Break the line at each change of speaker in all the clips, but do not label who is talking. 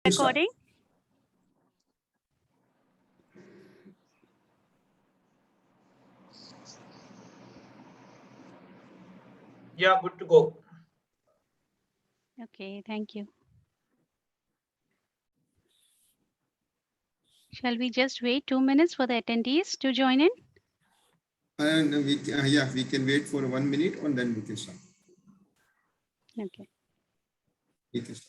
Recording.
Yeah, good to go.
Okay, thank you. Shall we just wait 2 minutes for the attendees to join in?
And we can wait for 1 minute and then we can start.
Okay.
We can start.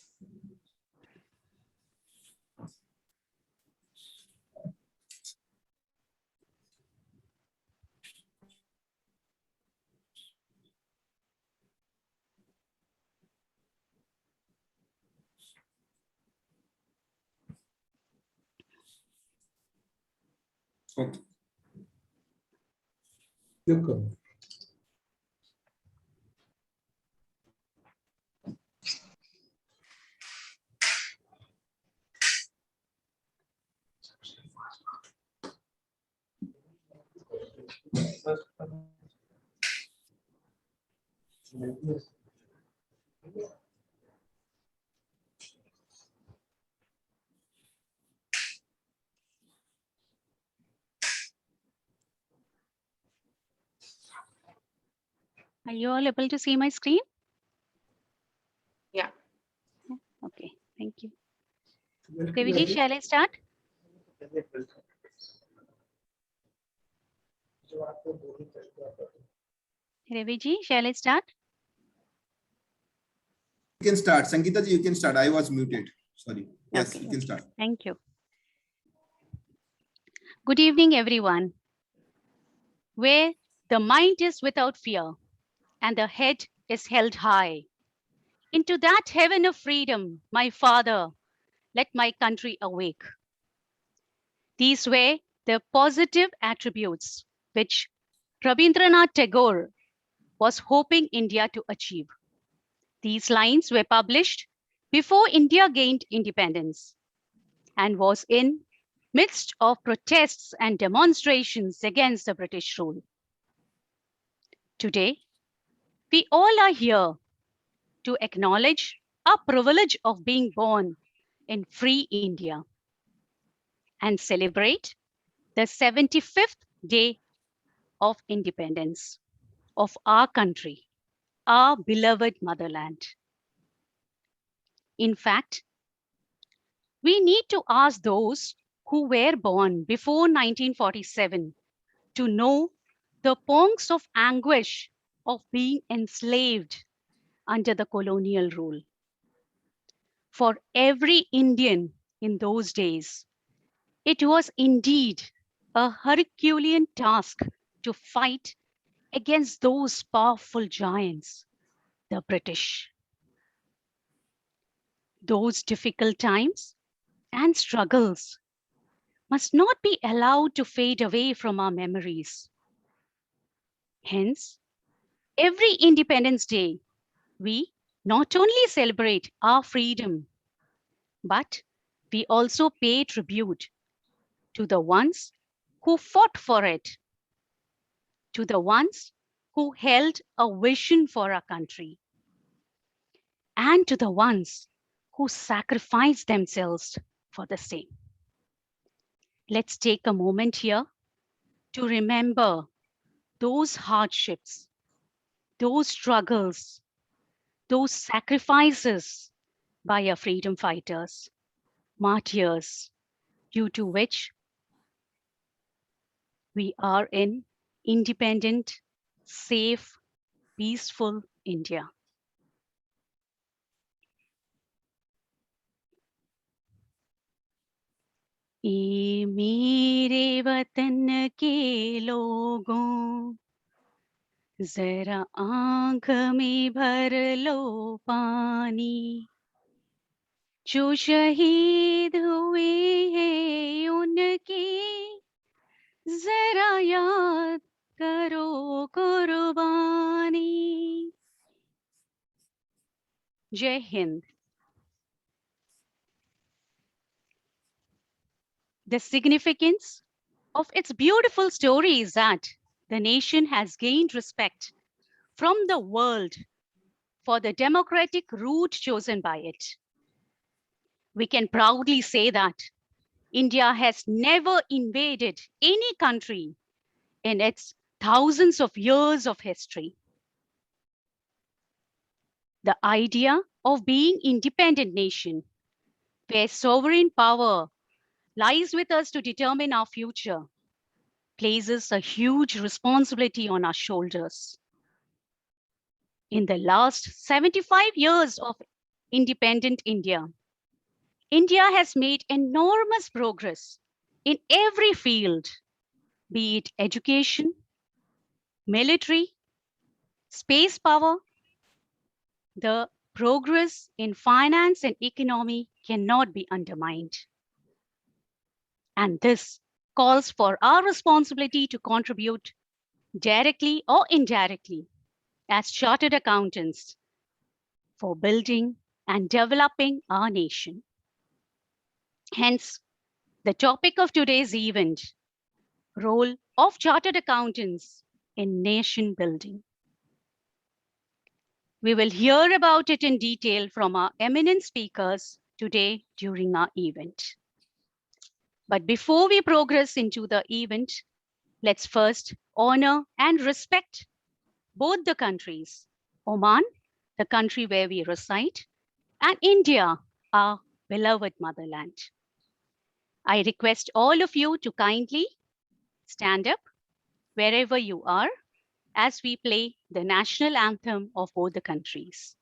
Okay. Welcome.
Are you all able to see my screen?
Yeah.
Okay, thank you. Deviji, shall I start? Deviji, shall I start?
You can start. Sangeeta ji, you can start. I was muted. Sorry. Yes,
Okay,
you can start.
Thank you. Good evening, everyone. Where the mind is without fear and the head is held high. Into that heaven of freedom, my father, let my country awake. These were the positive attributes which Rabindranath Tagore was hoping India to achieve. These lines were published before India gained independence and was in midst of protests and demonstrations against the British rule. Today, we all are here to acknowledge our privilege of being born in free India and celebrate the 75th day of independence of our country, our beloved motherland. In fact, we need to ask those who were born before 1947 to know the pangs of anguish of being enslaved under the colonial rule. For every Indian in those days, it was indeed a Herculean task to fight against those powerful giants, the British. Those difficult times and struggles must not be allowed to fade away from our memories. Hence, every Independence Day, we not only celebrate our freedom, but we also pay tribute to the ones who fought for it, to the ones who held a vision for our country, and to the ones who sacrificed themselves for the same. Let's take a moment here to remember those hardships, those struggles, those sacrifices by our freedom fighters, martyrs, due to which we are in independent, safe, peaceful India. ये मेरे वतन के लोगों जरा आंख में भर लो पानी जो शहीद हुए हैं उनकी जरा याद करो कुर्बानी. Jai Hind. The significance of its beautiful story is that the nation has gained respect from the world for the democratic route chosen by it. We can proudly say that India has never invaded any country in its thousands of years of history. The idea of being independent nation, where sovereign power lies with us to determine our future, places a huge responsibility on our shoulders. In the last 75 years of independent India, India has made enormous progress in every field, be it education, military, space power. The progress in finance and economy cannot be undermined. And this calls for our responsibility to contribute directly or indirectly as chartered accountants for building and developing our nation. Hence, the topic of today's event, role of chartered accountants in nation building. We will hear about it in detail from our eminent speakers today during our event. But before we progress into the event, let's first honor and respect both the countries, Oman, the country where we reside, and India, our beloved motherland. I request all of you to kindly stand up wherever you are as we play the national anthem of both the countries.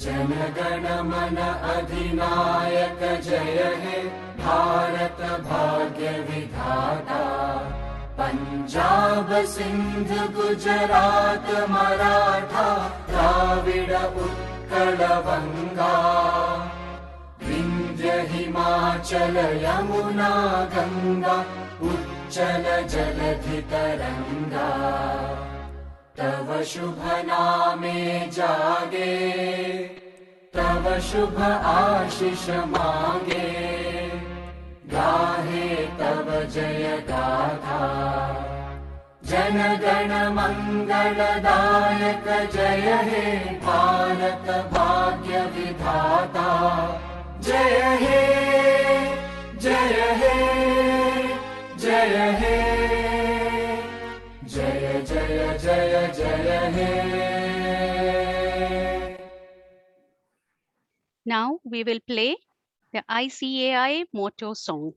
जनगण मन अधिनायक जय हे भारत भाग्य विधाता। पंजाब सिंध गुजरात मराठा द्राविड उत्कल बंगा, विंध्य हिमाचल यमुना गंगा उच्चल जलधि तरंगा। तव शुभ नामे जागे, तव शुभ आशीष मांगे, गाहे तव जय गाथा। जन गण मंगलदायक जय हे भारत भाग्य विधाता। जय हे जय हे जय हे जय जय जय जय हे।
Now we will play the ICAI motto song.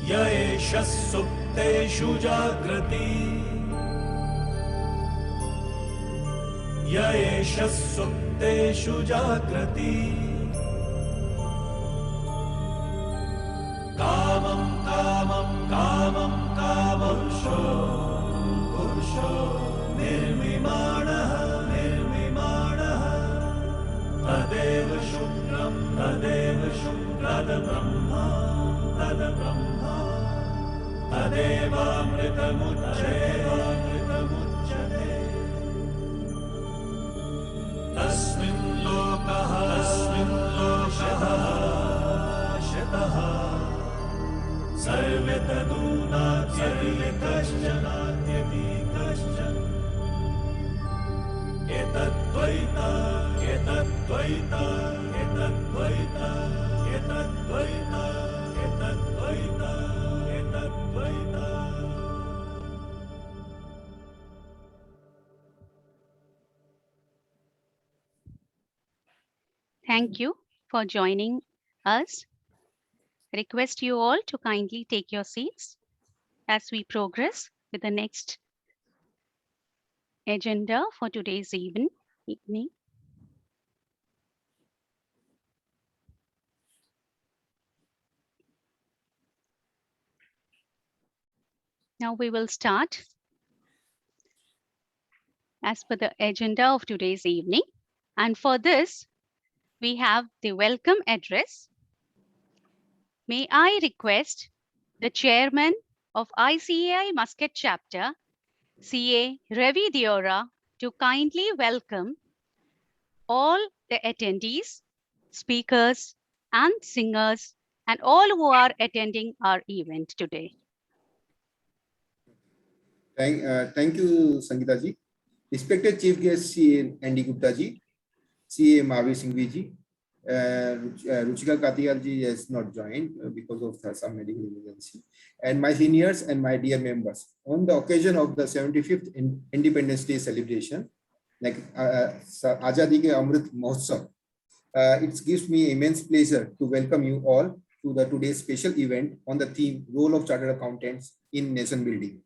य एष सुप्तेषु जागृति
य एष सुप्तेषु जाग्रति कामं कामं कामं कामपुरुषो पुरुषो निर्मिमाणः निर्मिमाणः तदेव शुक्रं तद्ब्रह्मा तद्ब्रह्मा तदेवामृतमुच्यते तस्मिन् लोकः शतः सर्वे तदूनात्यपि कश्चन एतद्द्वैता एतद्द्वैता एतद्द्वैता एतद्द्वैता एतद्द्वैता एतद्द्वैता.
Thank you for joining us. Request you all to kindly take your seats as we progress with the next agenda for today's evening. Now we will start as per the agenda of today's evening. And for this, we have the welcome address. May I request the chairman of ICAI Muscat chapter, CA Ravi Diora, to kindly welcome all the attendees, speakers, and singers, and all who are attending our event today.
Thank you, Sangeeta ji. Respected Chief Guest CA Andy Gupta ji, CA Mahavir Singhvi ji, Ruchika Katiyal ji has not joined because of some medical emergency, and my seniors and my dear members. On the occasion of the 75th Independence Day celebration, like Azadi Ke Amrit Mahotsav, it gives me immense pleasure to welcome you all to the today's special event on the theme Role of Chartered Accountants in Nation Building.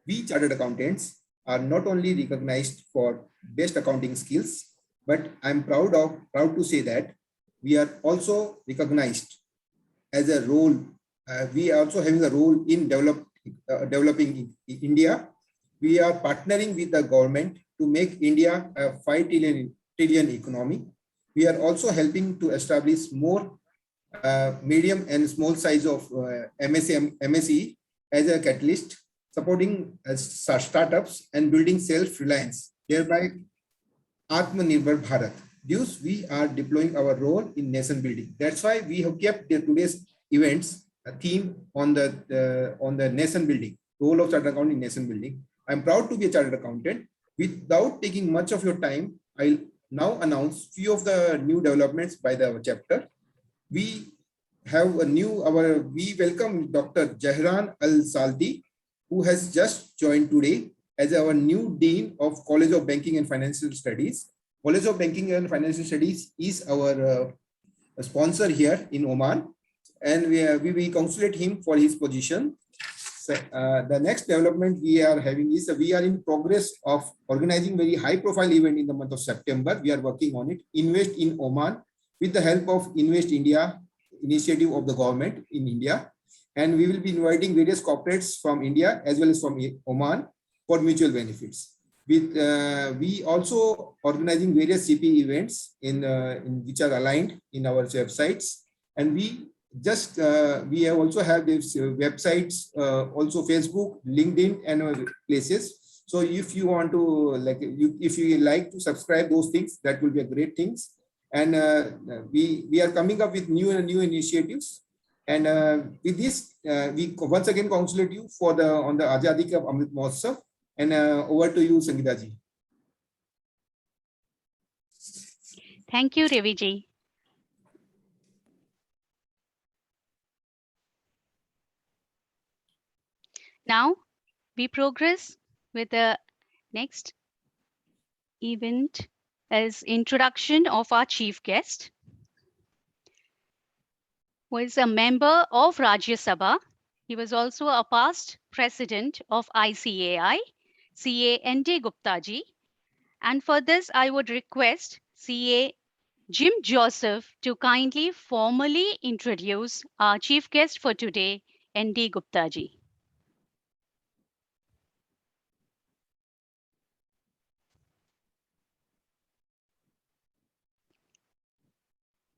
We chartered accountants are not only recognized for best accounting skills, but I'm proud to say that we are also recognized as a role. We are also having a role in developing India. We are partnering with the government to make India a 5 trillion economy. We are also helping to establish more medium and small size of MSE as a catalyst, supporting startups and building self-reliance, thereby Atmanirbhar Bharat. Thus, we are deploying our role in nation building. That's why we have kept today's events a theme on the nation building, role of chartered accountant in nation building. I'm proud to be a chartered accountant. Without taking much of your time, I'll now announce few of the new developments by the chapter. We have we welcome Dr. Jahran Al-Salti, who has just joined today as our new Dean of College of Banking and Financial Studies. College of Banking and Financial Studies is our sponsor here in Oman, and we congratulate him for his position. The next development we are having is we are in progress of organizing very high profile event in the month of September. We are working on it, Invest in Oman, with the help of Invest India initiative of the government in India. And we will be inviting various corporates from India as well as from Oman for mutual benefits. We also organizing various CP events in which are aligned in our websites, and we also have these websites, also Facebook, LinkedIn, and other places. So if you want to if you like to subscribe those things, that will be a great things. And we are coming up with new initiatives. And with this, we once again congratulate you on the Azadi Ka Amrit Mahotsav. And over to you, Sangeeta ji.
Thank you, Ravi ji. Now we progress with the next event as introduction of our chief guest, who is a member of Rajya Sabha. He was also a past president of ICAI, CA N.D. Gupta ji, And for this, I would request CA Jim Joseph to kindly formally introduce our chief guest for today, ND Gupta ji.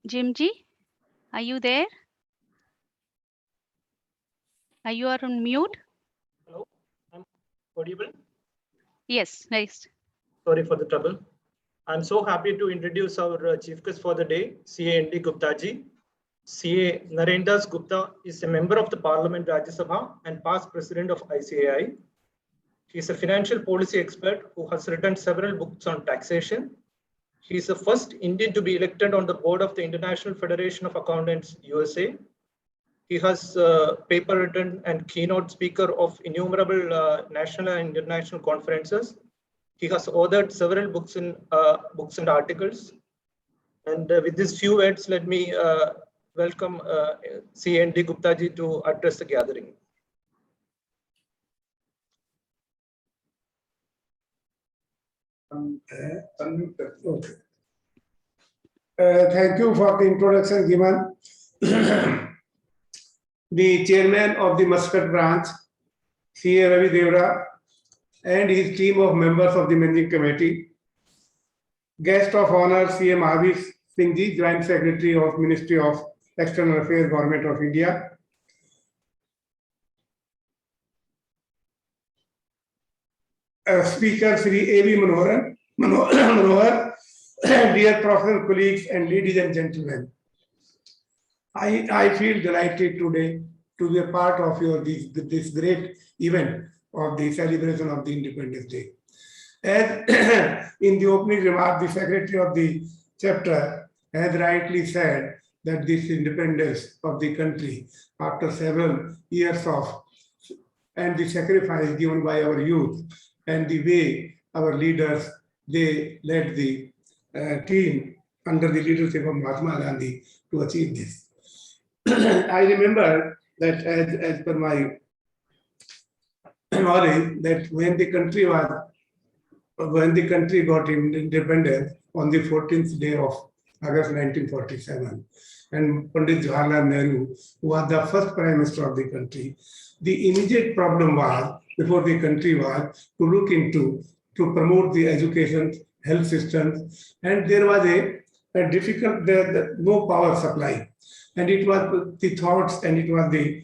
Jim ji, are you there? Are you on mute?
Hello, I'm audible.
Yes, nice.
Sorry for the trouble. I'm so happy to introduce our chief guest for the day, CA ND Gupta ji. CA Narendas Gupta is a member of the Parliament Rajya Sabha and past president of ICAI. He is a financial policy expert who has written several books on taxation. He is the first Indian to be elected on the board of the International Federation of Accountants, USA. He has paper written and keynote speaker of innumerable national and international conferences. He has authored several books and articles. And with these few words, let me welcome CND Gupta ji to address the gathering.
Thank you for the introduction given. The chairman of the Muscat branch, CA Ravi Devra, and his team of members of the managing committee. Guest of honor, CA Mahavi Singh ji, Joint Secretary of Ministry of External Affairs, Government of India. Speaker Sri A.V. Manohar, dear professional colleagues and ladies and gentlemen. I feel delighted today to be a part of this great event of the celebration of the Independence Day. As in the opening remark, the secretary of the chapter has rightly said that this independence of the country after several years of and the sacrifice given by our youth and the way our leaders, they led the team under the leadership of Mahatma Gandhi to achieve this. I remember that as per my knowledge, that when the country got independence on the 14th day of August 1947, and Pandit Jawaharlal Nehru, who was the first prime minister of the country, the immediate problem was before the country was to look into to promote the education, health systems, and there was a difficult no power supply, and it was the thoughts and it was the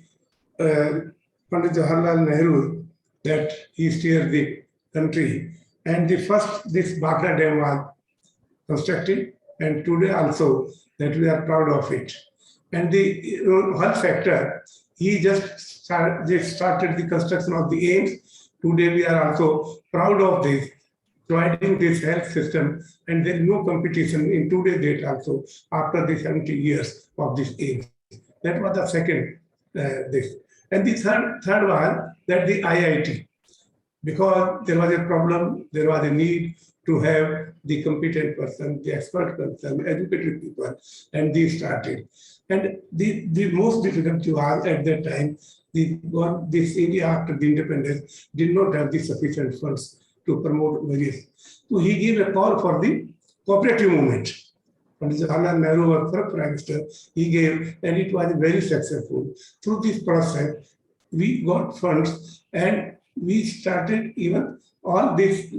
Pandit Jawaharlal Nehru that he steered the country, and this Bhakra Dam was constructed, and today also that we are proud of it. And the health sector, he just started the construction of the AIMS. Today we are also proud of this, providing this health system, and there is no competition in today's date also after the 70 years of this AIMS. That was the second this. And the third was that the IIT, because there was a problem, there was a need to have the competent person, the expert person, educated people, and these started. And the most difficult was at that time, this India after the independence did not have the sufficient funds to promote various. So he gave a call for the cooperative movement. Pandit Jawaharlal Nehru was first prime minister, he gave, and it was very successful. Through this process, we got funds and we started even all this,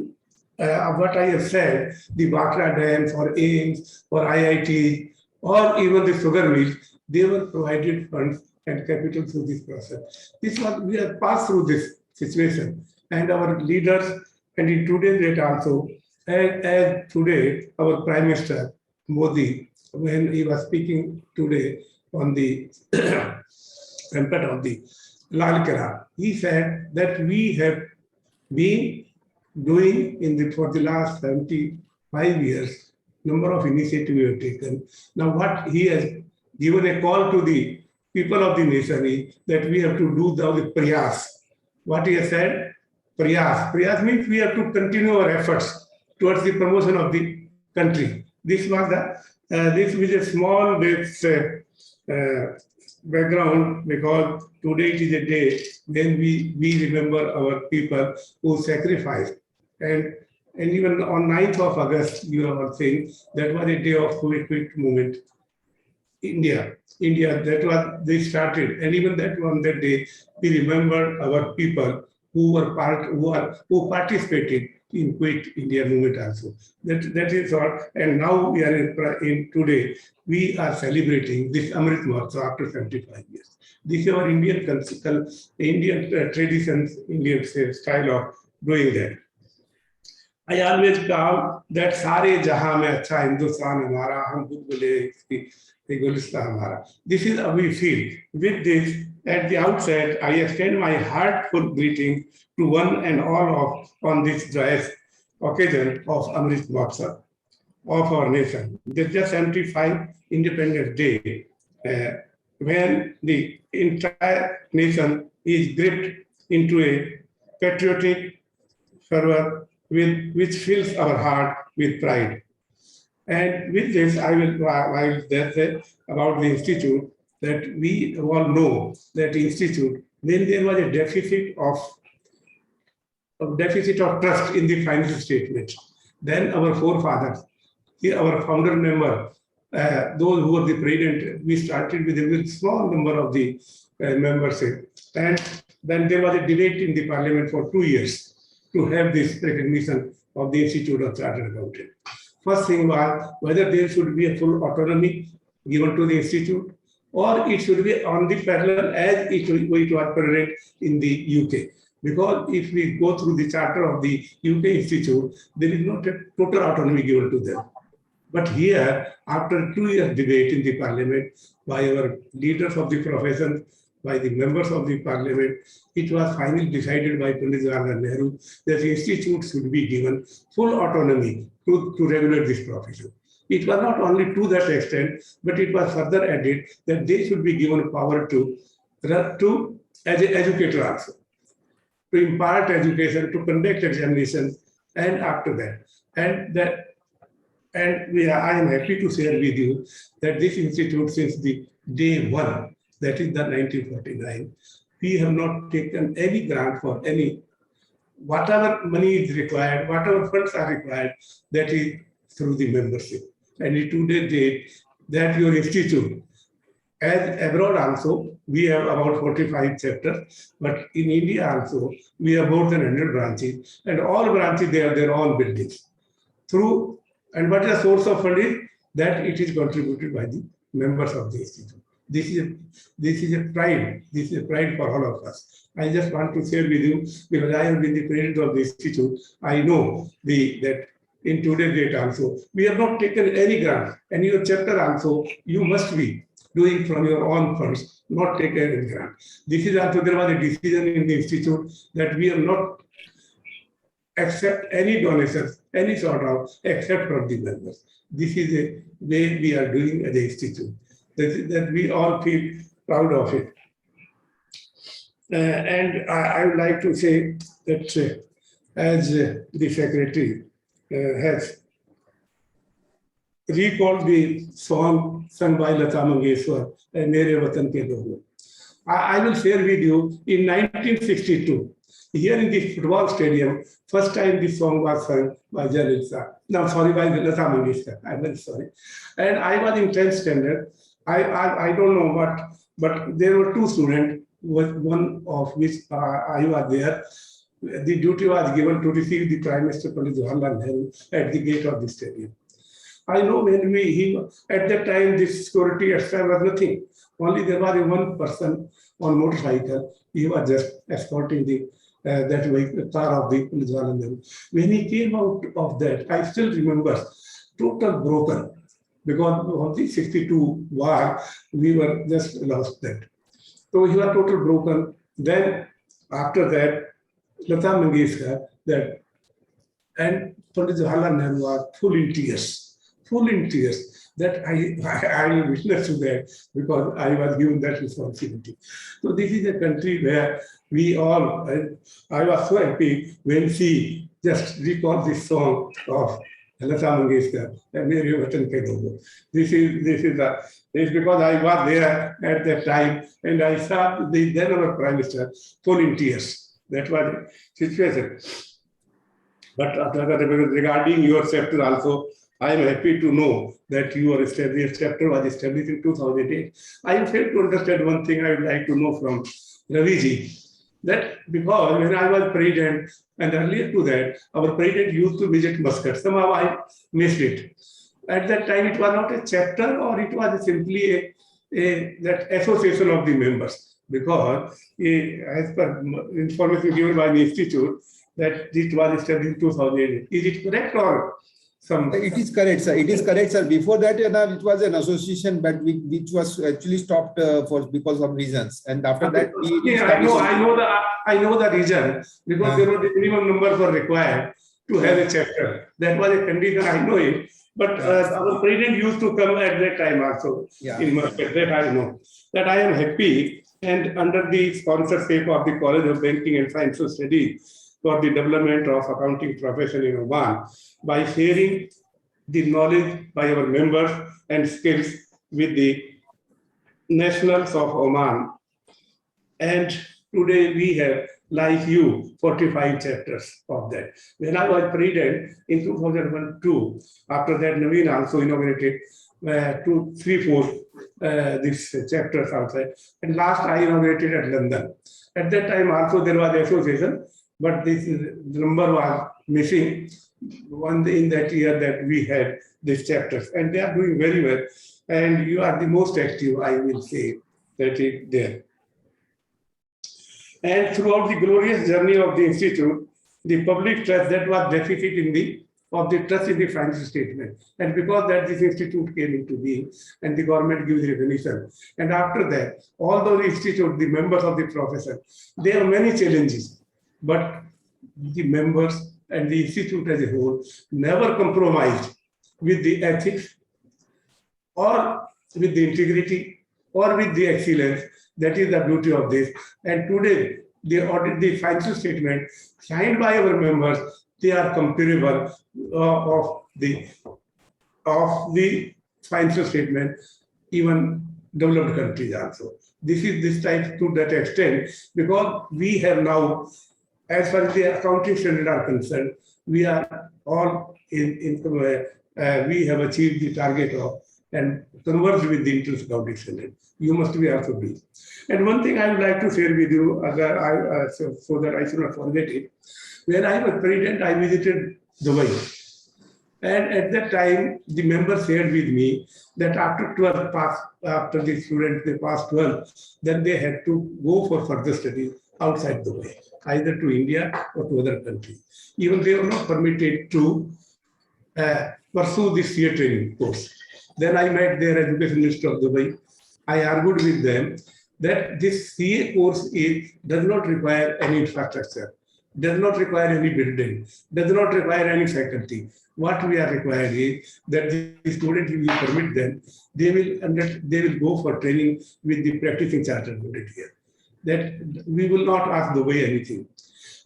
what I have said, the Bhakra Dam for AIMS, for IIT, or even the sugar mills, they were provided funds and capital through this process. This was, we have passed through this situation, and our leaders, and in today's date also, as today, our Prime Minister Modi, when he was speaking today on the impact of the Lal Kira, he said that we have been doing for the last 75 years, number of initiatives we have taken. Now what he has given a call to the people of the nation is that we have to do the prayas. What he has said, prayas. Prayas means we have to continue our efforts towards the promotion of the country. This was this is a small background, because today it is a day when we remember our people who sacrificed. And And even on 9th of August, you are saying that was a day of quit movement. India, that was, they started. And even that on that day, we remember our people who who participated in Quit India movement also. That is all. And now we are in today, we are celebrating this Amrit Mahotsav after 75 years. This is our Indian traditions, Indian style of doing that. I always call that सारे जहां में अच्छा हिंदुस्तान हमारा, हम खुद बोले इसकी गुलिस्तान हमारा. This is how we feel. With this, at the outset, I extend my heartfelt greeting to one and all on this joyous occasion of Amrit Mahotsav of our nation. This just 75 Independence Day, when the entire nation is gripped into a patriotic fervor which fills our heart with pride. And with this, I will say about the Institute that we all know that the Institute, then there was a deficit of trust in the financial statement. Then our forefathers, our founder member, those who were the president, we started with a very small number of the membership. And then there was a debate in the parliament for 2 years to have this recognition of the Institute of Chartered Accountants. First thing was whether there should be a full autonomy given to the Institute, or it should be on the parallel as it was present in the UK. Because if we go through the charter of the UK Institute, there is not a total autonomy given to them. But here, after 2 years debate in the parliament by our leaders of the profession, by the members of the parliament, it was finally decided by Pandit Jawaharlal Nehru that the institute should be given full autonomy to regulate this profession. It was not only to that extent, but it was further added that they should be given power to as an educator also, to impart education, to conduct examinations, and after that. I am happy to share with you that this institute, since the day one, that is the 1949, we have not taken any grant for any, whatever money is required, whatever funds are required, that is through the membership. And in today's date, that your institute, as abroad also, we have about 45 chapters, but in India also, we have more than 100 branches, and all branches, they have their own buildings. And what is the source of funding? That it is contributed by the members of the institute. This is a pride. This is a pride for all of us. I just want to share with you, because I have been the president of the institute. I know that in today's date also, we have not taken any grant. And your chapter also, you must be doing from your own funds, not take any grant. This is also, there was a decision in the institute that we have not accept any donations, any sort of, except from the members. This is a way we are doing as an institute. That we all feel proud of it. And I would like to say that as the secretary has recalled the song sung by Lata Mangeshwar, Mere Watan Ke Logo. I will share with you, in 1962, here in the football stadium, first time this song was sung by Jalil Sir. No, sorry, by Lata Mangeshwar. I'm very sorry. And I was in 10th standard. I don't know what, but there were two students, one of which I was there. The duty was given to receive the Prime Minister Pandit Jawaharlal Nehru at the gate of the stadium. I know when at that time, this security extra was nothing. Only there was one person on motorcycle. He was just escorting the car of the Pandit Jawaharlal Nehru. When he came out of that, I still remember, total broken. Because of the 62 war, we were just lost that. So he was total broken. Then after that, Lata Mangeshwar, and Pandit Jawaharlal Nehru was full in tears. That I witnessed to that because I was given that responsibility. So this is a country where we all, I was so happy when she just recalled this song of Lata Mangeshwar, Mere Watan Ke Logo. This is because I was there at that time and I saw the then our Prime Minister full in tears. That was the situation. But regarding your chapter also, I am happy to know that your chapter was established in 2008. I am failed to understand one thing I would like to know from Ravi ji. That because when I was president and earlier to that, our president used to visit Muscat. Somehow I missed it. At that time, it was not a chapter or it was simply that association of the members. Because as per information given by the institute, that it was established in 2008. Is it correct or some?
It is correct, sir. It is correct, sir. Before that, it was an association, but which was actually stopped because of reasons. And after that,
I know the reason because there were the minimum numbers were required to have a chapter. That was a condition. I know it. But our president used to come at that time also in Muscat. That I know. That I am happy. And under the sponsorship of the College of Banking and Financial Studies for the development of accounting profession in Oman, by sharing the knowledge by our members and skills with the nationals of Oman. And today we have, like you, 45 chapters of that. When I was president in 2001-2, after that Naveen also inaugurated 2-3-4 these chapters outside. And last I inaugurated at London. At that time also there was association, but this number was missing. One in that year that we had these chapters, and they are doing very well. And you are the most active, I will say, that is there. And throughout the glorious journey of the institute, the public trust that was deficit in the trust in the financial statement. And because that this institute came into being and the government gives recognition. And after that, although the institute, the members of the profession, there are many challenges, but the members and the institute as a whole never compromised with the ethics or with the integrity or with the excellence. That is the beauty of this. And today, the financial statement signed by our members, they are comparable of the financial statement, even developed countries also. This is this type to that extent because we have now, as far as the accounting standards are concerned, we are all we have achieved the target of and converged with the international accounting standard. You must be also doing. And one thing I would like to share with you, so that I should not forget it. When I was president, I visited Dubai. And at that time, the members shared with me that after 12 pass, after the students they passed 12, then they had to go for further studies outside Dubai, either to India or to other countries. Even they were not permitted to pursue this CA training course. Then I met their education minister of Dubai. I argued with them that this CA course does not require any infrastructure, does not require any building, does not require any faculty. What we are required is that the students, if we permit them, they will go for training with the practicing chartered audit here. That we will not ask Dubai anything.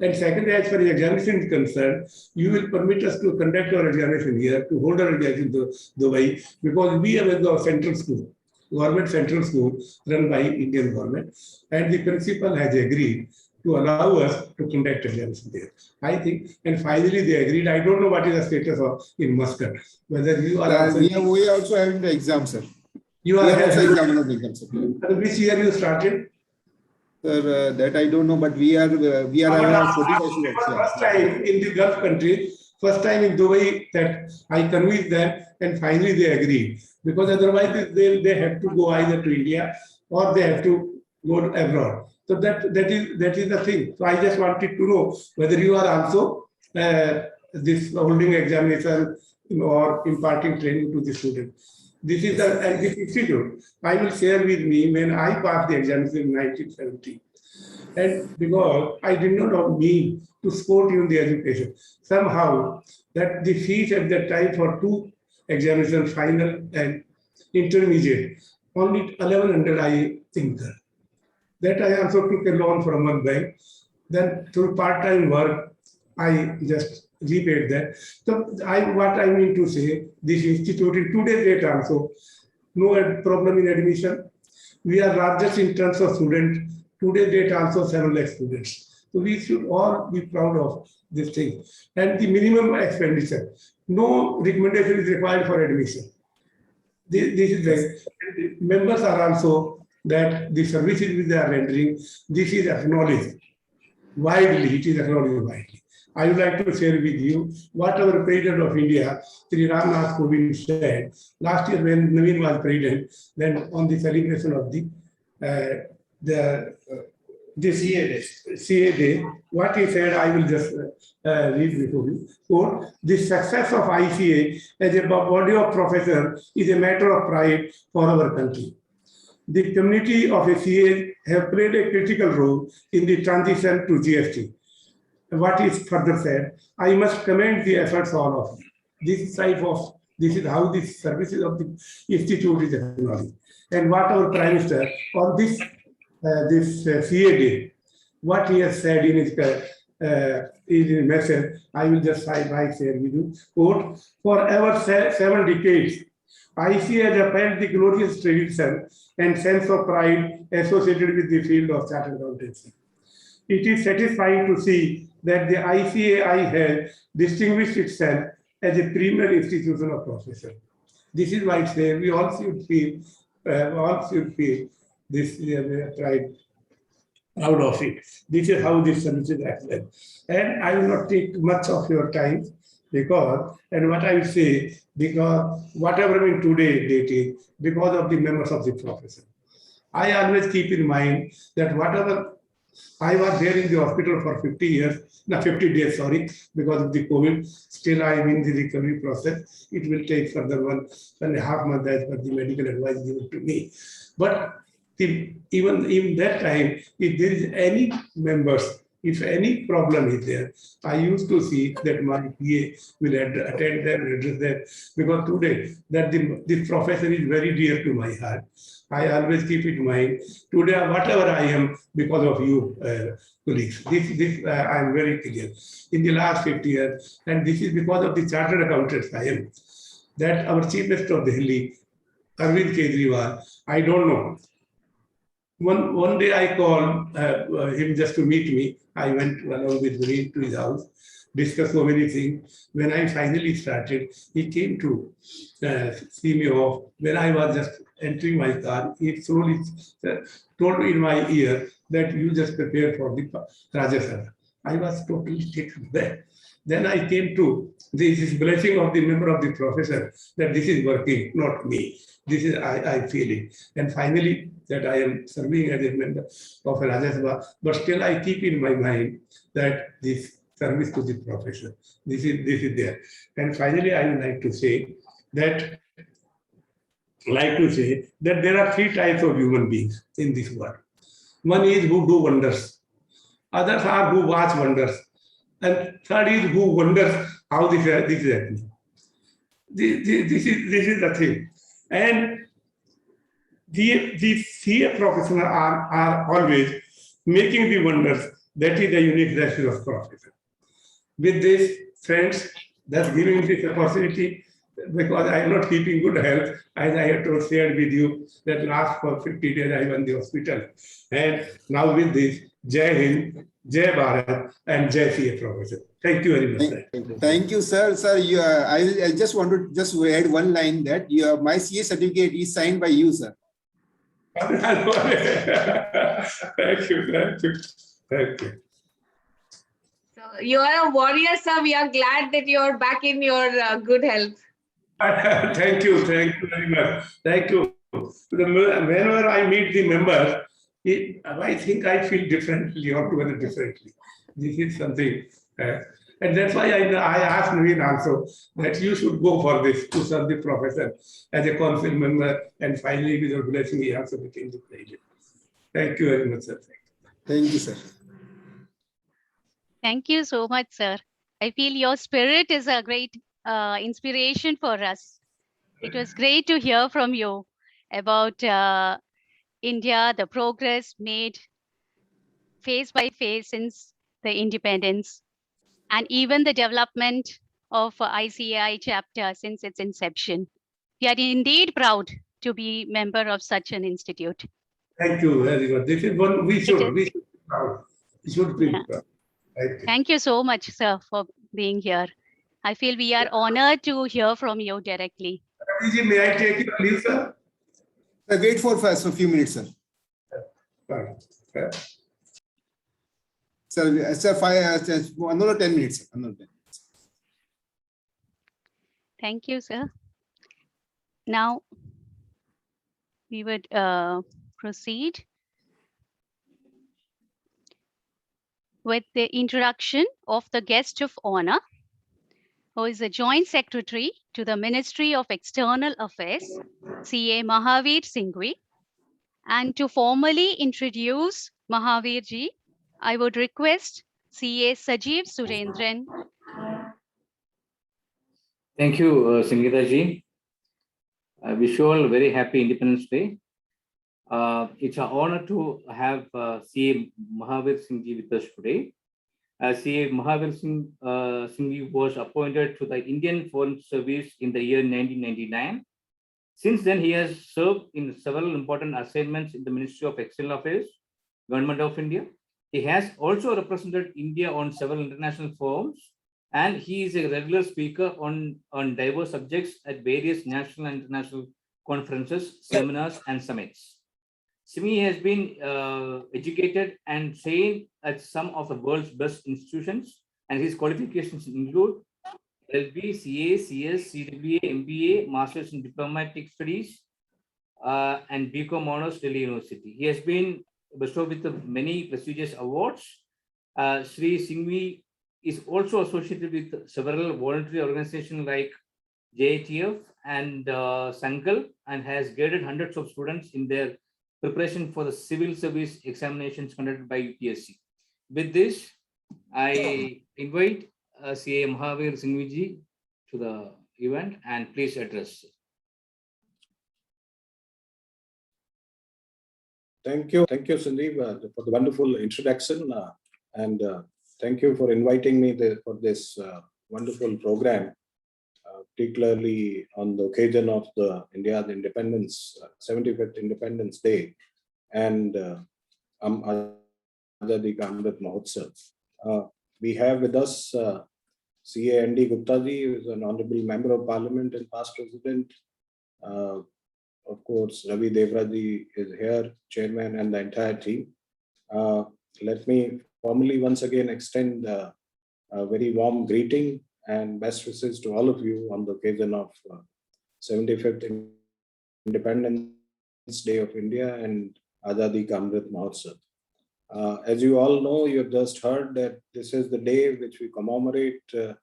And secondly, as far as examination is concerned, you will permit us to conduct our examination here, to hold our examination in Dubai, because we have a central school, government central school run by Indian government, and the principal has agreed to allow us to conduct examination there. I think, and finally they agreed. I don't know what is the status of in Muscat. Whether you are
we are also having the exam, sir.
You are
also examining the exam, sir.
Which year you started?
Sir, that I don't know, but we are having a 45 students.
First time in the Gulf country, first time in Dubai that I convinced them, and finally they agreed. Because otherwise they have to go either to India or they have to go abroad. So that is the thing. So I just wanted to know whether you are also this holding examination or imparting training to the students. This is this institute. I will share with me when I passed the examination in 1970. And because I did not mean to support you in the education, somehow that the fees at that time for 2 examinations, final and intermediate, only 1100 I incurred. That I also took a loan from one bank. Then through part-time work, I just repaid that. So what I mean to say, this institute in today's date also, no problem in admission. We are largest in terms of students. Today's date also 7 lakh students. So we should all be proud of this thing. And the minimum expenditure, no recommendation is required for admission. This is the members are also that the services which they are rendering, this is acknowledged widely, it is acknowledged widely. I would like to share with you what our President of India, Sri Ramnath Kovind, said last year when Naveen was President, then on the celebration of this CA Day, what he said, I will just read before you. Quote, the success of ICA as a body of professors is a matter of pride for our country. The community of ACA have played a critical role in the transition to GST. What is further said, I must commend the efforts all of you. This is how the services of the institute is acknowledged. And what our Prime Minister on this CA Day, what he has said in his message, I will just share with you. Quote, for over 7 decades, ICA has upheld the glorious tradition and sense of pride associated with the field of chartered accountancy. It is satisfying to see that the ICAI has distinguished itself as a premier institution of profession. This is why I say we all should feel this pride, proud of it. This is how this service is acted. And I will not take much of your time because, and what I will say, because whatever in today date is, because of the members of the profession. I always keep in mind that whatever I was there in the hospital for 50 days, sorry, because of the COVID. Still, I am in the recovery process. It will take further 1.5 months as per the medical advice given to me. But even in that time, if there is any members, if any problem is there, I used to see that my PA will attend them, address them, because today that this profession is very dear to my heart. I always keep it in mind. Today, whatever I am, because of you, colleagues. This I am very clear. In the last 50 years, and this is because of the chartered accountants I am, that our Chief Minister of Delhi, Arvind Kejriwal, I don't know. One day I called him just to meet me. I went along with Green to his house, discussed so many things. When I finally started, he came to see me off. When I was just entering my car, he slowly told me in my ear that you just prepare for the Rajya Sabha. I was totally taken back. Then I came to this blessing of the member of the professor that this is working, not me. This is I feel it. And finally, that I am serving as a member of Rajya Sabha, but still I keep in my mind that this service to the professor, this is there. And finally, I would like to say that there are 3 types of human beings in this world. One is who do wonders. Others are who watch wonders. And third is who wonders how this is happening. This is the thing. And the CA professionals are always making the wonders. That is the unique nature of profession. With this, friends, that's giving this opportunity, because I am not keeping good health, as I have to share with you that last for 50 days I was in the hospital. And now with this, Jai Hind, Jai Bharat, and Jai CA professor. Thank you very much.
Thank you, sir. Sir, I just want to just add one line that my CA certificate is signed by you, sir.
Thank you.
So you are a warrior, sir. We are glad that you are back in your good health.
Thank you very much. Thank you. Whenever I meet the member, I think I feel differently altogether differently. This is something, and that's why I asked Naveen also that you should go for this to serve the professor as a council member, and finally with your blessing he also became the president. Thank you very much, sir.
Thank you, sir.
Thank you so much, sir. I feel your spirit is a great inspiration for us. It was great to hear from you about India, the progress made phase by phase since the independence, and even the development of ICAI chapter since its inception. We are indeed proud to be member of such an institute.
Thank you very much. This is one we should be proud. should be.
Yeah.
Right.
Thank you so much, sir, for being here. I feel we are honored to hear from you directly.
Ravi, may I take your leave, sir?
Wait for first a few minutes, sir.
Fine.
Sir, another 10 minutes. Sir. Another 10.
Thank you, sir. Now, we would proceed with the introduction of the guest of honor, who is the Joint Secretary to the Ministry of External Affairs, CA Mahavir Singhvi. And to formally introduce Mahavir ji, I would request CA Sajeev Surendran.
Thank you, Sangeeta ji. I wish you all a very happy Independence Day. It's an honor to have CA Mahavir Singh ji with us today. CA Mahavir Singh was appointed to the Indian Foreign Service in the year 1999. Since then, he has served in several important assignments in the Ministry of External Affairs, Government of India. He has also represented India on several international forums, and he is a regular speaker on diverse subjects at various national and international conferences, seminars, and summits. Simi has been educated and trained at some of the world's best institutions, and his qualifications include LB, CA, CS, CWA, MBA, Masters in Diplomatic Studies, and BCom Honors, Delhi University. He has been bestowed with many prestigious awards. Sri Singhvi is also associated with several voluntary organizations like JITF and Sankalp, and has guided hundreds of students in their preparation for the civil service examinations conducted by UPSC. With this, I invite CA Mahavir Singhvi ji to the event, and please address.
Thank you, Sandeep, for the wonderful introduction, and thank you for inviting me for this wonderful program, particularly on the occasion of the India's independence, 75th Independence Day, and Azadi Ka Amrit Mahotsav. We have with us CA N.D. Gupta ji, who is an honorable member of Parliament and past president. Of course, Ravi Devraji is here, chairman, and the entire team. Let me formally once again extend a very warm greeting and best wishes to all of you on the occasion of 75th Independence Day of India and Azadi Ka Amrit Mahotsav. As you all know, you have just heard that this is the day which we commemorate to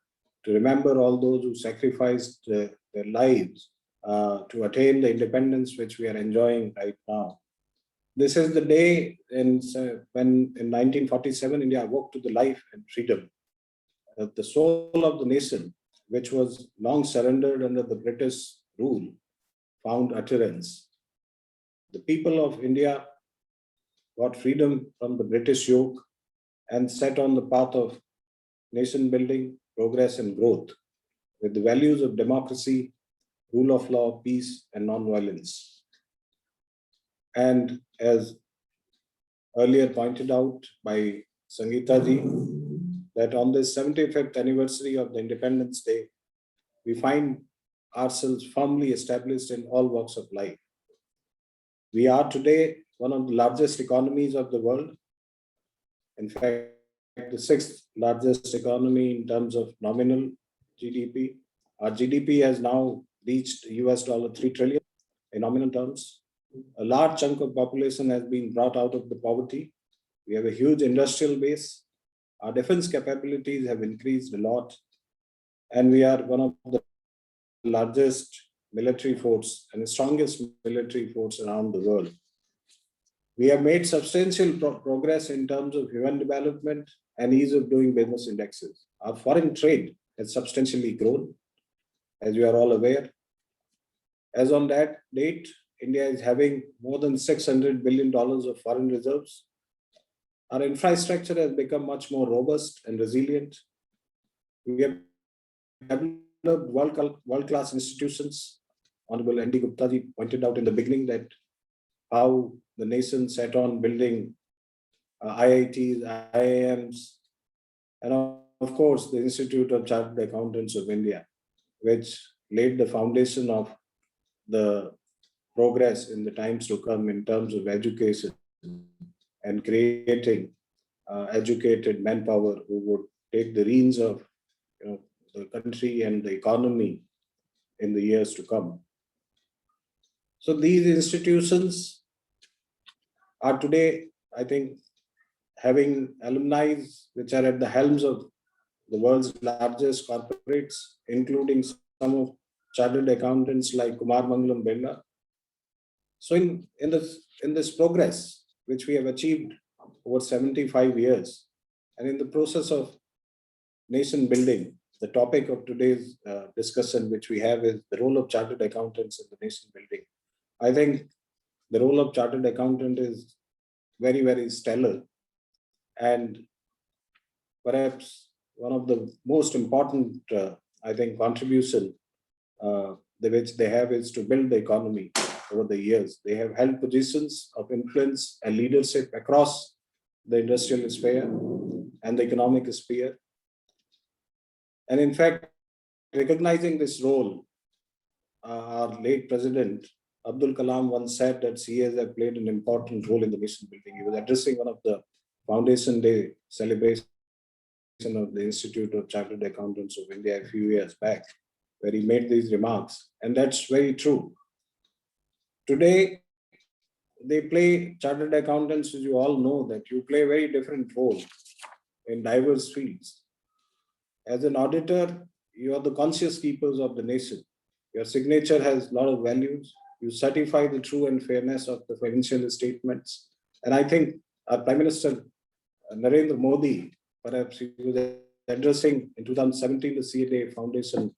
remember all those who sacrificed their lives to attain the independence which we are enjoying right now. This is the day when in 1947 India awoke to the life and freedom. The soul of the nation, which was long surrendered under the British rule, found utterance. The people of India got freedom from the British yoke and set on the path of nation building, progress, and growth with the values of democracy, rule of law, peace, and non-violence. And as earlier pointed out by Sangeeta ji, that on this 75th anniversary of the Independence Day, we find ourselves firmly established in all walks of life. We are today one of the largest economies of the world. In fact, the sixth largest economy in terms of nominal GDP. Our GDP has now reached $3 trillion in nominal terms. A large chunk of population has been brought out of the poverty. We have a huge industrial base. Our defense capabilities have increased a lot. And we are one of the largest military force and the strongest military force around the world. We have made substantial progress in terms of human development and ease of doing business indexes. Our foreign trade has substantially grown, as you are all aware. As on that date, India is having more than $600 billion of foreign reserves. Our infrastructure has become much more robust and resilient. We have developed world-class institutions. Honorable N.D. Gupta ji pointed out in the beginning that how the nation set on building IITs, IIMs, and of course the Institute of Chartered Accountants of India, which laid the foundation of the progress in the times to come in terms of education and creating educated manpower who would take the reins of the country and the economy in the years to come. So these institutions are today, I think, having alumni which are at the helms of the world's largest corporates, including some of chartered accountants like Kumar Mangalam Birla. So in this progress, which we have achieved over 75 years, and in the process of nation building, the topic of today's discussion, which we have, is the role of chartered accountants in the nation building. I think the role of chartered accountant is very, very stellar, and perhaps one of the most important, I think, contribution which they have is to build the economy over the years. They have held positions of influence and leadership across the industrial sphere and the economic sphere. And in fact, recognizing this role, our late president, Abdul Kalam, once said that CAs have played an important role in the nation building. He was addressing one of the Foundation Day celebration of the Institute of Chartered Accountants of India a few years back, where he made these remarks. And that's very true. Today, they play, chartered accountants, as you all know, that you play a very different role in diverse fields. As an auditor, you are the conscious keepers of the nation. Your signature has a lot of values. You certify the true and fairness of the financial statements. And I think our Prime Minister Narendra Modi, perhaps he was addressing in 2017 the CA Foundation,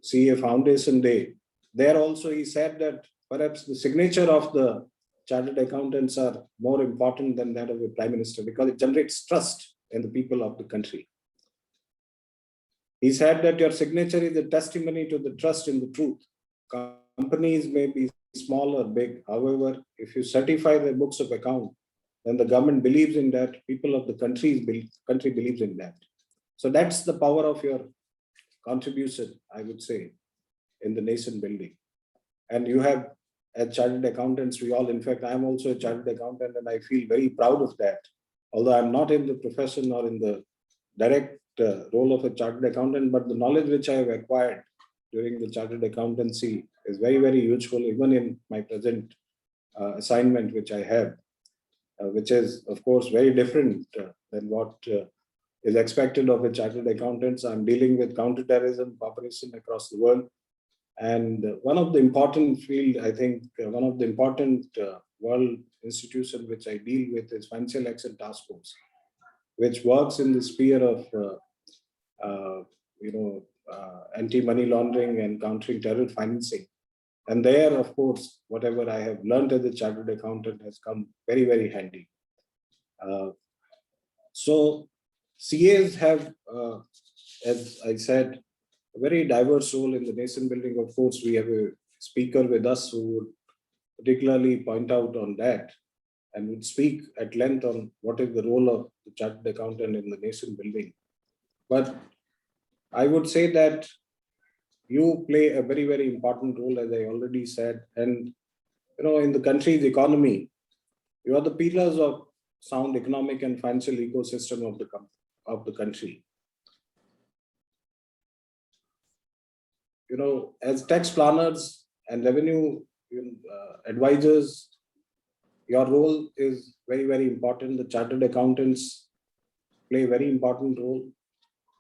CA Foundation Day. There also he said that perhaps the signature of the chartered accountants are more important than that of the Prime Minister, because it generates trust in the people of the country. He said that your signature is a testimony to the trust in the truth. Companies may be small or big. However, if you certify the books of account, then the government believes in that, people of the country believes in that. So that's the power of your contribution, I would say, in the nation building. And you have, as chartered accountants, we all, in fact, I'm also a chartered accountant, and I feel very proud of that. Although I'm not in the profession or in the direct role of a chartered accountant, but the knowledge which I have acquired during the chartered accountancy is very, very useful, even in my present assignment, which I have, which is, of course, very different than what is expected of a chartered accountants. I'm dealing with counterterrorism cooperation across the world. And one of the important field, I think, one of the important world institution which I deal with is Financial Action Task Force, which works in the sphere of, anti-money laundering and countering terror financing. And there, of course, whatever I have learned as a chartered accountant has come very, very handy. So CAs have, as I said, a very diverse role in the nation building. Of course, we have a speaker with us who would particularly point out on that and would speak at length on what is the role of the chartered accountant in the nation building. But I would say that you play a very, very important role, as I already said. And, in the country's economy, you are the pillars of sound economic and financial ecosystem of the country. As tax planners and revenue advisors, your role is very, very important. The chartered accountants play a very important role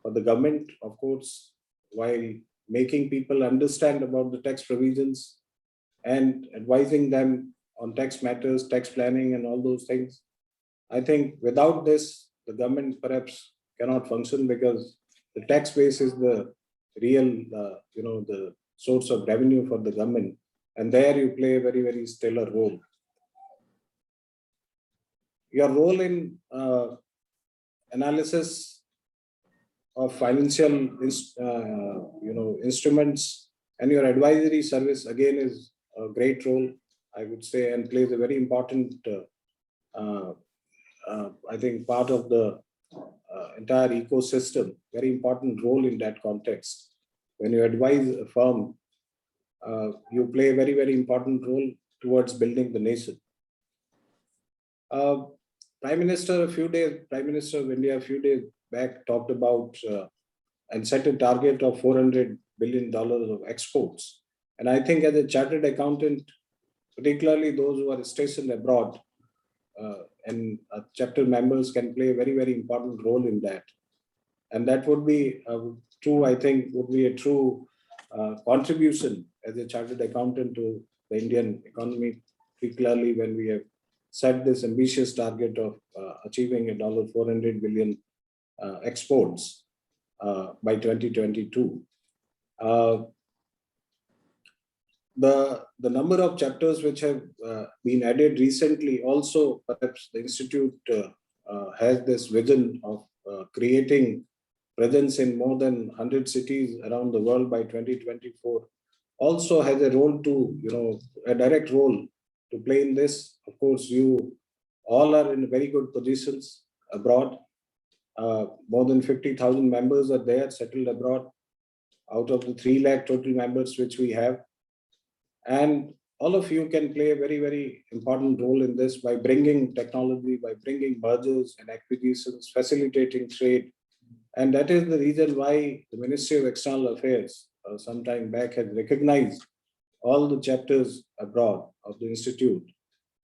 for the government, of course, while making people understand about the tax provisions and advising them on tax matters, tax planning, and all those things. I think without this, the government perhaps cannot function, because the tax base is the real, the source of revenue for the government. And there you play a very, very stellar role. Your role in analysis of financial, instruments, and your advisory service again is a great role, I would say, and plays a very important I think, part of the entire ecosystem, very important role in that context. When you advise a firm, you play a very, very important role towards building the nation. Prime Minister of India a few days back talked about and set a target of $400 billion of exports. And I think as a chartered accountant, particularly those who are stationed abroad, and chapter members can play a very, very important role in that. And that would be true, I think, would be a true contribution as a chartered accountant to the Indian economy, particularly when we have set this ambitious target of achieving $400 billion exports by 2022. The number of chapters which have been added recently also, perhaps the Institute has this vision of creating presence in more than 100 cities around the world by 2024, also has a role to, a direct role to play in this. Of course, you all are in very good positions abroad. More than 50,000 members are there settled abroad out of the 3 lakh total members which we have. And all of you can play a very, very important role in this by bringing technology, by bringing mergers and acquisitions, facilitating trade. And that is the reason why the Ministry of External Affairs some time back has recognized all the chapters abroad of the Institute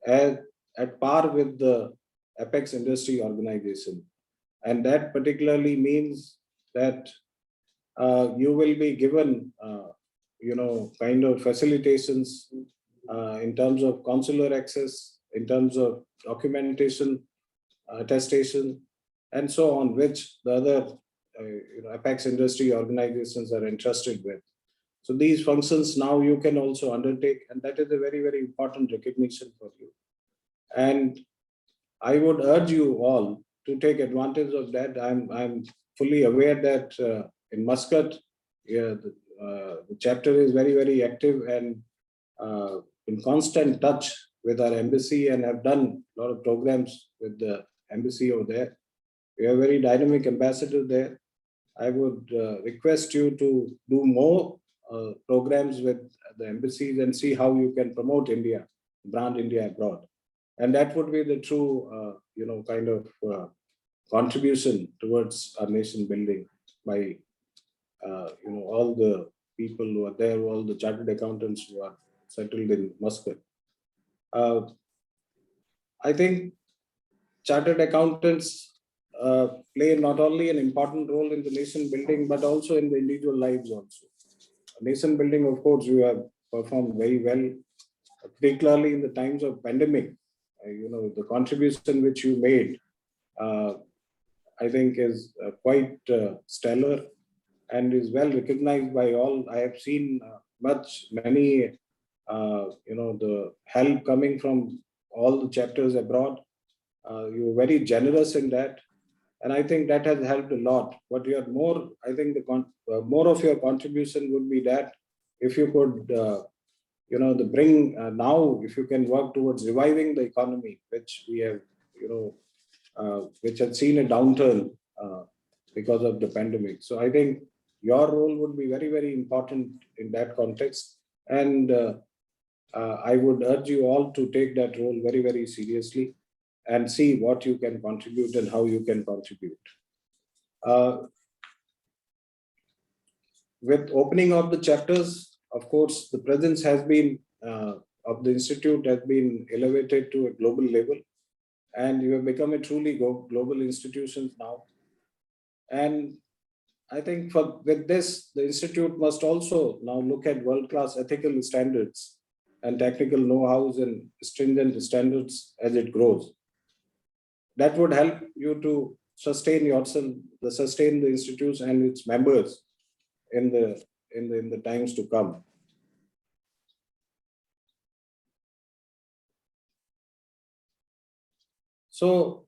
as at par with the Apex Industry Organization. And that particularly means that you will be given kind of facilitations in terms of consular access, in terms of documentation, attestation, and so on, which the other Apex industry organizations are entrusted with. So these functions now you can also undertake, and that is a very, very important recognition for you. And I would urge you all to take advantage of that. I'm fully aware that in Muscat, the chapter is very, very active and in constant touch with our embassy and have done a lot of programs with the embassy over there. We have a very dynamic ambassador there. I would request you to do more programs with the embassies and see how you can promote India, brand India abroad. And that would be the true, kind of contribution towards our nation building by, all the people who are there, all the chartered accountants who are settled in Muscat. I think chartered accountants play not only an important role in the nation building, but also in the individual lives also. Nation building, of course, you have performed very well, particularly in the times of pandemic. The contribution which you made, I think is quite stellar and is well recognized by all. I have seen many, the help coming from all the chapters abroad. You were very generous in that. And I think that has helped a lot. But you are more, I think more of your contribution would be that if you could, now, if you can work towards reviving the economy, which we have, which had seen a downturn because of the pandemic. So I think your role would be very, very important in that context. And I would urge you all to take that role very, very seriously and see what you can contribute and how you can contribute. With opening of the chapters, of course, the presence has been of the Institute has been elevated to a global level, and you have become a truly global institution now. And I think with this, the Institute must also now look at world-class ethical standards and technical know-hows and stringent standards as it grows. That would help you to sustain yourself, sustain the institutes and its members in the times to come. So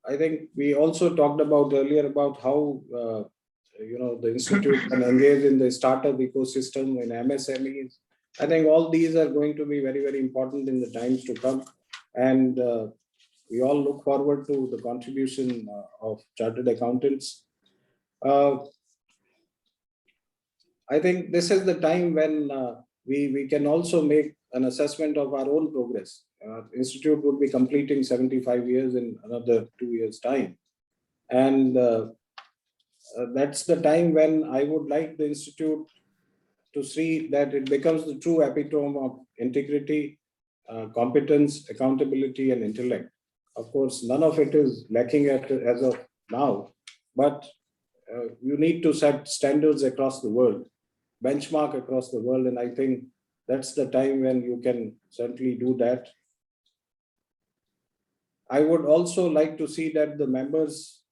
I think we also talked about earlier about how the institute can engage in the startup ecosystem in MSMEs. I think all these are going to be very, very important in the times to come. And we all look forward to the contribution of chartered accountants. I think this is the time when we can also make an assessment of our own progress. Institute would be completing 75 years in another 2 years' time. And that's the time when I would like the Institute to see that it becomes the true epitome of integrity, competence, accountability, and intellect. Of course, none of it is lacking as of now, but you need to set standards across the world, benchmark across the world, and I think that's the time when you can certainly do that. I would also like to see that the members,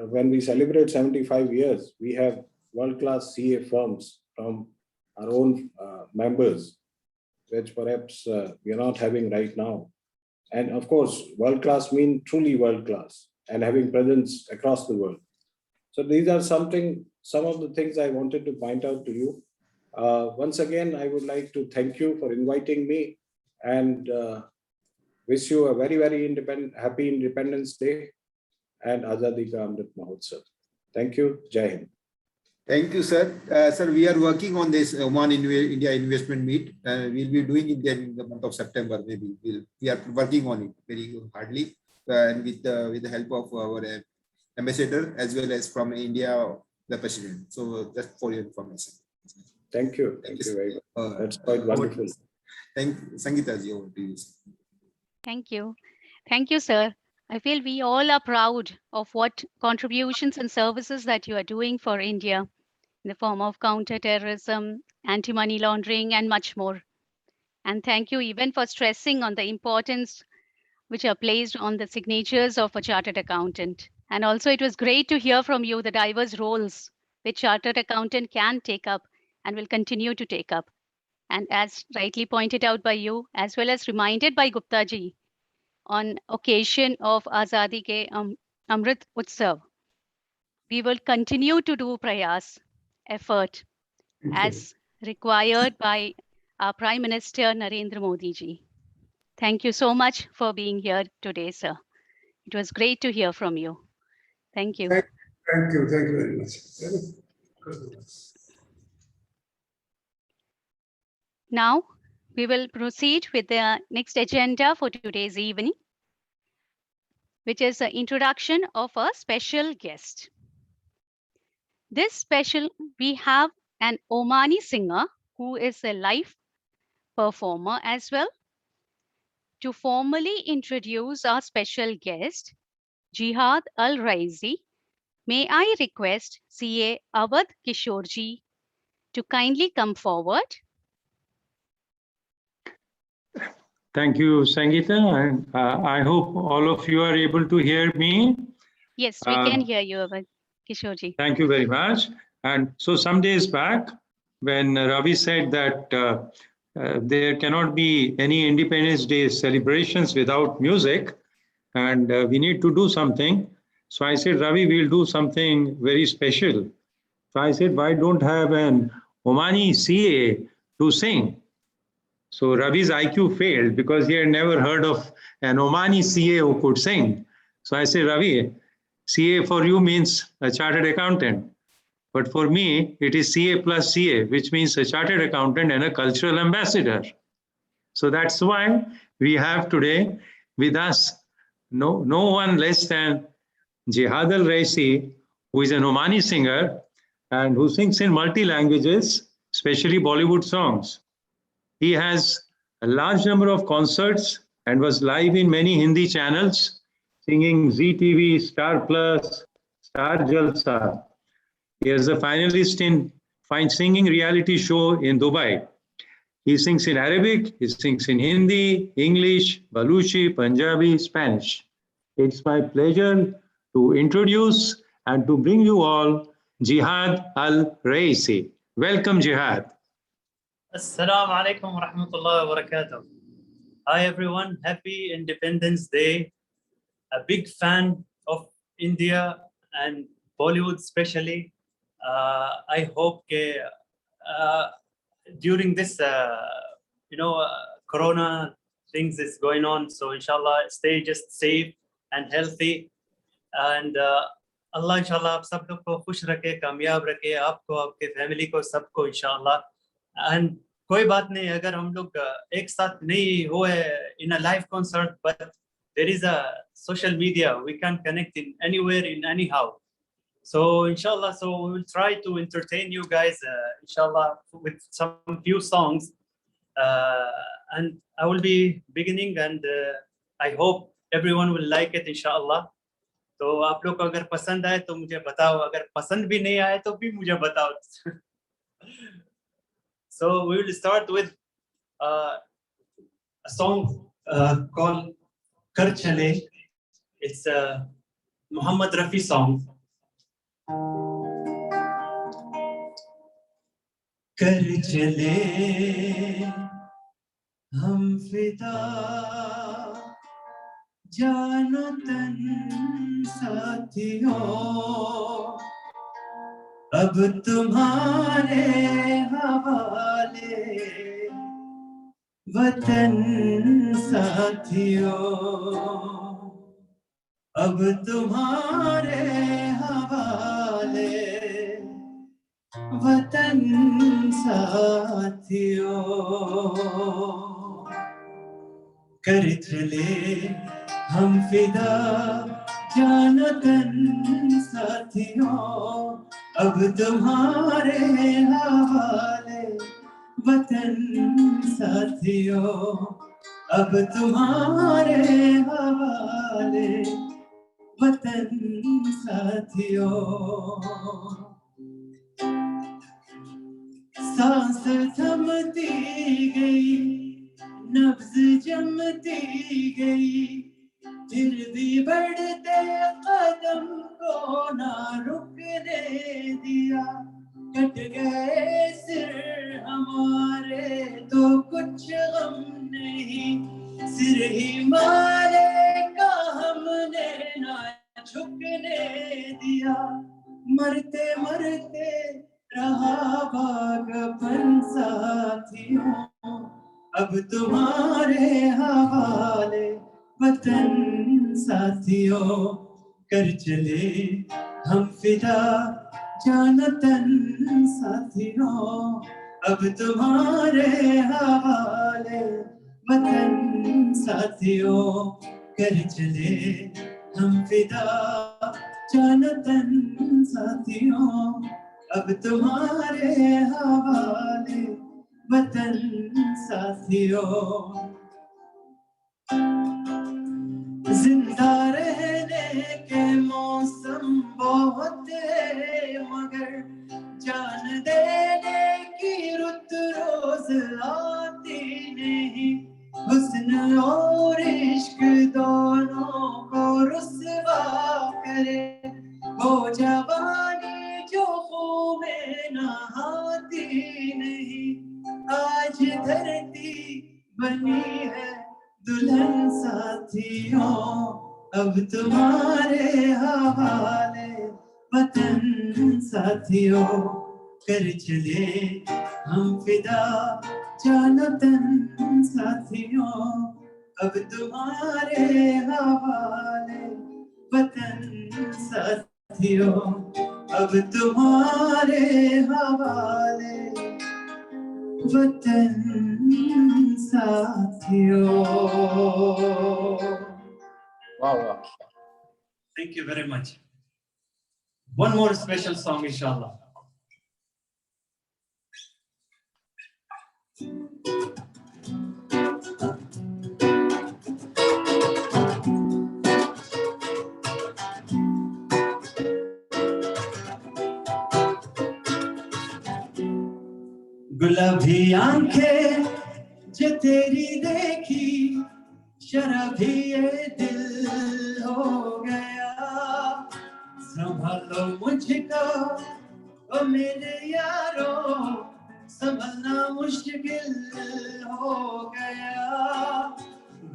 when we celebrate 75 years, we have world-class CA firms from our own members, which perhaps we are not having right now. And of course, world-class mean truly world-class and having presence across the world. So these are some of the things I wanted to point out to you. Once again, I would like to thank you for inviting me and wish you a very, very happy Independence Day and Azadi Ka Amrit Mahotsav. Thank you. Jai Hind.
Thank you, sir. Sir, we are working on this Oman India Investment Meet. We'll be doing it then in the month of September, maybe. We are working on it very hardly and with the help of our ambassador as well as from India, the president. So just for your information.
Thank you. Thank you very much. That's quite wonderful.
Thank you. Sangeeta ji, over to you.
Thank you. Thank you, sir. I feel we all are proud of what contributions and services that you are doing for India in the form of counter-terrorism, anti-money laundering, and much more. And thank you even for stressing on the importance which are placed on the signatures of a chartered accountant. And also it was great to hear from you the diverse roles which chartered accountant can take up and will continue to take up. And as rightly pointed out by you, as well as reminded by Gupta ji, on occasion of Azadi Ke Amrit Utsav, we will continue to do prayas, effort, as required by our Prime Minister Narendra Modi ji. Thank you so much for being here today, sir. It was great to hear from you. Thank you.
Thank you very much.
Now, we will proceed with the next agenda for today's evening, which is the introduction of a special guest. This special, we have an Omani singer who is a live performer as well. To formally introduce our special guest, Jihad Al-Raisi, may I request CA Awadh Kishorji to kindly come forward.
Thank you, Sangeeta, and I hope all of you are able to hear me.
Yes, we can hear you, Awadh Kishorji.
Thank you very much. And so some days back, when Ravi said that there cannot be any Independence Day celebrations without music, and we need to do something. So I said, Ravi, we'll do something very special. So I said, why don't have an Omani CA to sing? So Ravi's IQ failed because he had never heard of an Omani CA who could sing. So I said, Ravi, CA for you means a chartered accountant. But for me, it is CA plus CA, which means a chartered accountant and a cultural ambassador. So that's why we have today with us no one less than Jihad Al-Raisi, who is an Omani singer and who sings in multi-languages, especially Bollywood songs. He has a large number of concerts and was live in many Hindi channels, singing ZTV, Star Plus, Star Jalsa. He is a finalist in Fine Singing reality show in Dubai. He sings in Arabic, he sings in Hindi, English, Baluchi, Punjabi, Spanish. It's my pleasure to introduce and to bring you all Jihad Al-Raisi. Welcome, Jihad.
Assalamu alaikum wa rahmatullahi wa barakatuh. Hi everyone, happy Independence Day. A big fan of India and Bollywood especially. I hope during this, Corona things is going on. So inshallah, stay just safe and healthy. And Allah inshallah आप सब लोग को खुश रखे, कामयाब रखे, आपको, आपके फैमिली को, सबको इंशाल्लाह. And कोई बात नहीं अगर हम लोग एक साथ नहीं हुए in a live concert, but there is a social media, we can connect in anywhere, in anyhow. So inshallah, so we will try to entertain you guys, inshallah, with some few songs. And I will be beginning, and I hope everyone will like it, inshallah. तो आप लोग को अगर पसंद आए तो मुझे बताओ, अगर पसंद भी नहीं आए तो भी मुझे बताओ. So we will start with a song called Kar Chale. It's a Muhammad Rafi song. कर चले हम फिदा जानो तन साथियों, अब तुम्हारे हवाले वतन साथियों, अब तुम्हारे हवाले वतन साथियों. कर चले हम फिदा जानो तन साथियों, अब तुम्हारे हवाले वतन साथियों, अब तुम्हारे हवाले वतन साथियों. सांस थमती गई, नब्ज जमती गई, फिर भी बढ़ते कदम को ना रुकने दिया. कट गए सिर हमारे तो कुछ गम नहीं, सिर ही मारे का हमने ना झुकने दिया. मरते मरते रहा बागपन साथियों, अब तुम्हारे हवाले वतन साथियों. कर चले हम फिदा जानो तन साथियों, अब तुम्हारे हवाले वतन साथियों. कर चले हम फिदा जानो तन साथियों, अब तुम्हारे हवाले वतन साथियों. जिंदा रहने के मौसम बहुत है, मगर जान देने की रुत रोज आती नहीं. हुस्न और इश्क दोनों को रुसवा करे, वो जवानी जो खून में नहाती नहीं. आज धरती बनी है दुल्हन साथियों, अब तुम्हारे हवाले वतन साथियों. कर चले हम फिदा जानो तन साथियों, अब तुम्हारे हवाले वतन साथियों, अब तुम्हारे हवाले वतन साथियों.
Wow.
Thank you very much. One more special song, inshallah. गुलाबी आंखें जो तेरी देखी, शराबी ये दिल हो गया. संभालो मुझको ओ मेरे यारो, संभलना मुश्किल हो गया.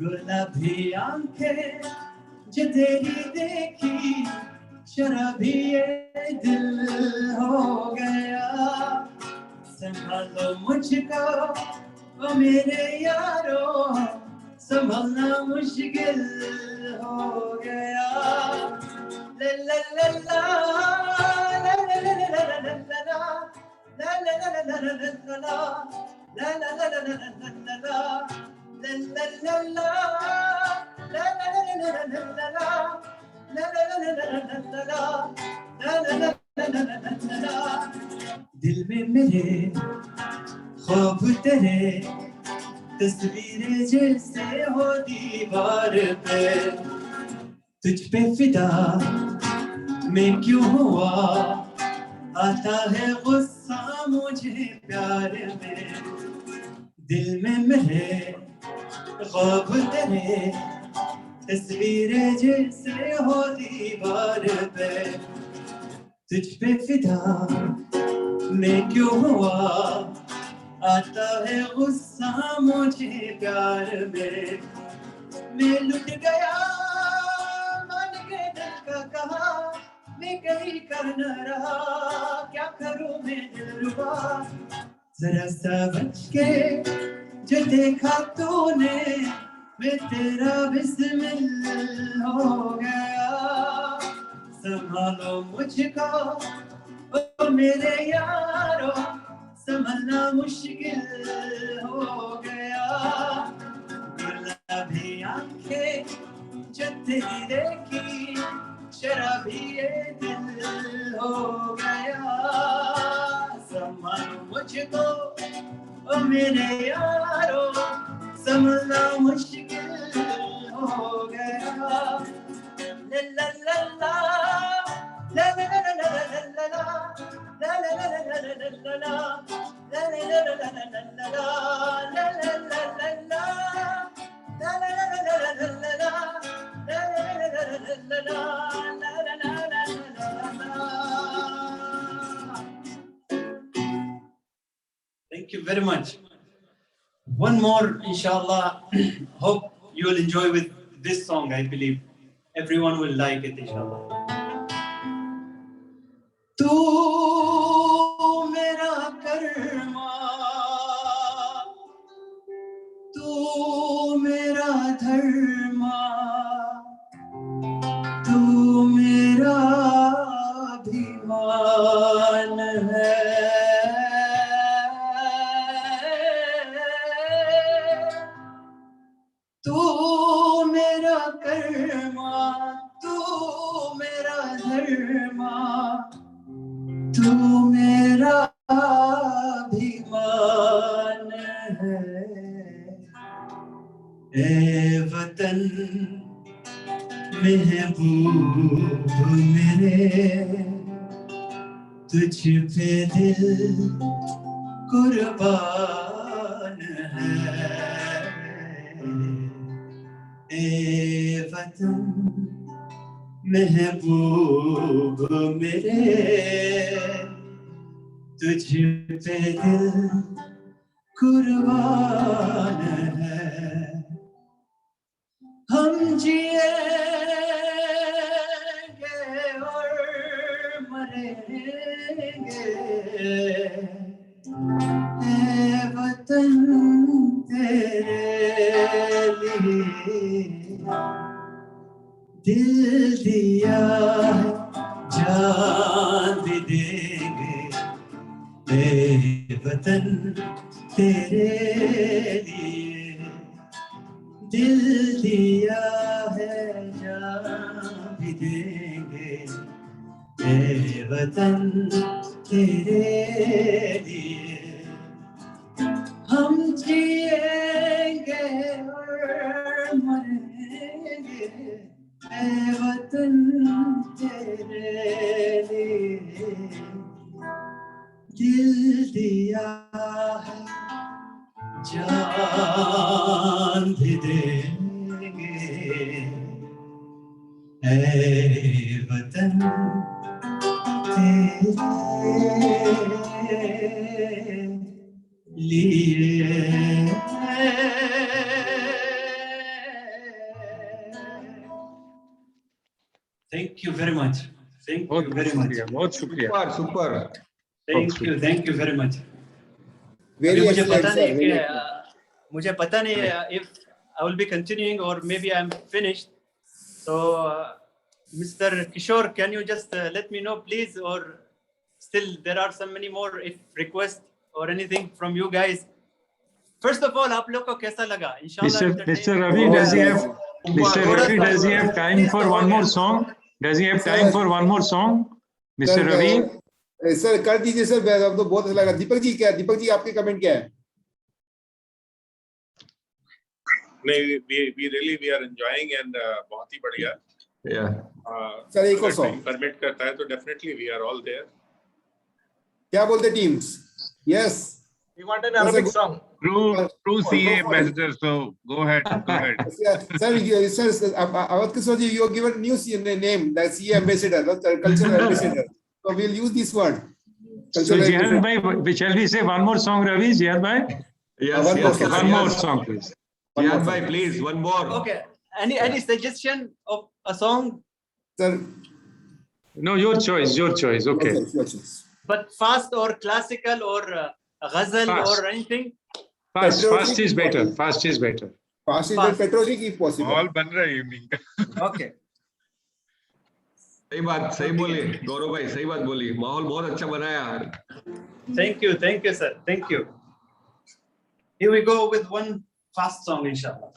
गुलाबी आंखें जो तेरी देखी, शराबी ये दिल हो गया. संभालो मुझको ओ मेरे यारो, संभलना मुश्किल हो गया ला ला ला ला ला ला ला ला ला दिल में मेरे ख्वाब तेरे तस्वीरें जैसे हो दीवार पे तुझ पे फिदा मैं क्यों हुआ आता है गुस्सा मुझे प्यार में दिल में मेरे ख्वाब तेरे तस्वीरें जैसे हो दीवार पे तुझ पे फिदा मैं क्यों हुआ आता है गुस्सा मुझे प्यार में मैं लुट गया मान के दिल का कहा मैं कहीं कर न रहा क्या करूं मैं दिलरुबा जरा सा बच के जो देखा तूने मैं तेरा बिस्मिल हो गया संभालो मुझको ओ मेरे यारो संभलना मुश्किल हो गया गुलाबी आंखें जो तेरी देखी शराबी ये दिल हो गया संभालो मुझको ओ मेरे यारो संभलना मुश्किल हो गया ला ला ला ला ला ला ला ला ला ला Thank you very much. One more, inshallah. Hope you will enjoy with this song. I believe everyone will like it, inshallah. तू मेरा कर्मा तू मेरा धर्मा तू मेरा अभिमान है तू मेरा कर्मा तू मेरा धर्मा तू मेरा अभिमान है ए वतन महबूब मेरे तुझ पे दिल कुर्बान है ए वतन महबूब मेरे तुझ पे दिल कुर्बान है हम जिएंगे और मरेंगे ए वतन तेरे लिए दिल दिया है जान भी देंगे ए वतन तेरे लिए दिल दिया है जान भी देंगे ए वतन तेरे लिए हम जिएंगे और मरेंगे ए वतन तेरे लिए दिल दिया है जान भी देंगे ए वतन तेरे लिए Thank you very much. Thank you very much.
बहुत शुक्रिया
Super.
Thank you very much.
Very
मुझे पता
excellent, sir.
नहीं
Very
कि
excellent.
मुझे पता नहीं if I will be continuing, or maybe I'm finished. So, Mr. Kishore, can you just let me know, please? Or still, there are so many more if requests or anything from you guys. First of all, आप लोग को कैसा लगा? Inshallah.
Mr. Ravi, does he have? Mr. Ravi, does he have time for one more song? Does he have time for one more song? Mr. Ravi?
Sir कर दीजिए sir, अब तो बहुत अच्छा लगा। दीपक जी क्या, दीपक जी आपके कमेंट क्या है?
नहीं, we are enjoying and बहुत ही बढ़िया।
Yeah.
सर एक और सॉन्ग
परमिट करता है तो definitely we are all there।
क्या बोलते teams? Yes.
We want an Arabic song.
True CA ambassador, so go ahead.
Sir, Awad Kishore ji, you have given new name, the CA ambassador, cultural ambassador. So we'll use this word.
So Jihad bhai, shall we say one more song, Ravi? Jihad bhai?
Yes,
one more song, please.
Jihad bhai, please, one more.
Okay. Any suggestion of a song?
Sir.
No, your choice. Okay.
But fast or classical or ghazal or anything?
Fast is better.
Fast is better, patriotic if possible.
All ban raha evening ka.
Okay.
सही बात, सही बोली गौरव भाई, सही बात बोली। माहौल बहुत अच्छा बनाया यार।
Thank you, sir. Thank you. Here we go with one fast song, inshallah.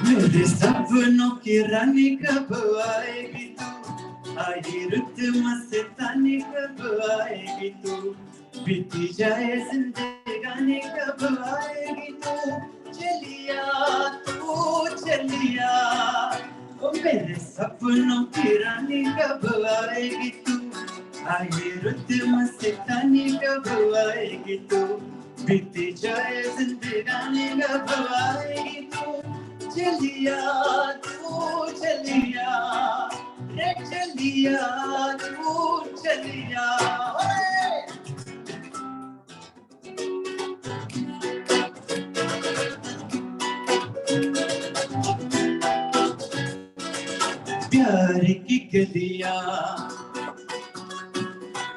मेरे सपनों की रानी कब आएगी तू, आई रुत मस्तानी कब आएगी तू, बीती जाए जिंदगानी कब आएगी तू, चलिया ओ मेरे सपनों की रानी कब आएगी तू, आई रुत मस्तानी कब आएगी तू, बीती जाए जिंदगानी कब आएगी तू, चलिया रे चलिया तू चलिया। प्यार की गलियां,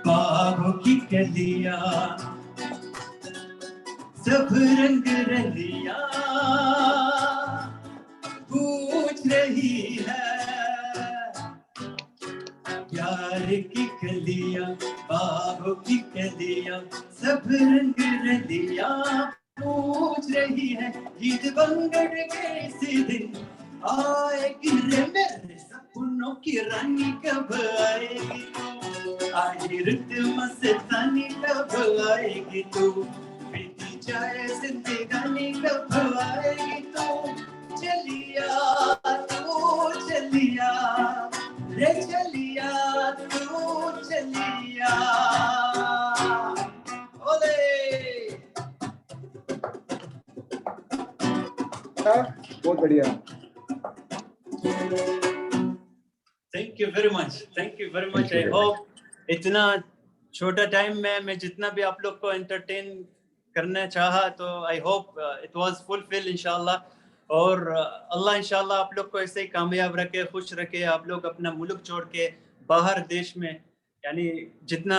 बागों की गलियां, सब रंग रलियां पूछ रही है, प्यार की गलियां, बागों की गलियां, सब रंग रलियां पूछ रही है, ईद बंगड़ के इसी दिन आएगी रे मेरे सपनों की रानी कब आएगी तू, आई रुत मस्तानी कब आएगी तू, बीती जाए जिंदगानी कब आएगी तू, चलिया रे चलिया तू चलिया। ओले
बहुत बढ़िया।
Thank you very much. I hope इतना छोटा टाइम में मैं जितना भी आप लोग को एंटरटेन करना चाहा तो I hope it was fulfilled इंशाल्लाह, और अल्लाह इंशाल्लाह आप लोग को ऐसे ही कामयाब रखे, खुश रखे। आप लोग अपना मुल्क छोड़ के बाहर देश में यानी जितना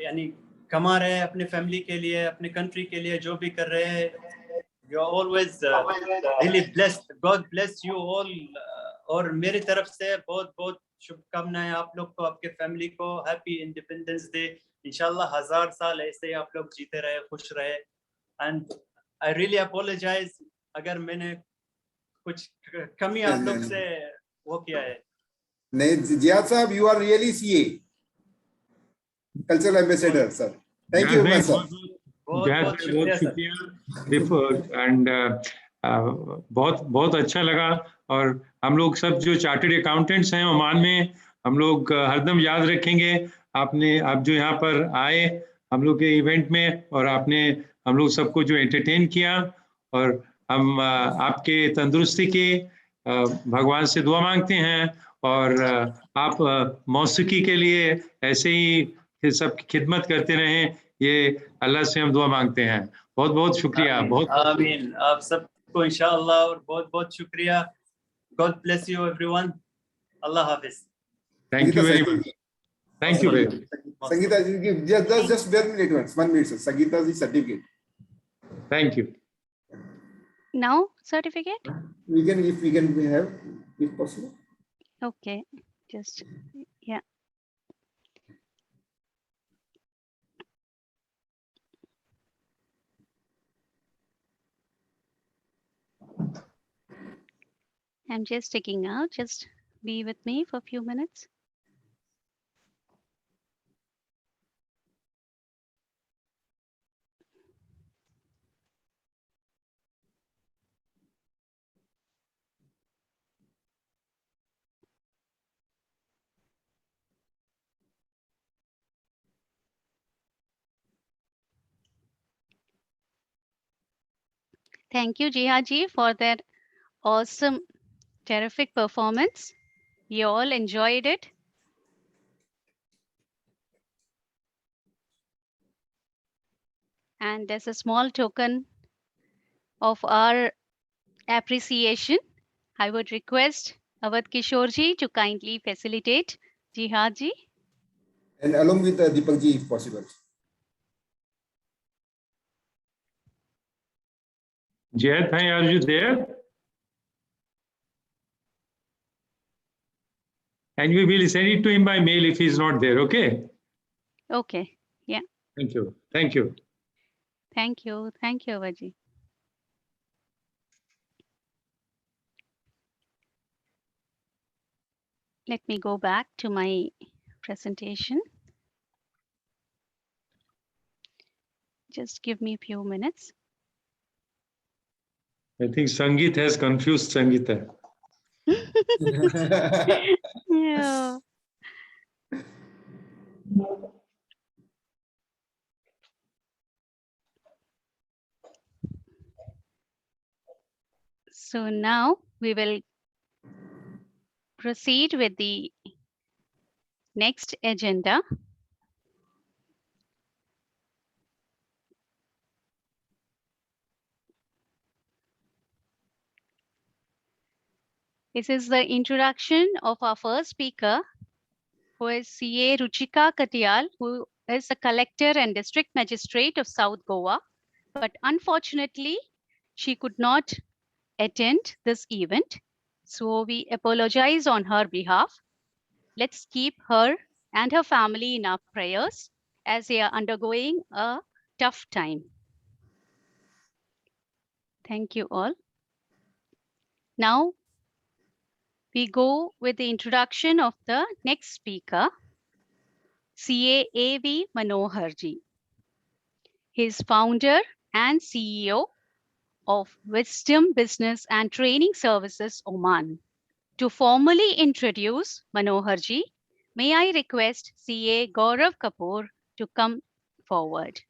यानी कमा रहे हैं अपने फैमिली के लिए, अपने कंट्री के लिए जो भी कर रहे हैं, you are always really blessed. God bless you all. और मेरी तरफ से बहुत बहुत शुभकामनाएं आप लोग को, आपके फैमिली को। Happy independence day. इंशाल्लाह 1000 साल ऐसे ही आप लोग जीते रहे, खुश रहे। एंड आई रियली अपोलोजाइज अगर मैंने कुछ कमी आप लोग से वो किया है।
नहीं जियाद साहब, you are really a cultural ambassador sir. Thank you very much sir.
बहुत शुक्रिया एंड बहुत अच्छा लगा। और हम लोग सब जो चार्टर्ड अकाउंटेंट्स हैं ओमान में, हम लोग हरदम याद रखेंगे आप जो यहाँ पर आए हम लोग के इवेंट में, और आपने हम लोग सबको जो एंटरटेन किया, और हम आपके तंदुरुस्ती के भगवान से दुआ मांगते हैं, और आप मौसीकी के लिए ऐसे ही सब खिदमत करते रहें। ये अल्लाह से हम दुआ मांगते हैं। बहुत बहुत शुक्रिया। बहुत
आमीन। आप सबको इंशाअल्लाह और बहुत बहुत शुक्रिया। God bless you everyone. Allah Hafiz.
Thank you very much. Thank you very much.
Sangeeta ji, just bear with me 1 minute, sir. Sangeeta ji certificate.
Thank you.
Now certificate?
We can, if we can have, if possible.
Okay, just, yeah. I'm just taking out, just be with me for a few minutes. Thank you, Jihaji, for that awesome, terrific performance. You all enjoyed it. And as a small token of our appreciation, I would request Awadh Kishorji to kindly facilitate Jihaji.
And along with Deepak ji, if possible.
Jayat, are you there? And we will send it to him by mail if he's not there, okay?
Okay, yeah.
Thank you. Thank you.
Thank you. Thank you, Awadhji. Let me go back to my presentation. Just give me a few minutes.
I think Sangeet has confused Sangeeta.
Yeah. So now we will proceed with the next agenda. This is the introduction of our first speaker, who is CA Ruchika Katiyal, who is a collector and district magistrate of South Goa. But unfortunately, she could not attend this event. So we apologize on her behalf. Let's keep her and her family in our prayers as they are undergoing a tough time. Thank you all. Now we go with the introduction of the next speaker, CA A.V. Manoharji. He is founder and CEO of Wisdom Business and Training Services, Oman. To formally introduce Manoharji, may I request CA Gaurav Kapoor to come forward.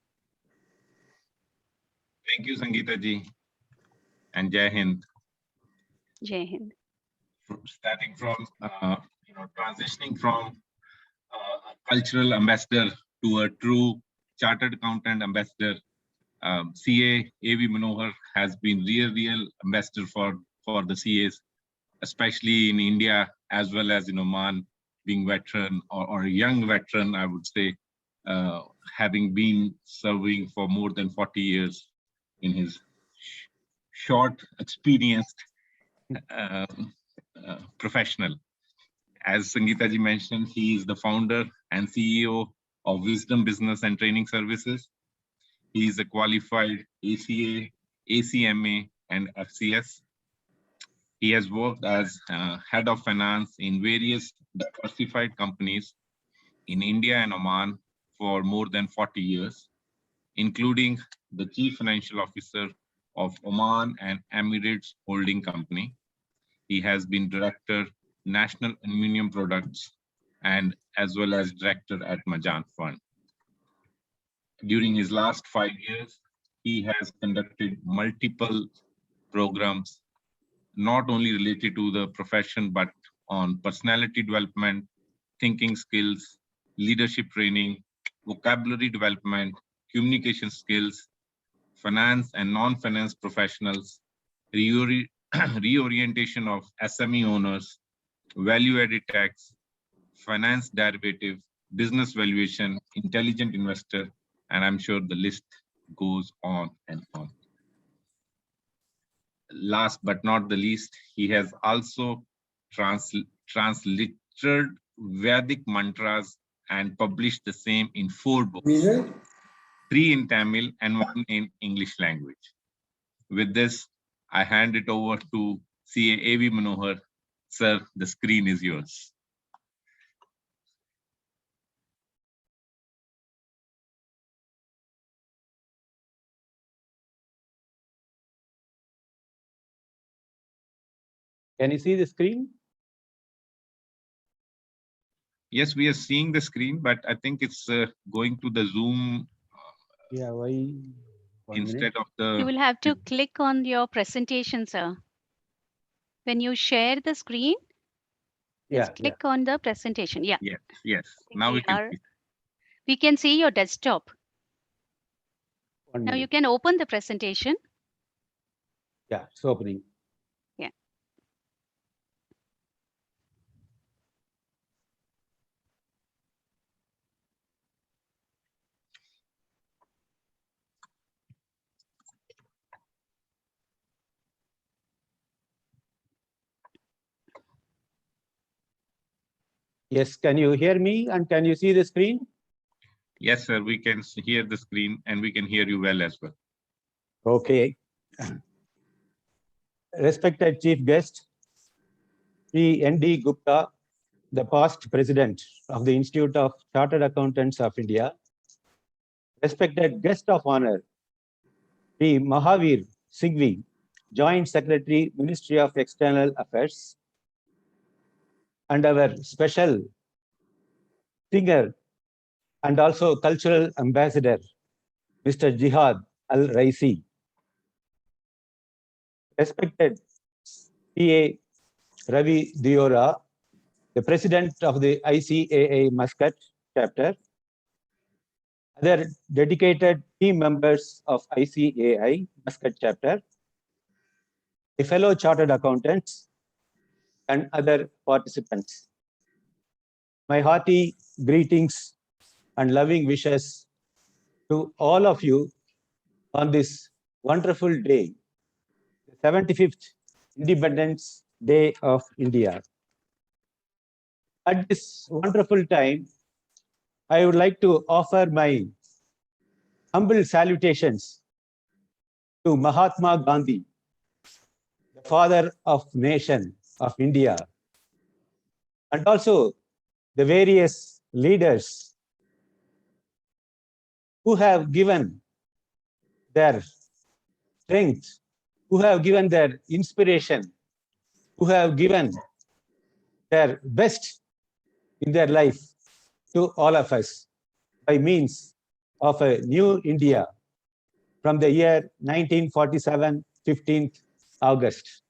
Thank you, Sangeeta ji, and Jai Hind.
Jai Hind.
Starting from, transitioning from a cultural ambassador to a true chartered accountant ambassador, CA A.V. Manohar has been real ambassador for the CAs, especially in India as well as in Oman, being veteran or a young veteran, I would say, having been serving for more than 40 years in his short experienced professional. As Sangeeta ji mentioned, he is the founder and CEO of Wisdom Business and Training Services. He is a qualified ACA, ACMA, and FCS. He has worked as head of finance in various diversified companies in India and Oman for more than 40 years, including the chief financial officer of Oman and Emirates Holding Company. He has been director, National Aluminium Products, and as well as director at Majan Fund. During his last 5 years, he has conducted multiple programs, not only related to the profession, but on personality development, thinking skills, leadership training, vocabulary development, communication skills, finance and non-finance professionals, reorientation of SME owners, value-added tax, finance derivative, business valuation, intelligent investor, and I'm sure the list goes on and on. Last but not the least, he has also transliterated Vedic mantras and published the same in 4 books, 3 in Tamil and 1 in English language. With this, I hand it over to CA A.V. Manohar. Sir, the screen is yours.
Can you see the screen?
Yes, we are seeing the screen, but I think it's going to the Zoom.
Yeah, why?
Instead of the.
You will have to click on your presentation, sir. When you share the screen, just click on the presentation. Yeah.
Yes. Now we can see.
We can see your desktop.
Now
minute. You can open the presentation.
Yeah, it's opening.
Yeah.
Yes, can you hear me and can you see the screen?
Yes, sir, we can hear the screen and we can hear you well as well.
Okay. Respected Chief Guest, P. N.D. Gupta, the past President of the Institute of Chartered Accountants of India. Respected Guest of Honor, P. Mahavir Singhvi, Joint Secretary, Ministry of External Affairs. And our special singer and also cultural ambassador, Mr. Jihad Al-Raisi. Respected P.A. Ravi Diora, the President of the ICAI Muscat chapter, other dedicated team members of ICAI Muscat chapter, the fellow chartered accountants, and other participants. My hearty greetings and loving wishes to all of you on this wonderful day, the 75th Independence Day of India. At this wonderful time, I would like to offer my humble salutations to Mahatma Gandhi, the father of nation of India, and also the various leaders who have given their strength, who have given their inspiration, who have given their best in their life to all of us by means of a new India from the year 1947, 15th August.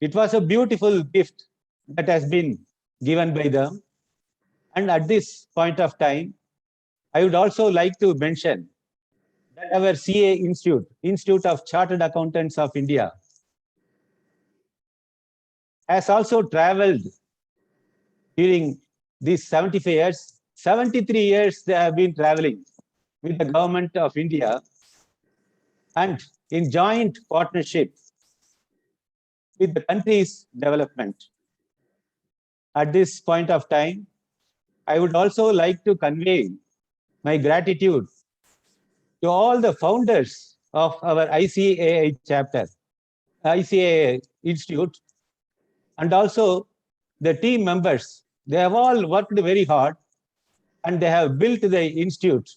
It was a beautiful gift that has been given by them. And at this point of time, I would also like to mention that our CA Institute, Institute of Chartered Accountants of India, has also traveled during these 75 years. 73 years they have been traveling with the government of India and in joint partnership with the country's development. At this point of time, I would also like to convey my gratitude to all the founders of our ICAI chapter, ICAI Institute, and also the team members. They have all worked very hard and they have built the institute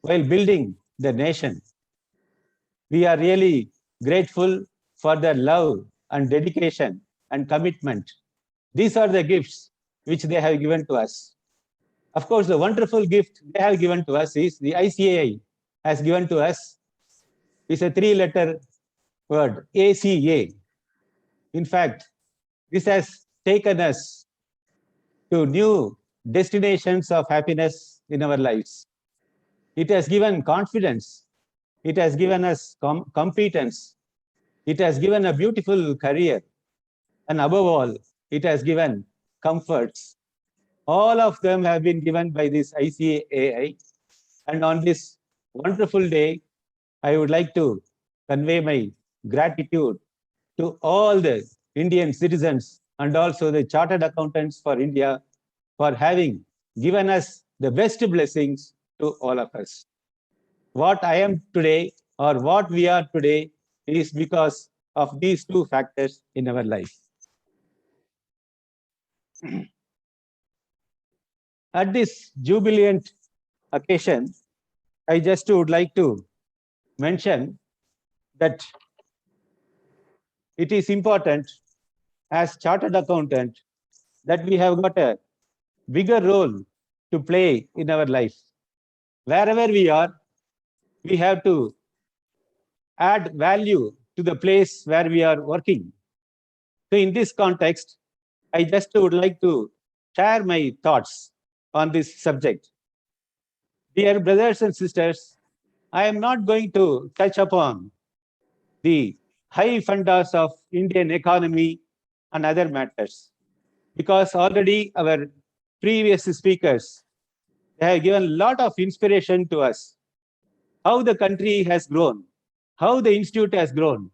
while building the nation. We are really grateful for their love and dedication and commitment. These are the gifts which they have given to us. Of course, the wonderful gift they have given to us is the ICAI has given to us is a 3-letter word, ACA. In fact, this has taken us to new destinations of happiness in our lives. It has given confidence. It has given us competence. It has given a beautiful career. And above all, it has given comforts. All of them have been given by this ICAI. And on this wonderful day, I would like to convey my gratitude to all the Indian citizens and also the chartered accountants for India for having given us the best blessings to all of us. What I am today or what we are today is because of these two factors in our life. At this jubilant occasion, I just would like to mention that it is important as chartered accountant that we have got a bigger role to play in our life. Wherever we are, we have to add value to the place where we are working. So in this context, I just would like to share my thoughts on this subject. Dear brothers and sisters, I am not going to touch upon the high fundas of Indian economy and other matters, because already our previous speakers have given a lot of inspiration to us, how the country has grown, how the institute has grown.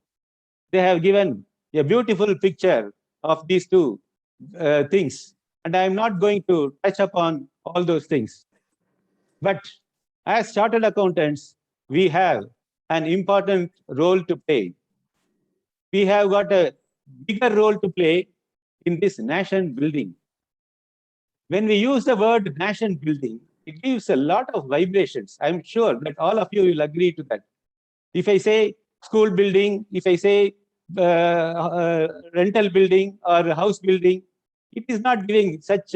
They have given a beautiful picture of these two things, and I am not going to touch upon all those things. But as chartered accountants, we have an important role to play. We have got a bigger role to play in this nation building. When we use the word nation building, it gives a lot of vibrations. I'm sure that all of you will agree to that. If I say school building, if I say rental building or house building, it is not giving such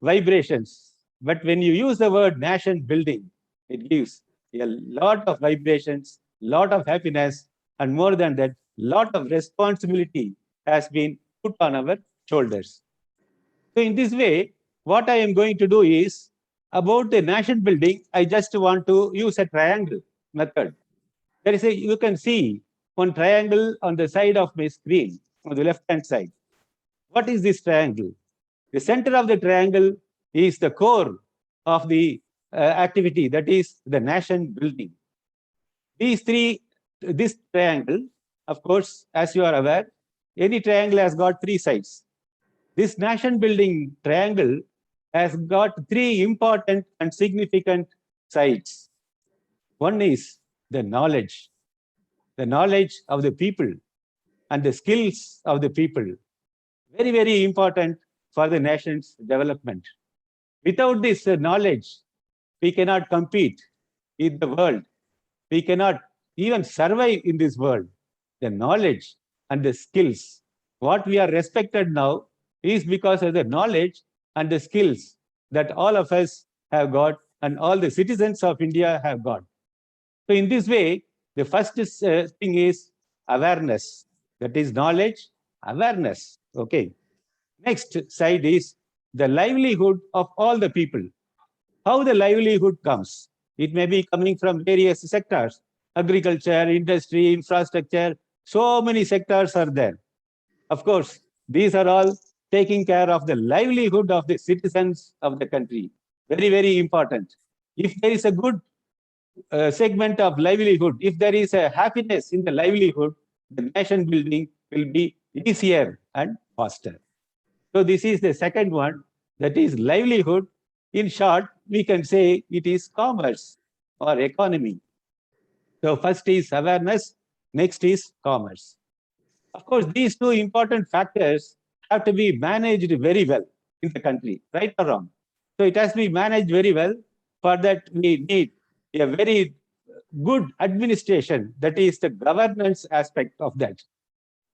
vibrations. But when you use the word nation building, it gives a lot of vibrations, lot of happiness, and more than that, lot of responsibility has been put on our shoulders. So in this way, what I am going to do is, about the nation building, I just want to use a triangle method. There is you can see one triangle on the side of my screen, on the left-hand side. What is this triangle? The center of the triangle is the core of the activity, that is the nation building. This triangle, of course, as you are aware, any triangle has got three sides. This nation building triangle has got three important and significant sides. One is the knowledge of the people and the skills of the people. Very, very important for the nation's development. Without this knowledge, we cannot compete in the world. We cannot even survive in this world. The knowledge and the skills, what we are respected now is because of the knowledge and the skills that all of us have got and all the citizens of India have got. So in this way, the first thing is awareness. That is knowledge, awareness. Okay. Next side is the livelihood of all the people. How the livelihood comes. It may be coming from various sectors, agriculture, industry, infrastructure. So many sectors are there. Of course, these are all taking care of the livelihood of the citizens of the country. Very, very important. If there is a good segment of livelihood, if there is a happiness in the livelihood, the nation building will be easier and faster. So this is the second one, that is livelihood. In short, we can say it is commerce or economy. So first is awareness, next is commerce. Of course, these two important factors have to be managed very well in the country, right or wrong. So it has to be managed very well. For that, we need a very good administration, that is the governance aspect of that.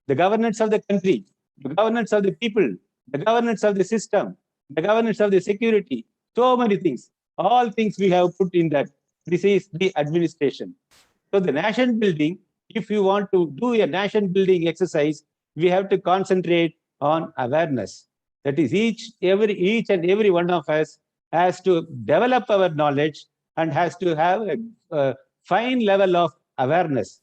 The governance of the country, the governance of the people, the governance of the system, the governance of the security, so many things. All things we have put in that. This is the administration. So the nation building, if you want to do a nation building exercise, we have to concentrate on awareness. That is each and every one of us has to develop our knowledge and has to have a fine level of awareness.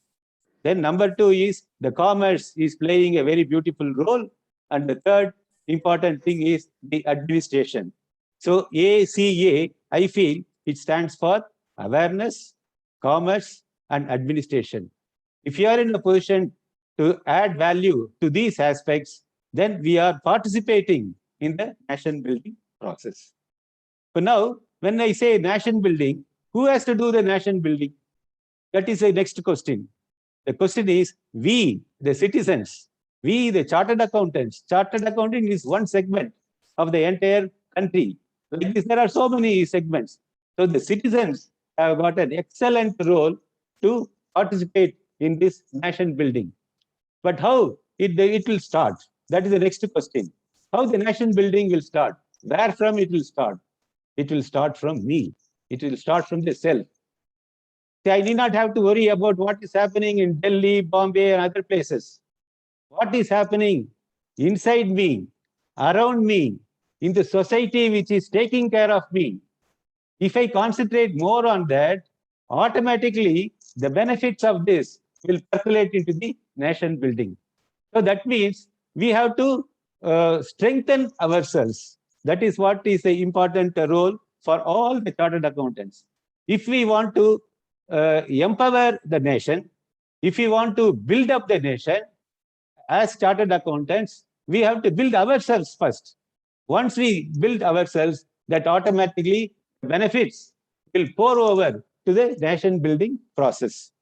Then number two is the commerce is playing a very beautiful role. And the third important thing is the administration. So ACA, I feel it stands for awareness, commerce, and administration. If you are in a position to add value to these aspects, then we are participating in the nation building process. So now, when I say nation building, who has to do the nation building? That is the next question. The question is, we, the citizens, we, the chartered accountants. Chartered accounting is one segment of the entire country. Like this, there are so many segments. So the citizens have got an excellent role to participate in this nation building. But how it will start? That is the next question. How the nation building will start? Where from it will start? It will start from me. It will start from the self. See, I need not have to worry about what is happening in Delhi, Bombay, and other places. What is happening inside me, around me, in the society which is taking care of me? If I concentrate more on that, automatically the benefits of this will percolate into the nation building. So that means we have to strengthen ourselves. That is what is the important role for all the chartered accountants. If we want to empower the nation, if we want to build up the nation, as chartered accountants, we have to build ourselves first. Once we build ourselves, that automatically benefits will pour over to the nation building process.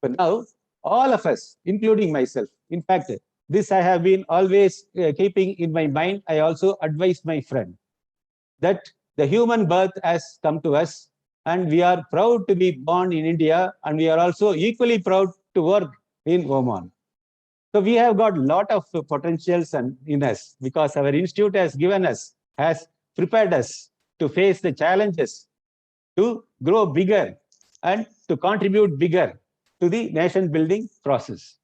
But now, all of us, including myself, in fact, this I have been always keeping in my mind. I also advise my friend that the human birth has come to us, and we are proud to be born in India, and we are also equally proud to work in Oman. So we have got a lot of potentials in us because our institute has given us, has prepared us to face the challenges, to grow bigger and to contribute bigger to the nation building process.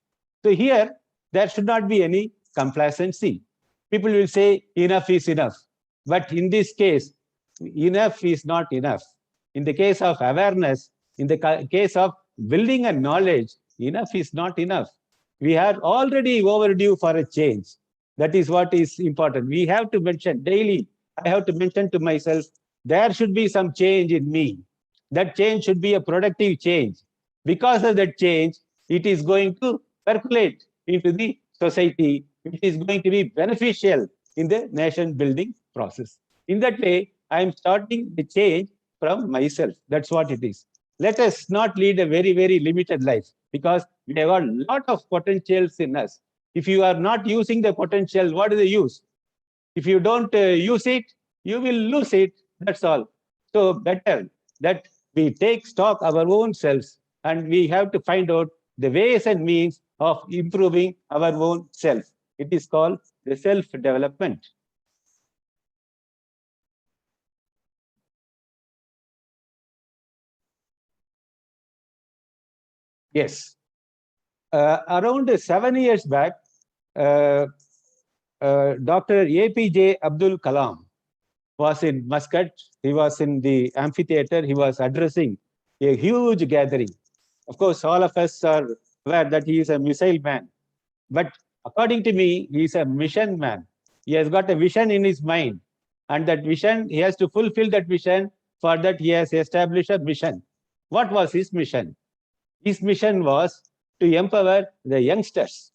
So here, there should not be any complacency. People will say enough is enough. But in this case, enough is not enough. In the case of awareness, in the case of building a knowledge, enough is not enough. We are already overdue for a change. That is what is important. We have to mention daily. I have to mention to myself, there should be some change in me. That change should be a productive change. Because of that change, it is going to percolate into the society. It is going to be beneficial in the nation building process. In that way, I am starting the change from myself. That's what it is. Let us not lead a very, very limited life because we have got a lot of potentials in us. If you are not using the potential, what is the use? If you don't use it, you will lose it. That's all. So better that we take stock of our own selves and we have to find out the ways and means of improving our own self. It is called the self-development. Yes. Around 7 years back, Dr. APJ Abdul Kalam was in Muscat. He was in the amphitheater. He was addressing a huge gathering. Of course, all of us are aware that he is a missile man. But according to me, he is a mission man. He has got a vision in his mind. And that vision, he has to fulfill that vision. For that, he has established a mission. What was his mission? His mission was to empower the youngsters.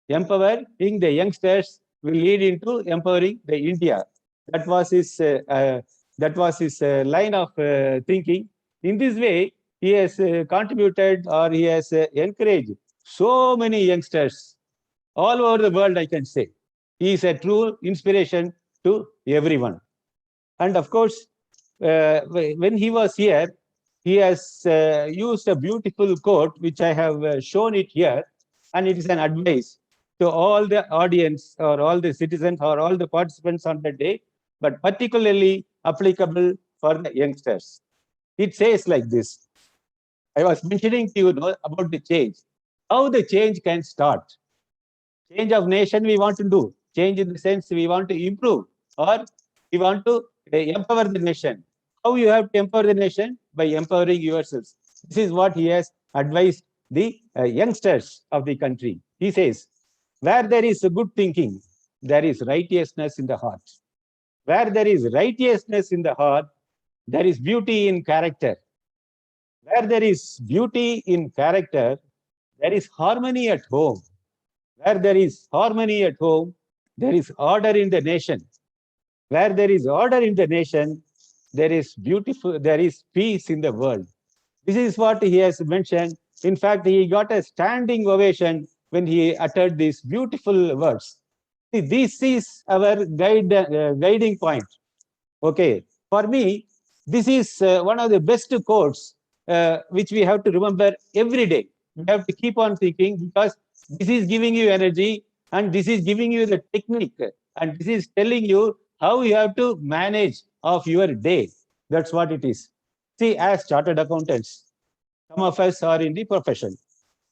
Empowering the youngsters will lead into empowering the India. That was his line of thinking. In this way, he has contributed or he has encouraged so many youngsters all over the world, I can say. He is a true inspiration to everyone. And of course, when he was here, he has used a beautiful quote, which I have shown it here, and it is an advice to all the audience or all the citizens or all the participants on the day, but particularly applicable for the youngsters. It says like this. I was mentioning to you about the change, how the change can start. Change of nation we want to do, change in the sense we want to improve or we want to empower the nation. How you have to empower the nation? By empowering yourselves. This is what he has advised the youngsters of the country. He says, where there is a good thinking, there is righteousness in the heart. Where there is righteousness in the heart, there is beauty in character. Where there is beauty in character, there is harmony at home. Where there is harmony at home, there is order in the nation. Where there is order in the nation, there is peace in the world. This is what he has mentioned. In fact, he got a standing ovation when he uttered these beautiful words. See, this is our guiding point. Okay, for me, this is one of the best quotes which we have to remember every day. We have to keep on thinking, because this is giving you energy, and this is giving you the technique, and this is telling you how you have to manage of your day. That's what it is. See, as chartered accountants, some of us are in the profession,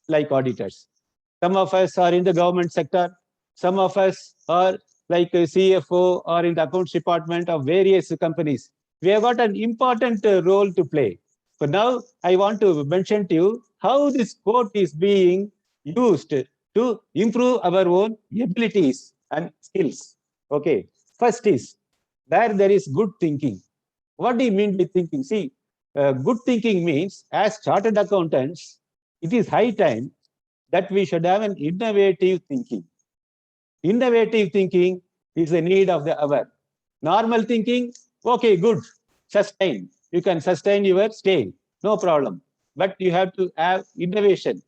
like auditors. Some of us are in the government sector. Some of us are like a CFO or in the accounts department of various companies. We have got an important role to play. But now I want to mention to you how this quote is being used to improve our own abilities and skills. Okay. First is, where there is good thinking. What do you mean by thinking? See, good thinking means, as chartered accountants, it is high time that we should have an innovative thinking. Innovative thinking is the need of the hour. Normal thinking, okay, good, sustain. You can sustain your stay, no problem. But you have to have innovation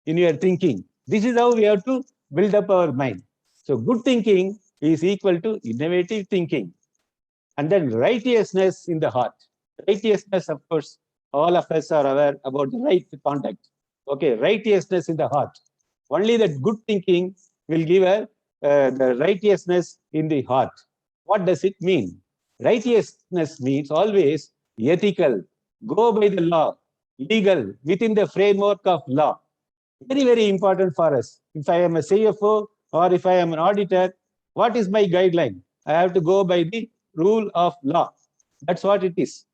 in your thinking. This is how we have to build up our mind. So good thinking is equal to innovative thinking. And then righteousness in the heart. Righteousness, of course, all of us are aware about the right conduct. Okay, righteousness in the heart. Only that good thinking will give the righteousness in the heart. What does it mean? Righteousness means always ethical, go by the law, legal, within the framework of law. Very, very important for us. If I am a CFO or if I am an auditor, what is my guideline? I have to go by the rule of law. That's what it is,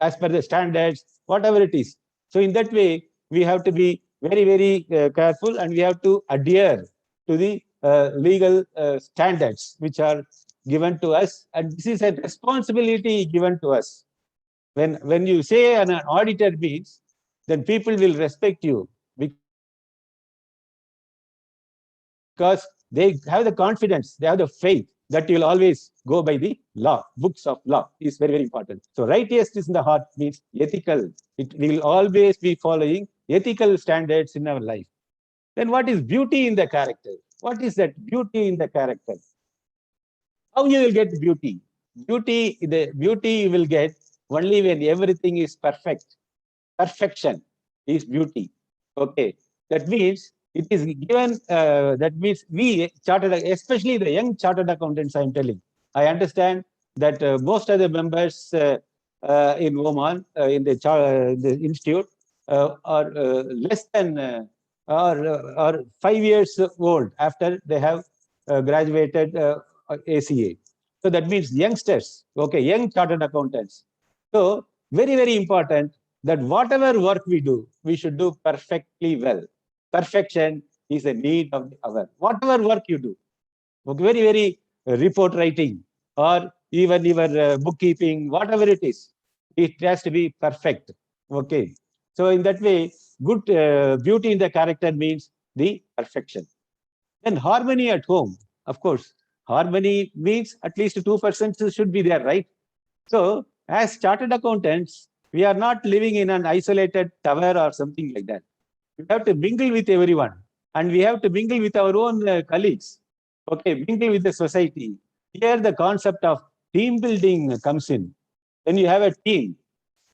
as per the standards, whatever it is. So in that way, we have to be very, very careful, and we have to adhere to the legal standards which are given to us. And this is a responsibility given to us. When you say an auditor means, then people will respect you, because they have the confidence, they have the faith that you will always go by the law, books of law is very, very important. So righteousness in the heart means ethical. We will always be following ethical standards in our life. Then what is beauty in the character? What is that beauty in the character? How you will get beauty? Beauty you will get only when everything is perfect. Perfection is beauty. Okay. That means it is given, that means we chartered, especially the young chartered accountants, I am telling. I understand that most of the members in Oman, in the institute, are less than or 5 years old after they have graduated ACA. So that means youngsters, okay, young chartered accountants. So very, very important that whatever work we do, we should do perfectly well. Perfection is a need of the hour. Whatever work you do, very, very report writing or even your bookkeeping, whatever it is, it has to be perfect. Okay. So in that way, good beauty in the character means the perfection. Then harmony at home. Of course, harmony means at least 2% should be there, right? So as chartered accountants, we are not living in an isolated tower or something like that. We have to mingle with everyone, and we have to mingle with our own colleagues. Okay, mingle with the society. Here the concept of team building comes in. When you have a team,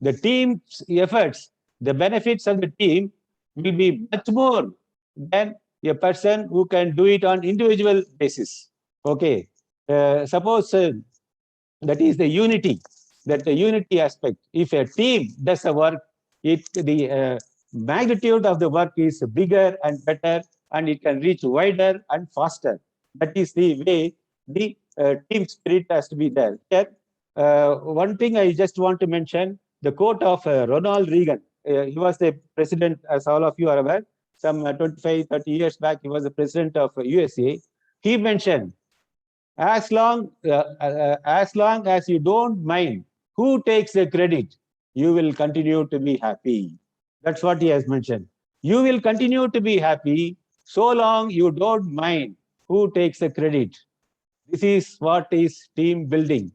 the team's efforts, the benefits of the team will be much more than a person who can do it on individual basis. Okay, suppose that is the unity, that the unity aspect. If a team does the work, the magnitude of the work is bigger and better, and it can reach wider and faster. That is the way the team spirit has to be there. Here, one thing I just want to mention, the quote of Ronald Reagan. He was the president, as all of you are aware, some 25, 30 years back, he was the president of USA. He mentioned, as long as you don't mind who takes the credit, you will continue to be happy. That's what he has mentioned. You will continue to be happy so long you don't mind who takes the credit. This is what is team building.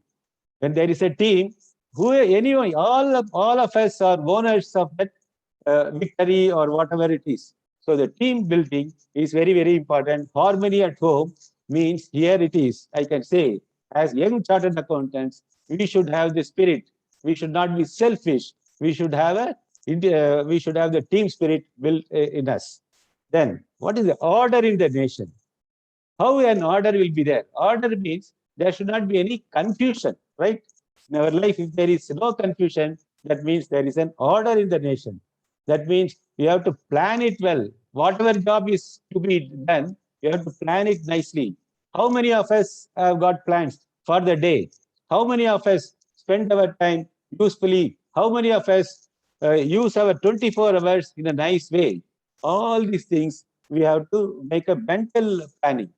When there is a team, anyone, all of us are owners of that victory or whatever it is. So the team building is very, very important. Harmony at home means, here it is, I can say, as young chartered accountants, we should have the spirit. We should not be selfish. We should have the team spirit built in us. Then, what is the order in the nation? How an order will be there? Order means there should not be any confusion, right? In our life, if there is no confusion, that means there is an order in the nation. That means we have to plan it well. Whatever job is to be done, we have to plan it nicely. How many of us have got plans for the day? How many of us spend our time usefully? How many of us use our 24 hours in a nice way? All these things we have to make a mental planning.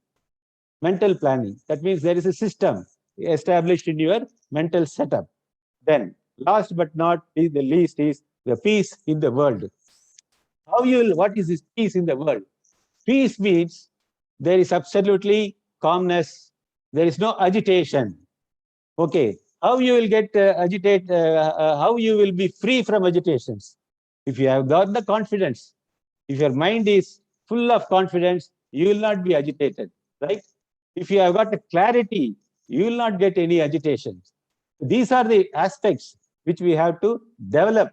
Mental planning. That means there is a system established in your mental setup. Then, last but not the least is the peace in the world. What is this peace in the world? Peace means there is absolutely calmness. There is no agitation. Okay. How you will get how you will be free from agitations? If you have got the confidence, if your mind is full of confidence, you will not be agitated, right? If you have got a clarity, you will not get any agitation. These are the aspects which we have to develop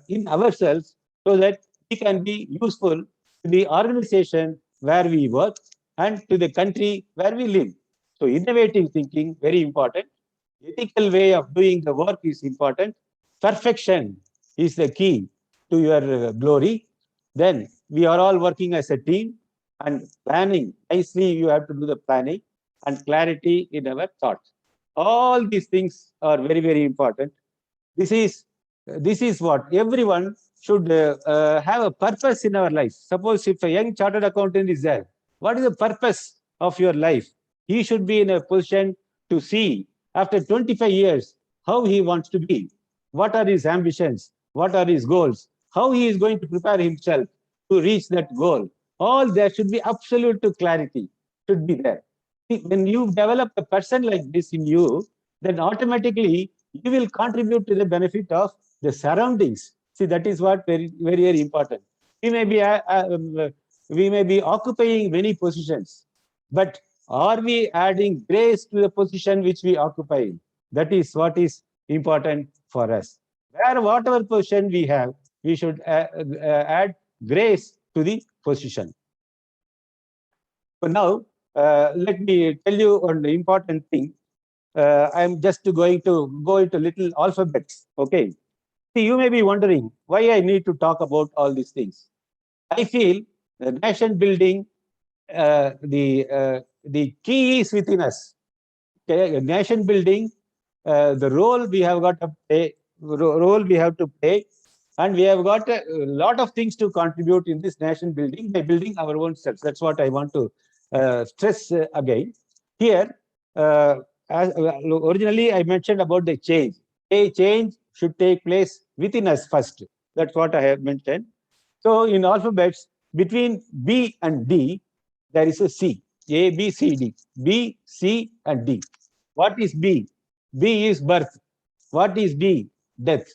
in ourselves so that we can be useful to the organization where we work and to the country where we live. So innovative thinking, very important. Ethical way of doing the work is important. Perfection is the key to your glory. Then we are all working as a team, and planning, nicely you have to do the planning, and clarity in our thoughts. All these things are very, very important. This is what everyone should have a purpose in our life. Suppose if a young chartered accountant is there, what is the purpose of your life? He should be in a position to see after 25 years how he wants to be, what are his ambitions, what are his goals, how he is going to prepare himself to reach that goal. All there should be absolute clarity, should be there. When you develop a person like this in you, then automatically you will contribute to the benefit of the surroundings. See, that is what very, very, very important. We may be occupying many positions, but are we adding grace to the position which we occupy? That is what is important for us. Whatever position we have, we should add grace to the position. So now, let me tell you one important thing. I'm just going to go into little alphabets. Okay. See, you may be wondering why I need to talk about all these things. I feel nation building, the key is within us. Okay? Nation building, the role we have got to play, and we have got a lot of things to contribute in this nation building by building our own selves. That's what I want to stress again. Here, originally I mentioned about the change. A change should take place within us first. That's what I have mentioned. So in alphabets, between B and D, there is a C. A, B, C, D. B, C, and D. What is B? B is birth. What is D? Death.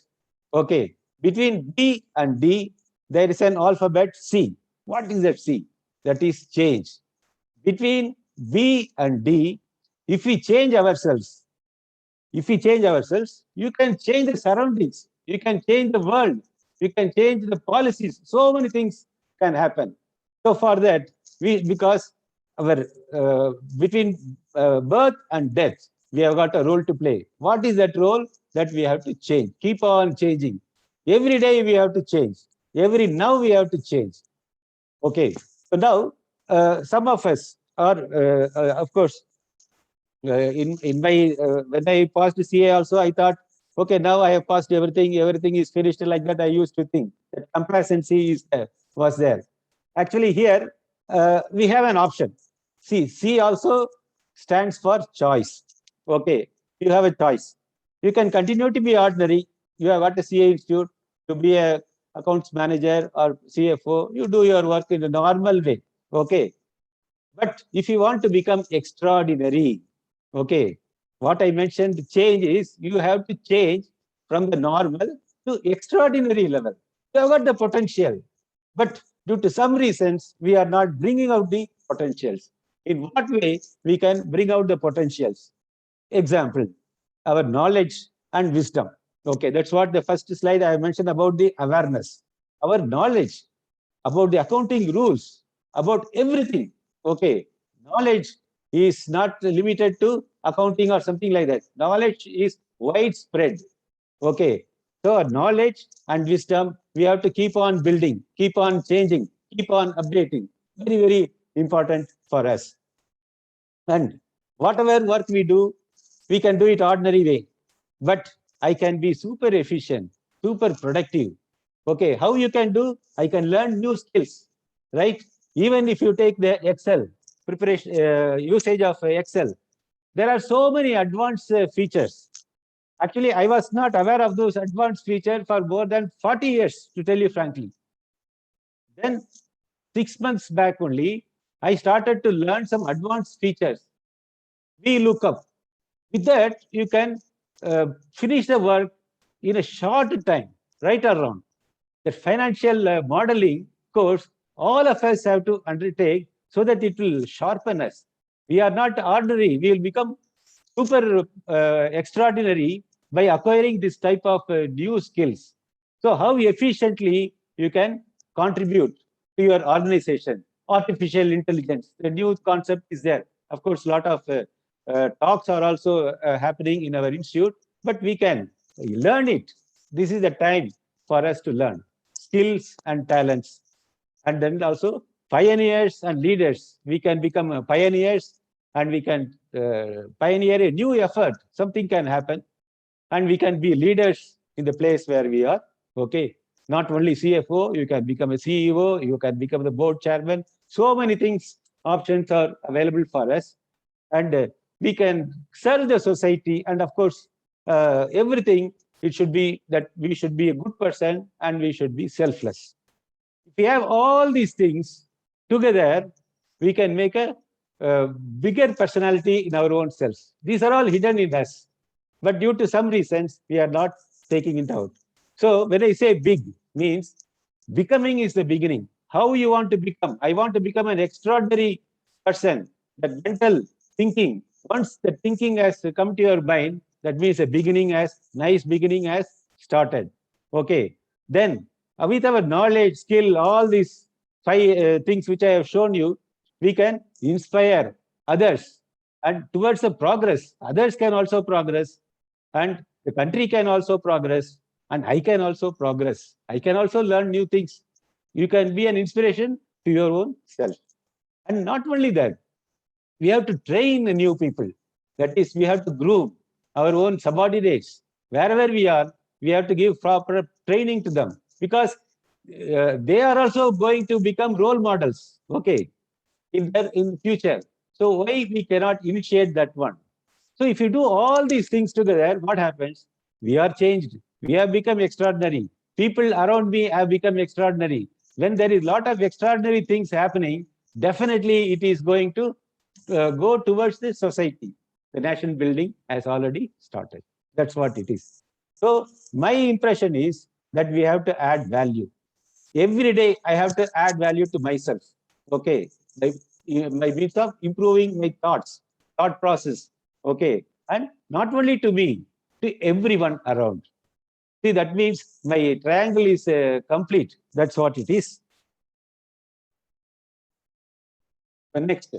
Okay. Between B and D, there is an alphabet C. What is that C? That is change. Between B and D, if we change ourselves, you can change the surroundings. You can change the world. You can change the policies. So many things can happen. So for that, because our between birth and death, we have got a role to play. What is that role? That we have to change. Keep on changing. Every day we have to change. Now we have to change. Okay. So now some of us are, of course, In my when I passed CA also, I thought, okay, now I have passed everything. Everything is finished like that. I used to think that complacency was there. Actually, here we have an option. See, C also stands for choice. Okay, you have a choice. You can continue to be ordinary. You have got a CA institute to be a accounts manager or CFO. You do your work in a normal way. Okay, but if you want to become extraordinary, okay, what I mentioned, change is you have to change from the normal to extraordinary level. You have got the potential, but due to some reasons, we are not bringing out the potentials. In what way we can bring out the potentials? Example, our knowledge and wisdom. Okay, that's what the first slide I mentioned about the awareness. Our knowledge about the accounting rules, about everything. Okay, knowledge is not limited to accounting or something like that. Knowledge is widespread. Okay, so knowledge and wisdom, we have to keep on building, keep on changing, keep on updating. Very, very important for us. And whatever work we do, we can do it ordinary way. But I can be super efficient, super productive. Okay, how you can do? I can learn new skills, right? Even if you take the Excel preparation, usage of Excel, there are so many advanced features. Actually, I was not aware of those advanced features for more than 40 years, to tell you frankly. Then 6 months back only, I started to learn some advanced features. We look up. With that, you can finish the work in a short time, right or wrong. The financial modeling course, all of us have to undertake so that it will sharpen us. We are not ordinary. We will become super extraordinary by acquiring this type of new skills. So how efficiently you can contribute to your organization? Artificial intelligence, the new concept is there. Of course, a lot of talks are also happening in our institute, but we can learn it. This is the time for us to learn skills and talents. And then also pioneers and leaders. We can become pioneers and we can pioneer a new effort. Something can happen and we can be leaders in the place where we are. Okay. Not only CFO, you can become a CEO, you can become the board chairman. So many things, options are available for us. And we can serve the society. And of course, everything, it should be that we should be a good person and we should be selfless. If we have all these things together, we can make a bigger personality in our own selves. These are all hidden in us. But due to some reasons, we are not taking it out. So when I say big, means becoming is the beginning. How you want to become? I want to become an extraordinary person. That mental thinking, once the thinking has come to your mind, that means a beginning nice beginning has started. Okay. Then with our knowledge, skill, all these 5 things which I have shown you, we can inspire others. And towards the progress, others can also progress. And the country can also progress. And I can also progress. I can also learn new things. You can be an inspiration to your own self. And not only that, we have to train the new people. That is, we have to groom our own subordinates. Wherever we are, we have to give proper training to them because they are also going to become role models. Okay, in future. So why we cannot initiate that one? So if you do all these things together, what happens? We are changed. We have become extraordinary. People around me have become extraordinary. When there is a lot of extraordinary things happening, definitely it is going to go towards the society. The nation building has already started. That's what it is. So my impression is that we have to add value. Every day I have to add value to myself. Okay, my means of improving my thought process. Okay, and not only to me, to everyone around. See, that means my triangle is complete. That's what it is. The next,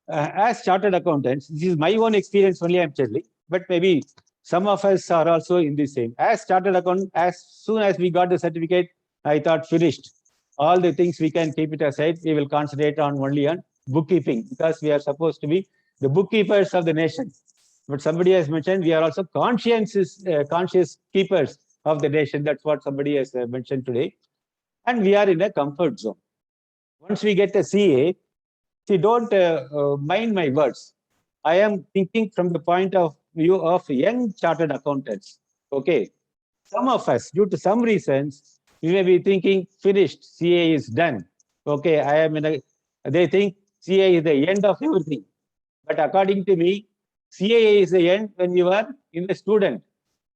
as chartered accountants, this is my own experience only I'm telling, but maybe some of us are also in the same. As chartered accountant, as soon as we got the certificate, I thought finished. All the things we can keep it aside. We will concentrate on only on bookkeeping because we are supposed to be the bookkeepers of the nation. But somebody has mentioned we are also conscious keepers of the nation. That's what somebody has mentioned today. And we are in a comfort zone. Once we get a CA, see, don't mind my words. I am thinking from the point of view of young chartered accountants. Okay. Some of us, due to some reasons, we may be thinking, finished, CA is done. Okay, I am in a, they think CA is the end of everything. But according to me, CA is the end when you are in a student.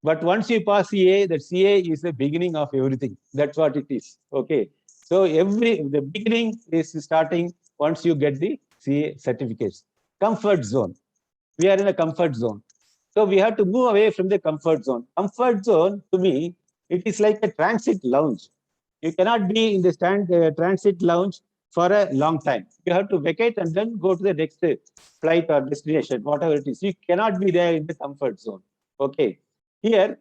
But once you pass CA, the CA is the beginning of everything. That's what it is. Okay. So the beginning is starting once you get the CA certificates. Comfort zone. We are in a comfort zone. So we have to move away from the comfort zone. Comfort zone, to me, it is like a transit lounge. You cannot be in the transit lounge for a long time. You have to vacate and then go to the next flight or destination, whatever it is. You cannot be there in the comfort zone. Okay. Here,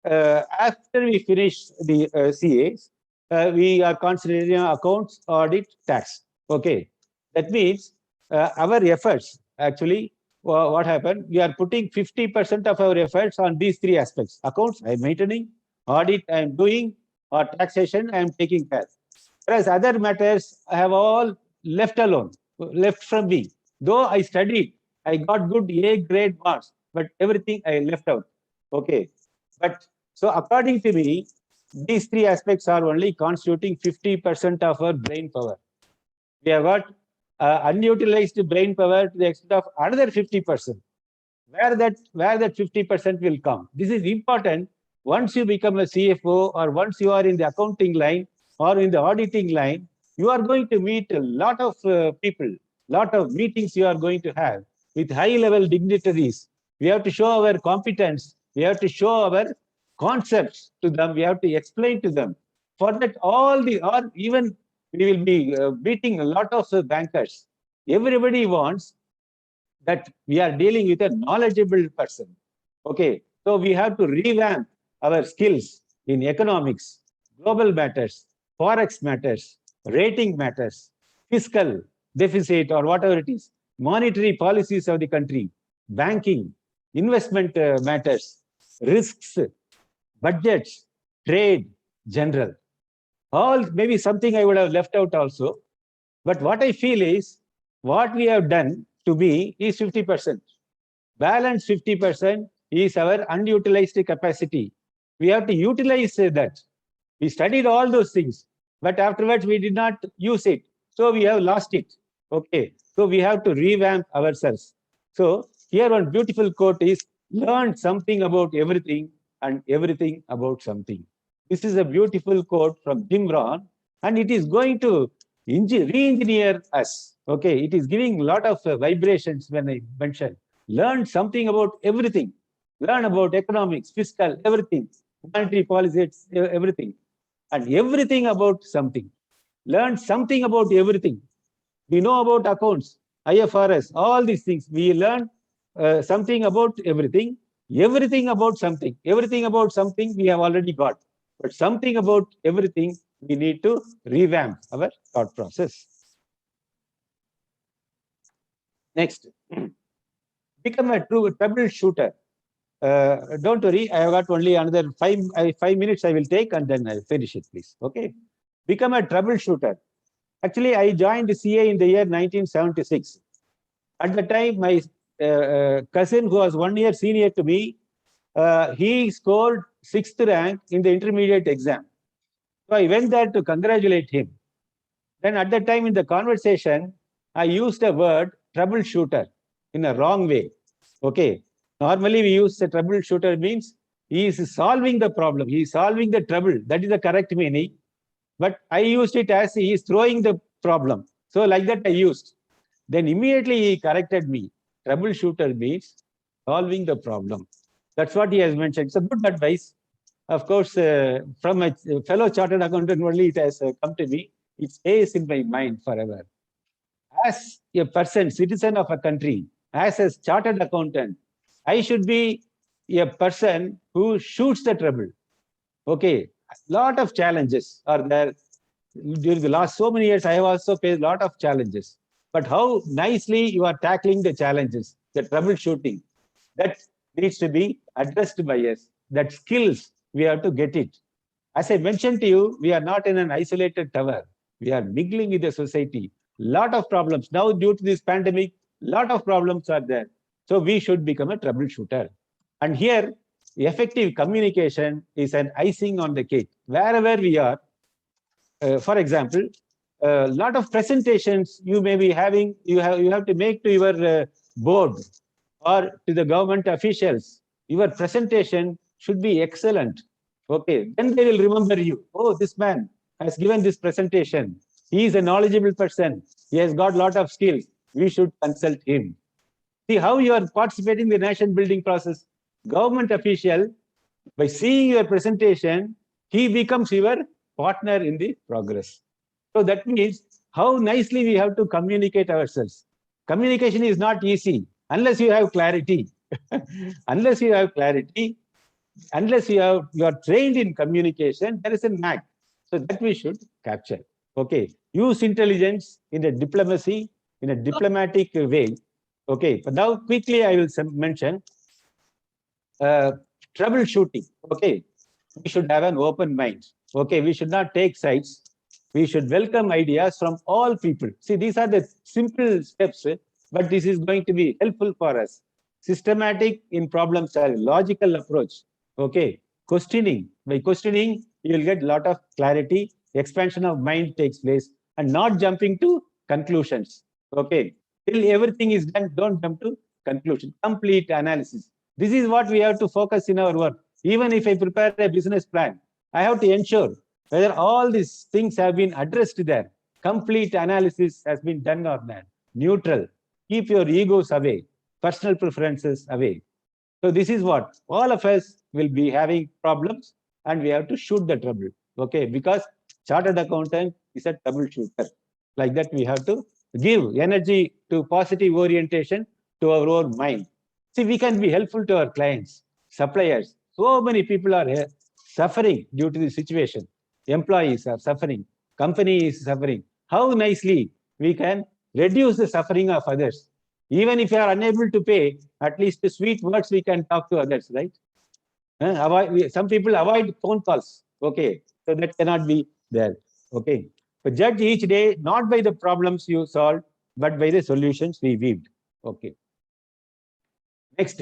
after we finish the CAs, we are concentrating on accounts, audit, tax. Okay. That means our efforts, actually, what happened? We are putting 50% of our efforts on these three aspects. Accounts, I am maintaining. Audit, I am doing. Or taxation, I am taking care. Whereas other matters, I have all left alone, left from me. Though I studied, I got good A grade marks, but everything I left out. Okay. But so according to me, these three aspects are only constituting 50% of our brain power. We have got unutilized brain power to the extent of another 50%. Where that 50% will come. This is important. Once you become a CFO or once you are in the accounting line or in the auditing line, you are going to meet a lot of people, lot of meetings you are going to have with high-level dignitaries. We have to show our competence. We have to show our concepts to them. We have to explain to them. For that, or even we will be meeting a lot of bankers. Everybody wants that we are dealing with a knowledgeable person. Okay, so we have to revamp our skills in economics, global matters, forex matters, rating matters, fiscal deficit or whatever it is, monetary policies of the country, banking, investment matters, risks, budgets, trade, general. All maybe something I would have left out also. But what I feel is what we have done to me is 50%. Balance 50% is our unutilized capacity. We have to utilize that. We studied all those things, but afterwards we did not use it. So we have lost it. Okay. So we have to revamp ourselves. So here one beautiful quote is, learn something about everything and everything about something. This is a beautiful quote from Jim Rohn, and it is going to re-engineer us. Okay, it is giving a lot of vibrations when I mention. Learn something about everything. Learn about economics, fiscal, everything, monetary policies, everything. And everything about something. Learn something about everything. We know about accounts, IFRS, all these things. We learn something about everything. Everything about something. Everything about something we have already got. But something about everything, we need to revamp our thought process. Next, become a true troubleshooter. Don't worry, I have got only another 5 minutes I will take and then I'll finish it, please. Okay. Become a troubleshooter. Actually, I joined CA in the year 1976. At the time, my cousin, who was 1 year senior to me, he scored 6th rank in the intermediate exam. So I went there to congratulate him. Then at that time in the conversation, I used a word troubleshooter in a wrong way. Okay. Normally we use the troubleshooter means he is solving the problem. He is solving the trouble. That is the correct meaning. But I used it as he is throwing the problem. So like that I used. Then immediately he corrected me. Troubleshooter means solving the problem. That's what he has mentioned. It's a good advice. Of course, from a fellow chartered accountant only it has come to me. It stays in my mind forever. As a person, citizen of a country, as a chartered accountant, I should be a person who shoots the trouble. Okay, a lot of challenges are there. During the last so many years, I have also faced a lot of challenges. but how nicely you are tackling the challenges, the troubleshooting. That needs to be addressed by us. That skills, we have to get it. As I mentioned to you, we are not in an isolated tower. We are mingling with the society. Lot of problems. Now, due to this pandemic, lot of problems are there. So we should become a troubleshooter. And here, effective communication is an icing on the cake. Wherever we are, for example, a lot of presentations you may be having, you have to make to your board or to the government officials. Your presentation should be excellent. Okay, then they will remember you. Oh, this man has given this presentation. He is a knowledgeable person. He has got a lot of skills. We should consult him. See how you are participating in the nation building process. Government official, by seeing your presentation, he becomes your partner in the progress. So that means how nicely we have to communicate ourselves. Communication is not easy unless you have clarity. Unless you have clarity, unless you are trained in communication, there is a knack. So that we should capture. Okay, use intelligence in a diplomacy, in a diplomatic way. Okay, but now quickly I will mention troubleshooting. Okay, we should have an open mind. Okay, we should not take sides. We should welcome ideas from all people. See, these are the simple steps, but this is going to be helpful for us. Systematic in problem solving, logical approach. Okay, questioning. By questioning, you will get a lot of clarity. Expansion of mind takes place, and not jumping to conclusions. Okay, till everything is done, don't jump to conclusion. Complete analysis. This is what we have to focus in our work. Even if I prepare a business plan, I have to ensure whether all these things have been addressed there. Complete analysis has been done or not. Neutral. Keep your egos away. Personal preferences away. So this is what all of us will be having problems, and we have to shoot the trouble. Okay, because chartered accountant is a troubleshooter. Like that, we have to give energy to positive orientation to our own mind. See, we can be helpful to our clients, suppliers. So many people are here suffering due to the situation. Employees are suffering. Company is suffering. How nicely we can reduce the suffering of others. Even if you are unable to pay, at least the sweet words we can talk to others, right? Some people avoid phone calls. Okay, so that cannot be there. Okay, but judge each day not by the problems you solved, but by the solutions we weaved. Okay. Next,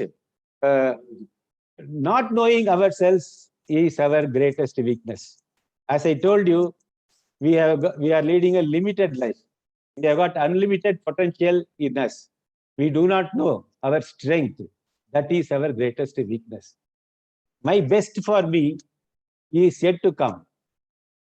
not knowing ourselves is our greatest weakness. As I told you, we are leading a limited life. We have got unlimited potential in us. We do not know our strength. That is our greatest weakness. My best for me is yet to come.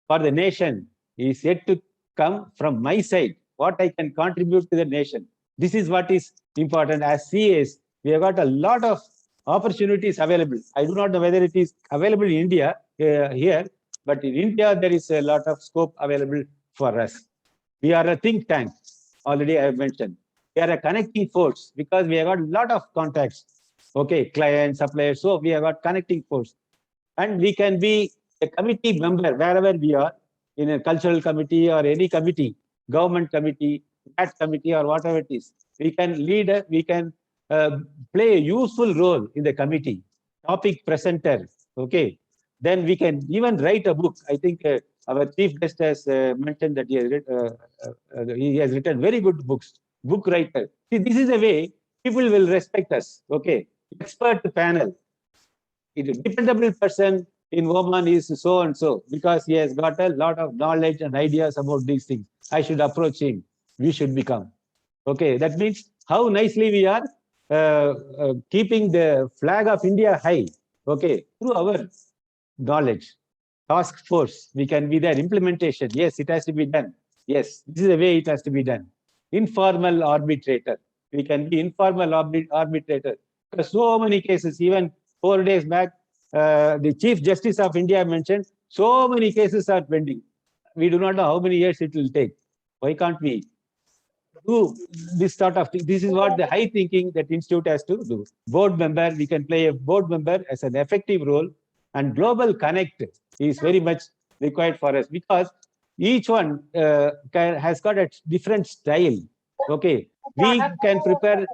For the nation is yet to come from my side. What I can contribute to the nation. This is what is important. As CAs, we have got a lot of opportunities available. I do not know whether it is available in India here, but in India, there is a lot of scope available for us. We are a think tank. Already I have mentioned. We are a connecting force because we have got a lot of contacts. Okay, clients, suppliers. So we have got connecting force. And we can be a committee member wherever we are, in a cultural committee or any committee, government committee, that committee or whatever it is. We can lead, we can play a useful role in the committee, topic presenter. Okay, then we can even write a book. I think our chief guest has mentioned that he has written very good books, book writer. See, this is a way people will respect us. Okay, expert panel. A dependable person in Oman is so and so because he has got a lot of knowledge and ideas about these things. I should approach him. We should become. Okay, that means how nicely we are keeping the flag of India high. Okay, through our knowledge. Task force, we can be there. Implementation, yes, it has to be done. Yes, this is the way it has to be done. Informal arbitrator, we can be informal arbitrator. Because so many cases, even 4 days back, the Chief Justice of India mentioned so many cases are pending. We do not know how many years it will take. Why can't we do this sort of thing? This is what the high thinking that institute has to do. Board member, we can play a board member as an effective role, and global connect is very much required for us because each one has got a different style. Okay, we can prepare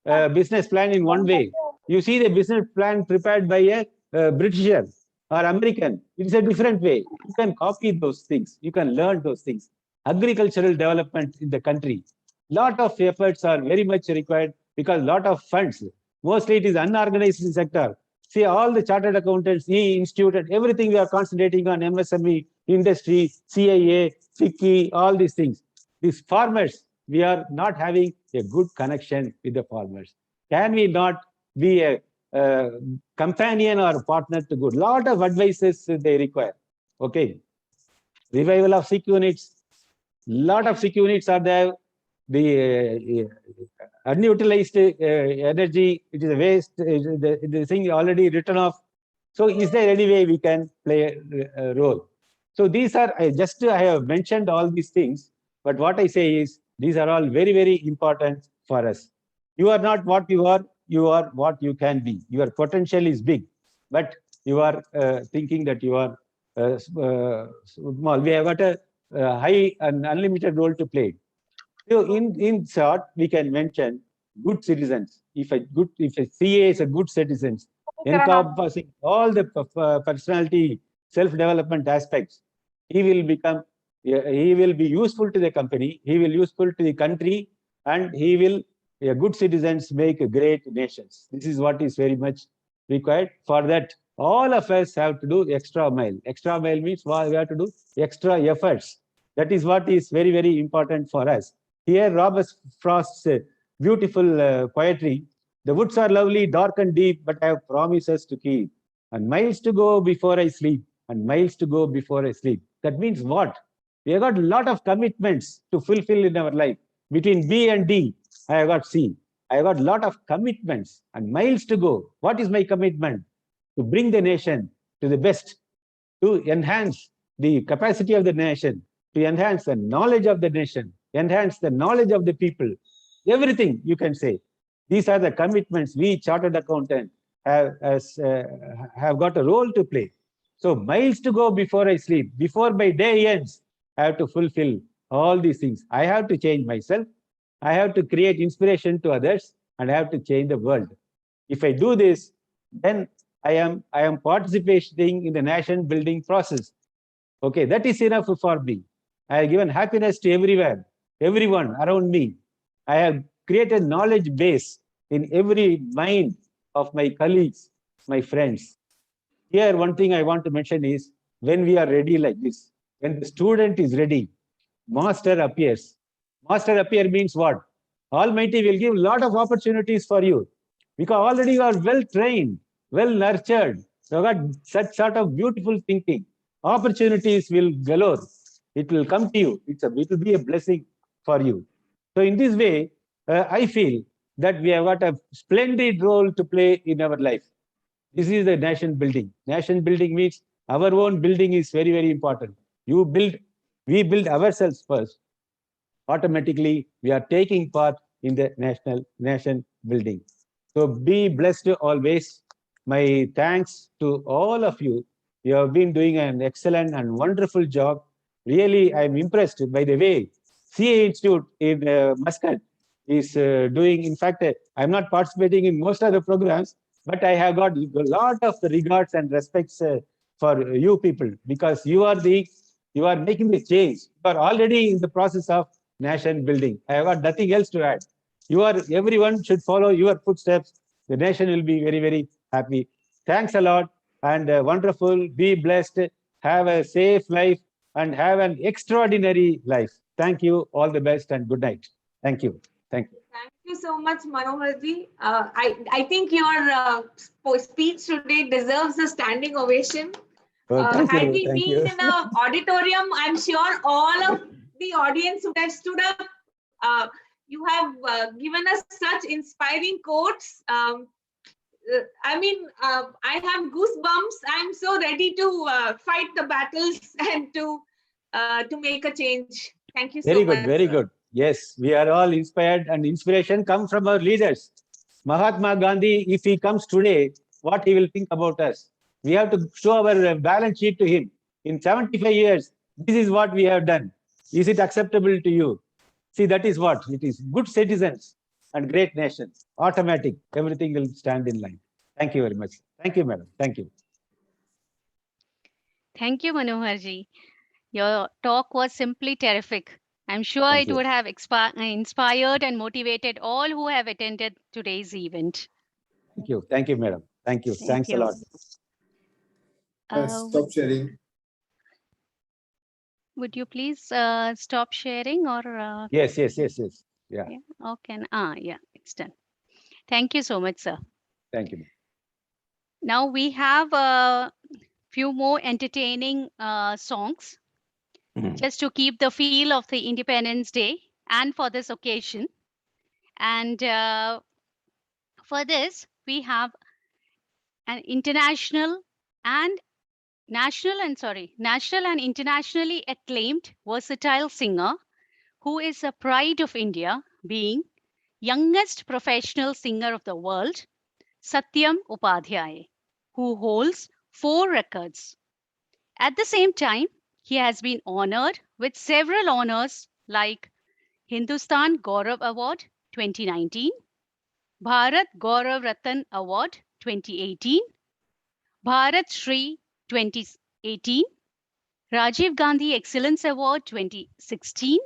a business plan in one way. You see the business plan prepared by a Britisher or American, it's a different way. You can copy those things. You can learn those things. Agricultural development in the country. Lot of efforts are very much required because lot of funds. Mostly it is unorganized sector. See, all the chartered accountants, institute, and everything we are concentrating on MSME, industry, CIA, FICCI, all these things. These farmers, we are not having a good connection with the farmers. Can we not be a companion or partner to good? Lot of advices they require. Okay. Revival of SIC units. Lot of SIC units are there. The unutilized energy, it is a waste, the thing already written off. So is there any way we can play a role? So these are, I have mentioned all these things, but what I say is, these are all very, very important for us. You are not what you are what you can be. Your potential is big, but you are thinking that you are small. We have got a high and unlimited role to play. So in short, we can mention good citizens. If a CA is a good citizen, encompassing all the personality, self-development aspects, he will be useful to the company, he will useful to the country, and he will, good citizens make great nations. This is what is very much required. For that, all of us have to do extra mile. Extra mile means we have to do extra efforts. That is what is very, very important for us. Here, Robert Frost's beautiful poetry. The woods are lovely, dark and deep, but I have promises to keep. And miles to go before I sleep. And miles to go before I sleep. That means what? We have got a lot of commitments to fulfill in our life. Between B and D, I have got C. I have got a lot of commitments and miles to go. What is my commitment? To bring the nation to the best, to enhance the capacity of the nation, to enhance the knowledge of the nation, enhance the knowledge of the people, everything you can say. These are the commitments we chartered accountant have got a role to play. So miles to go before I sleep, before my day ends, I have to fulfill all these things. I have to change myself. I have to create inspiration to others, and I have to change the world. If I do this, then I am participating in the nation building process. Okay, that is enough for me. I have given happiness to everyone around me. I have created knowledge base in every mind of my colleagues, my friends. Here, one thing I want to mention is, when we are ready like this, when the student is ready, master appears. Master appear means what? Almighty will give a lot of opportunities for you, because already you are well trained, well nurtured. You have got such sort of beautiful thinking. Opportunities will galore. It will come to you. It will be a blessing for you. So in this way, I feel that we have got a splendid role to play in our life. This is the nation building. Nation building means our own building is very, very important. We build ourselves first. Automatically, we are taking part in the nation building. So be blessed always. My thanks to all of you. You have been doing an excellent and wonderful job. Really, I'm impressed by the way CA Institute in Muscat is doing. In fact, I'm not participating in most of the programs, but I have got a lot of regards and respects for you people, because you are making the change. You are already in the process of nation building. I have got nothing else to add. Everyone should follow your footsteps. The nation will be very, very happy. Thanks a lot, and wonderful. Be blessed. Have a safe life and have an extraordinary life. Thank you. All the best and good night. Thank you. Thank you.
Thank you so much, Manoharji. I think your speech today deserves a standing ovation. Had we been in an auditorium, I'm sure all of the audience would have stood up. You have given us such inspiring quotes. I mean, I have goosebumps. I'm so ready to fight the battles and to make a change. Thank you so much.
Very good, very good. Yes, we are all inspired, and inspiration comes from our leaders. Mahatma Gandhi, if he comes today, what he will think about us? We have to show our balance sheet to him. In 75 years, this is what we have done. Is it acceptable to you? See, that is what it is. Good citizens and great nations. Automatic. Everything will stand in line. Thank you very much. Thank you, madam. Thank you.
Thank you, Manoharji. Your talk was simply terrific. I'm sure
Thank
it
you.
would have inspired and motivated all who have attended today's event.
Thank you. Thank you, madam. Thank you.
Thank
Thanks
you.
a lot.
Stop sharing.
Would you please stop sharing or?
Yes. Yeah.
Yeah. Okay. Yeah, it's done. Thank you so much, sir.
Thank you.
Now we have a few more entertaining songs just to keep the feel of the Independence Day and for this occasion. And for this, we have an national and internationally acclaimed versatile singer who is a pride of India, being youngest professional singer of the world, Satyam Upadhyay, who holds 4 records. At the same time, he has been honored with several honors like Hindustan Gaurav Award 2019, Bharat Gaurav Ratan Award 2018, Bharat Shri 2018, Rajiv Gandhi Excellence Award 2016,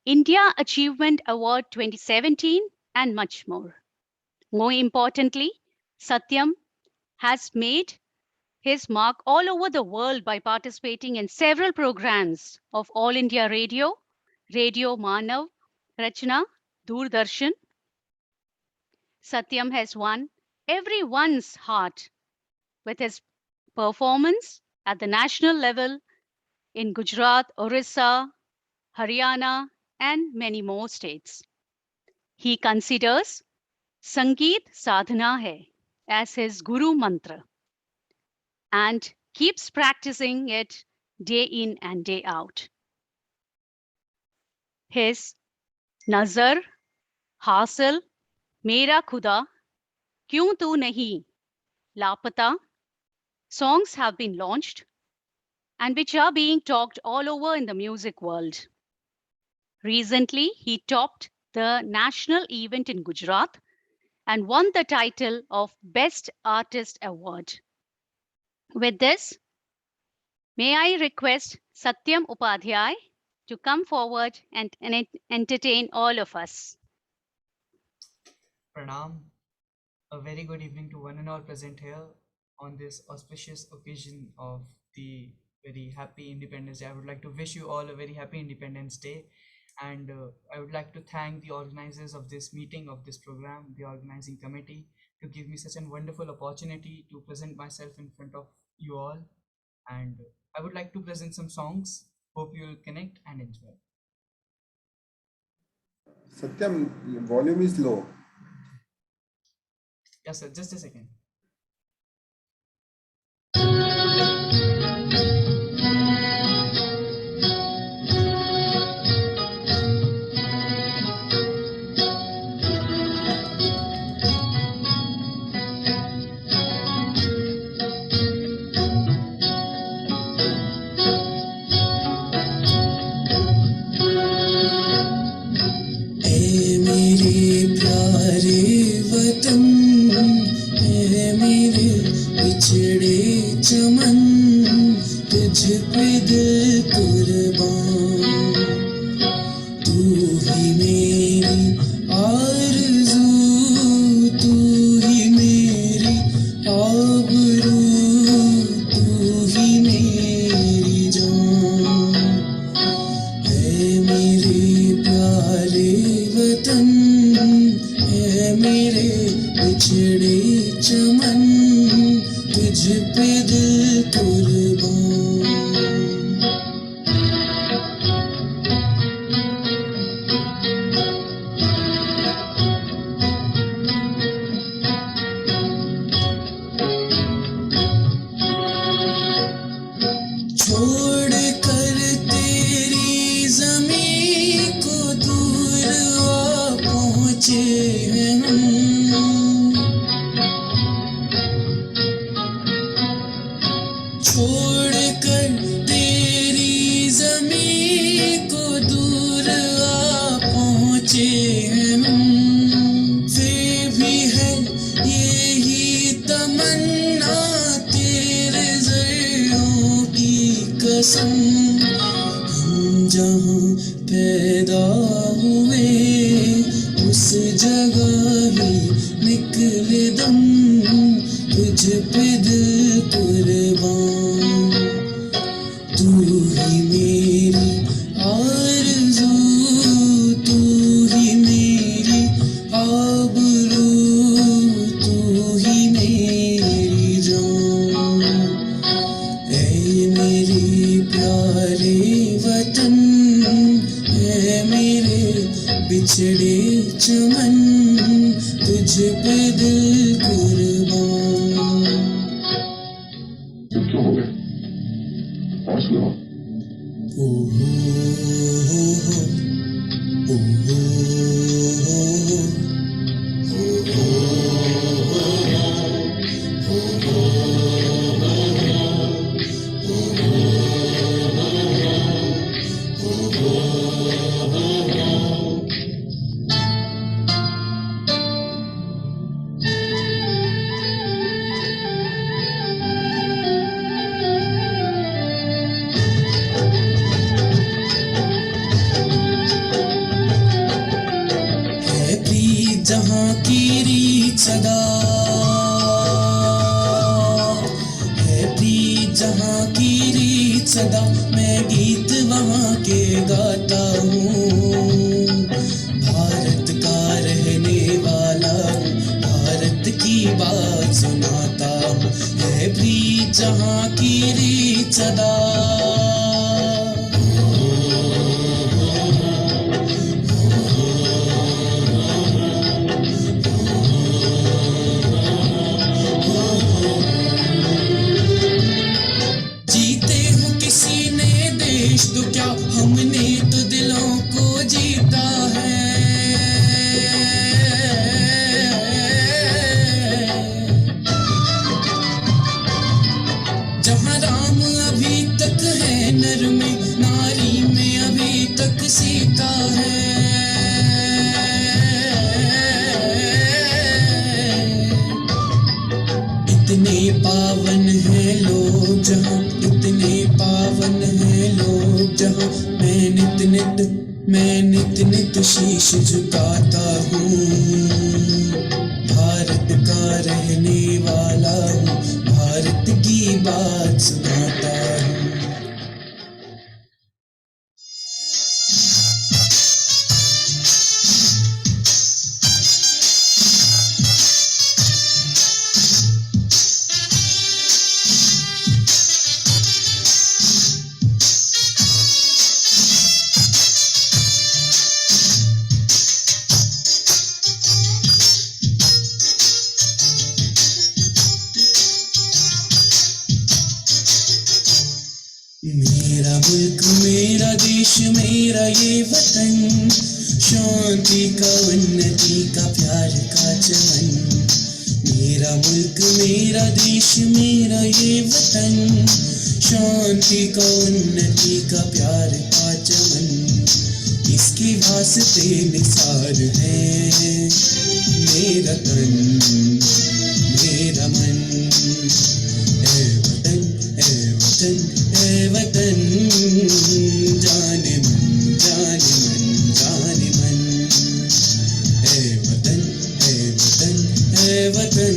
India Achievement Award 2017, and much more. More importantly, Satyam has made his mark all over the world by participating in several programs of All India Radio, Radio Manav, Rachna, Doordarshan. Satyam has won everyone's heart with his performance at the national level in Gujarat, Orissa, Haryana, and many more states. He considers Sangeet Sadhana Hai as his Guru Mantra and keeps practicing it day in and day out. His Nazar, Hasil, Mera Khuda, Kyun Tu Nahi, Lapata songs have been launched and which are being talked all over in the music world. Recently, he topped the national event in Gujarat and won the title of Best Artist Award. With this, may I request Satyam Upadhyay to come forward and entertain all of us.
Pranam. A very good evening to one and all present here on this auspicious occasion of the very happy Independence Day. I would like to wish you all a very happy Independence Day. And I would like to thank the organizers of this meeting, of this program, the organizing committee, to give me such a wonderful opportunity to present myself in front of you all. And I would like to present some songs. Hope you will connect and enjoy.
Satyam, your volume is low.
Yes, sir. Just a second.
चमन तुझ पे दिल कुर्बान, तू ही मेरी आरज़ू, तू ही मेरी आबरू, तू ही मेरी जान, है मेरे प्यारे वतन, है मेरे बिछड़े चमन, तुझ पे दिल कुर्बान। हम जहाँ पैदा हुए उस जगह ही निकले दम, तुझ पे दिल कुर्बान। तू ही मेरी आरज़ू, तू ही मेरी आबरू, तू ही मेरी जान। ऐ मेरे प्यारे वतन, ऐ मेरे बिछड़े चमन, तुझ पे दिल कुर्बान।
क्यों हो गए? हौसला।
ओ हो हो, ओ हो हो, ओ हो जहाँ की रीत सदा है, प्रीत जहाँ की रीत सदा, मैं गीत वहाँ के गाता हूँ। भारत का रहने वाला हूँ, भारत की बात सुनाता हूँ। है प्रीत जहाँ की रीत सदा, तो क्या हमने तो दिलों को जीता है। जहाँ राम अभी तक है नर में, नारी में अभी तक सीता है। इतने पावन हैं लोग जहाँ, इतने पावन हैं लोग जहाँ, मैं नित नित शीश झुकाता हूँ। भारत का रहने वाला हूँ, भारत की बात सुनाता हूँ। मेरा मुल्क मेरा देश मेरा ये वतन, शांति का उन्नति का प्यार का चमन। मेरा मुल्क मेरा देश मेरा ये वतन, शांति का उन्नति का प्यार का चमन। इसके वास्ते निसार है मेरा तन मेरा मन। ऐ वतन ऐ वतन ऐ वतन, जाने मन जाने मन जाने मन। ऐ वतन ऐ वतन ऐ वतन,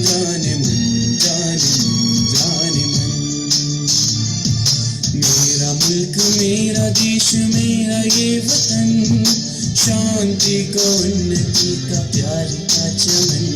जाने मन जाने मन। मेरा मुल्क मेरा देश मेरा ये वतन, शांति का उन्नति का प्यार का चमन।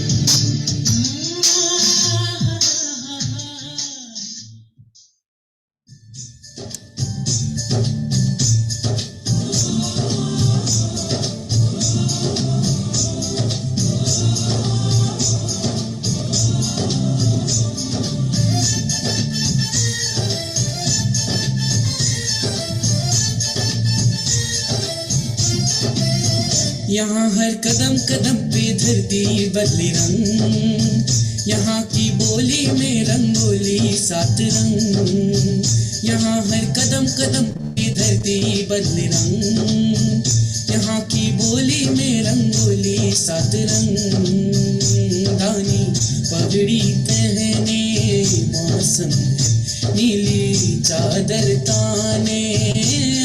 यहाँ हर कदम कदम पे धरती बदले रंग, यहाँ की बोली में रंगोली सात रंग। यहाँ हर कदम कदम पे धरती बदले रंग, यहाँ की बोली में रंगोली सात रंग। दानी पगड़ी पहने मौसम है नीली चादर ताने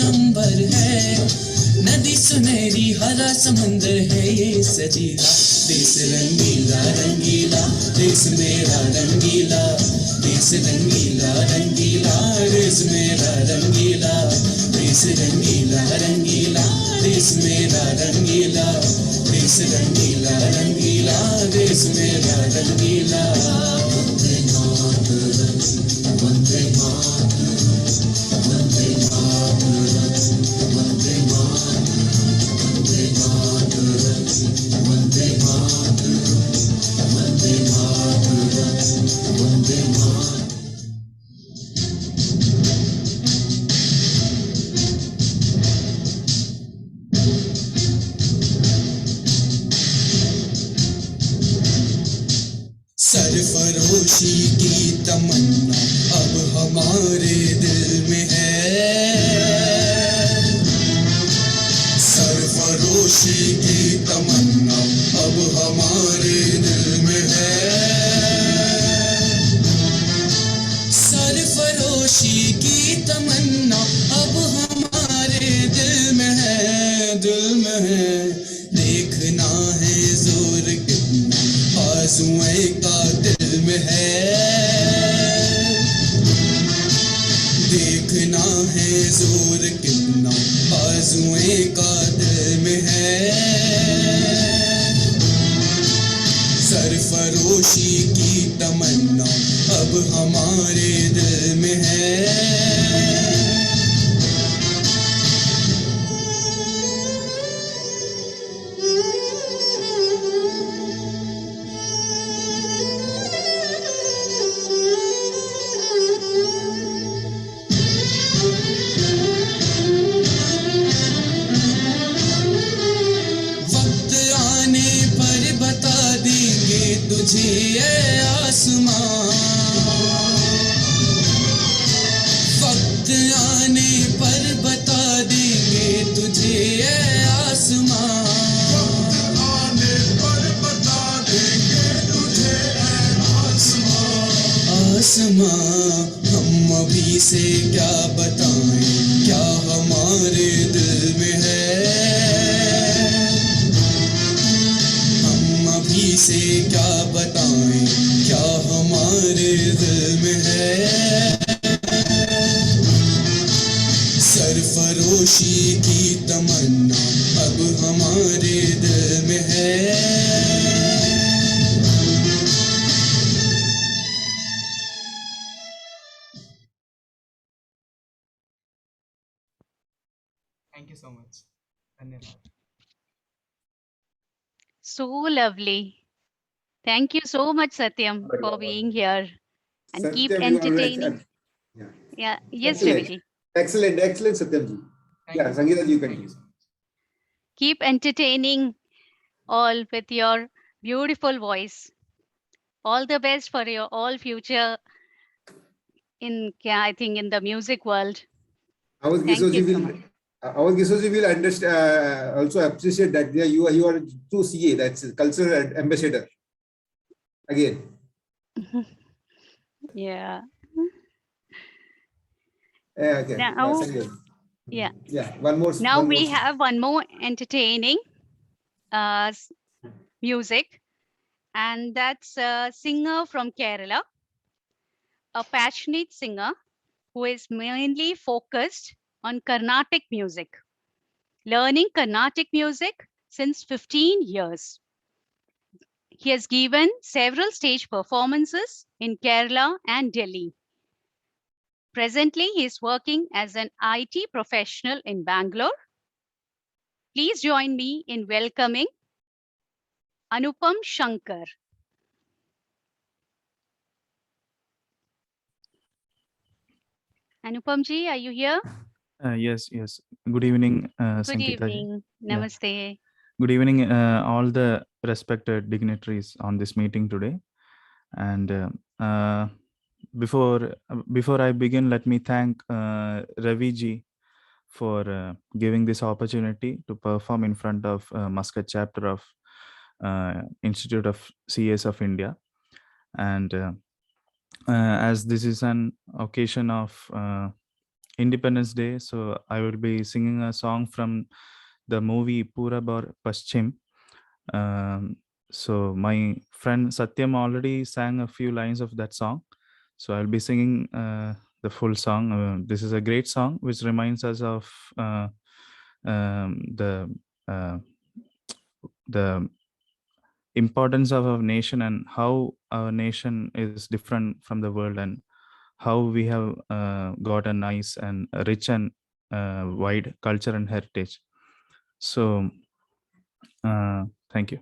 अंबर है, नदी सुनहरी हरा समंदर है ये सजीला। देश रंगीला रंगीला देश मेरा रंगीला, देश रंगीला रंगीला देश मेरा रंगीला, देश रंगीला रंगीला देश मेरा रंगीला, देश रंगीला रंगीला देश मेरा रंगीला। वंदे मातरम वंदे मातरम वंदे मातरम वंदे मातरम वंदे मातरम वंदे मातरम वंदे मातरम। सरफरोशी की तमन्ना अब हमारे दिल में है, सरफरोशी की तमन्ना अब हमारे दिल में है, सरफरोशी की तमन्ना अब हमारे दिल में है, दिल में है। देखना है जोर कितना बाजुएं का दिल में है, देखना है जोर कितना बाजुएं का दिल में है, सरफरोशी की तमन्ना अब हमारे दिल में है। वक्त आने पर बता देंगे तुझे ये आसमां, वक्त आने पर बता देंगे तुझे ये आसमां, वक्त आने पर बता देंगे तुझे ये आसमां, आसमां। हम अभी से क्या बताएं क्या हमारे दिल में है, हम अभी से क्या बताएं क्या हमारे दिल में है, सरफरोशी की तमन्ना अब हमारे दिल में है।
Thank you so much. धन्यवाद।
So lovely. Thank you so much, Satyam, for being here and keep
Satyam, you are
entertaining.
Yeah.
Yeah, yes,
Excellent.
Raviji.
Excellent, excellent, Satyamji. Yeah, Sangeeta, you continue.
Keep entertaining all with your beautiful voice. All the best for your all future in, yeah, I think, in the music world.
Our
Thank you
Gisoji
so
will,
much.
our Gisoji will understand, also appreciate that you are true CA, that's cultural ambassador. Again.
Yeah.
Okay.
Now,
Sangeeta.
yeah.
Yeah. One more.
Now
one
we
more.
have one more entertaining music, and that's a singer from Kerala, a passionate singer who is mainly focused on Carnatic music, learning Carnatic music since 15 years. He has given several stage performances in Kerala and Delhi. Presently, he is working as an IT professional in Bangalore. Please join me in welcoming Anupam Shankar. Anupam ji, are you here?
Yes, yes. Good evening,
Good
Sangeeta ji.
evening.
Yeah.
Namaste.
Good evening, all the respected dignitaries on this meeting today. And before I begin, let me thank Ravi ji for giving this opportunity to perform in front of Muscat chapter of Institute of CAs of India. And as this is an occasion of Independence Day, so I will be singing a song from the movie Purab aur Paschim. So my friend Satyam already sang a few lines of that song, so I'll be singing the full song. This is a great song which reminds us of uh, the importance of our nation and how our nation is different from the world, and how we have got a nice and rich and wide culture and heritage. So thank you.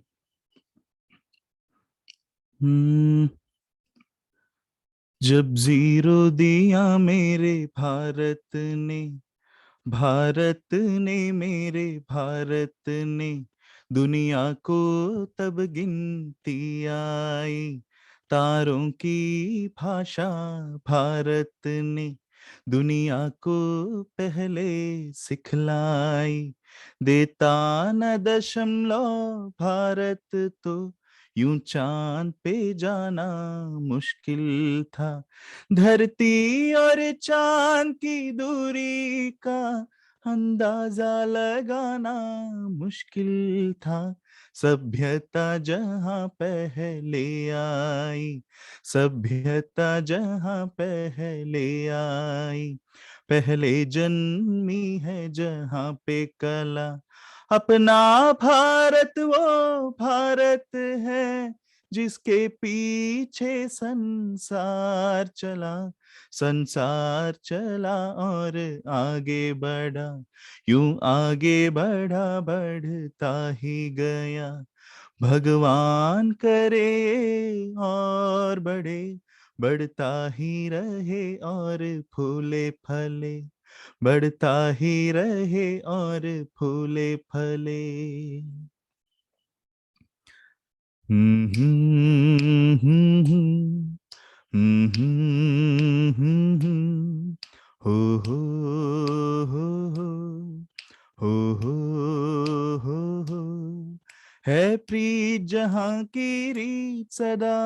जब zero दिया मेरे भारत ने मेरे भारत ने दुनिया को तब गिनती आई, तारों की भाषा भारत ने दुनिया को पहले सिखलाई, देता न दशमलव भारत तो यूं चांद पे जाना मुश्किल था, धरती और चांद की दूरी का अंदाजा लगाना मुश्किल था, सभ्यता जहां पहले आई, सभ्यता जहां पहले आई, पहले जन्मी है जहां पे कला, अपना भारत वो भारत है जिसके पीछे संसार चला, संसार चला और आगे बढ़ा, यूं आगे बढ़ा बढ़ता ही गया, भगवान करे और बढ़े, बढ़ता ही रहे और फूले फले, बढ़ता ही रहे और फूले फले। हो हो हो हो हो हो हो है प्रीत जहां की रीत सदा,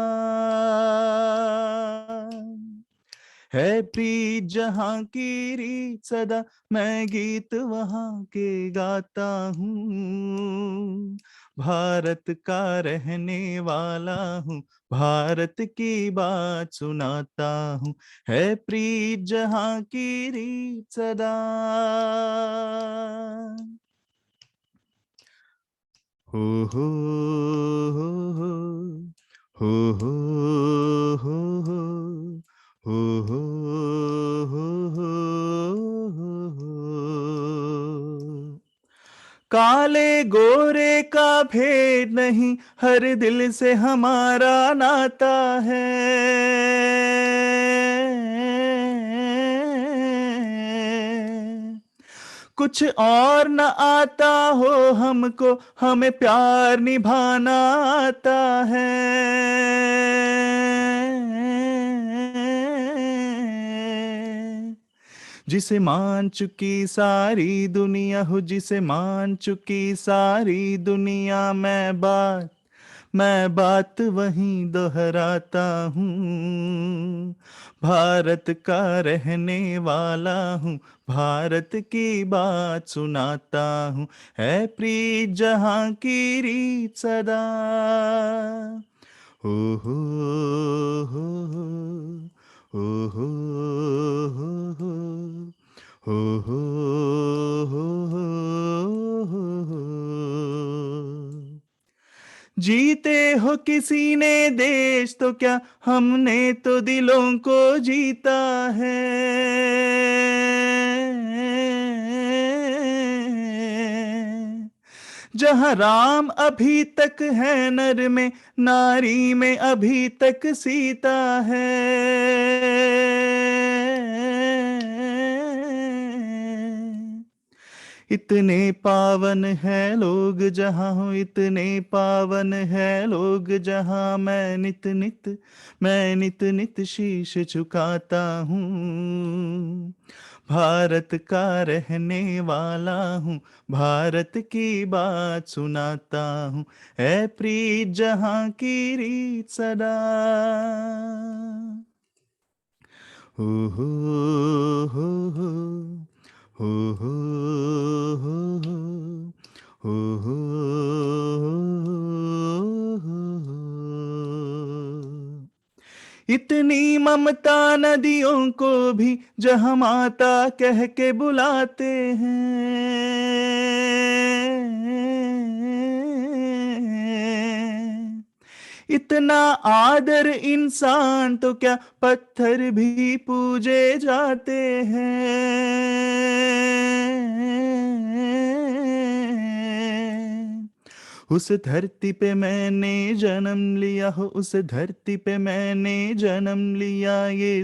है प्रीत जहां की रीत सदा, मैं गीत वहां के गाता हूँ, भारत का रहने वाला हूँ, भारत की बात सुनाता हूँ, है प्रीत जहां की रीत सदा। हो हो हो हो हो हो हो हो हो हो हो हो हो। काले गोरे का भेद नहीं, हर दिल से हमारा नाता है, कुछ और न आता हो हमको, हमें प्यार निभाना आता है, जिसे मान चुकी सारी दुनिया हो, जिसे मान चुकी सारी दुनिया, मैं बात वहीं दोहराता हूँ, भारत का रहने वाला हूँ, भारत की बात सुनाता हूँ, है प्रीत जहां की रीत सदा। हो हो हो हो हो हो हो हो हो हो हो। जीते हो किसी ने देश तो क्या, हमने तो दिलों को जीता है, जहां राम अभी तक है नर में, नारी में अभी तक सीता है, इतने पावन है लोग जहां हो, इतने पावन है लोग जहां, मैं नित नित शीश झुकाता हूँ, भारत का रहने वाला हूँ, भारत की बात सुनाता हूँ, है प्रीत जहां की रीत सदा। Hoo hoo hoo hoo. Hoo hoo hoo hoo. Hoo hoo hoo hoo. इतनी ममता नदियों को भी जहाँ माता कह के बुलाते हैं, इतना आदर इंसान तो क्या पत्थर भी पूजे जाते हैं। उस धरती पे मैंने जन्म लिया हो, उस धरती पे मैंने जन्म लिया, ये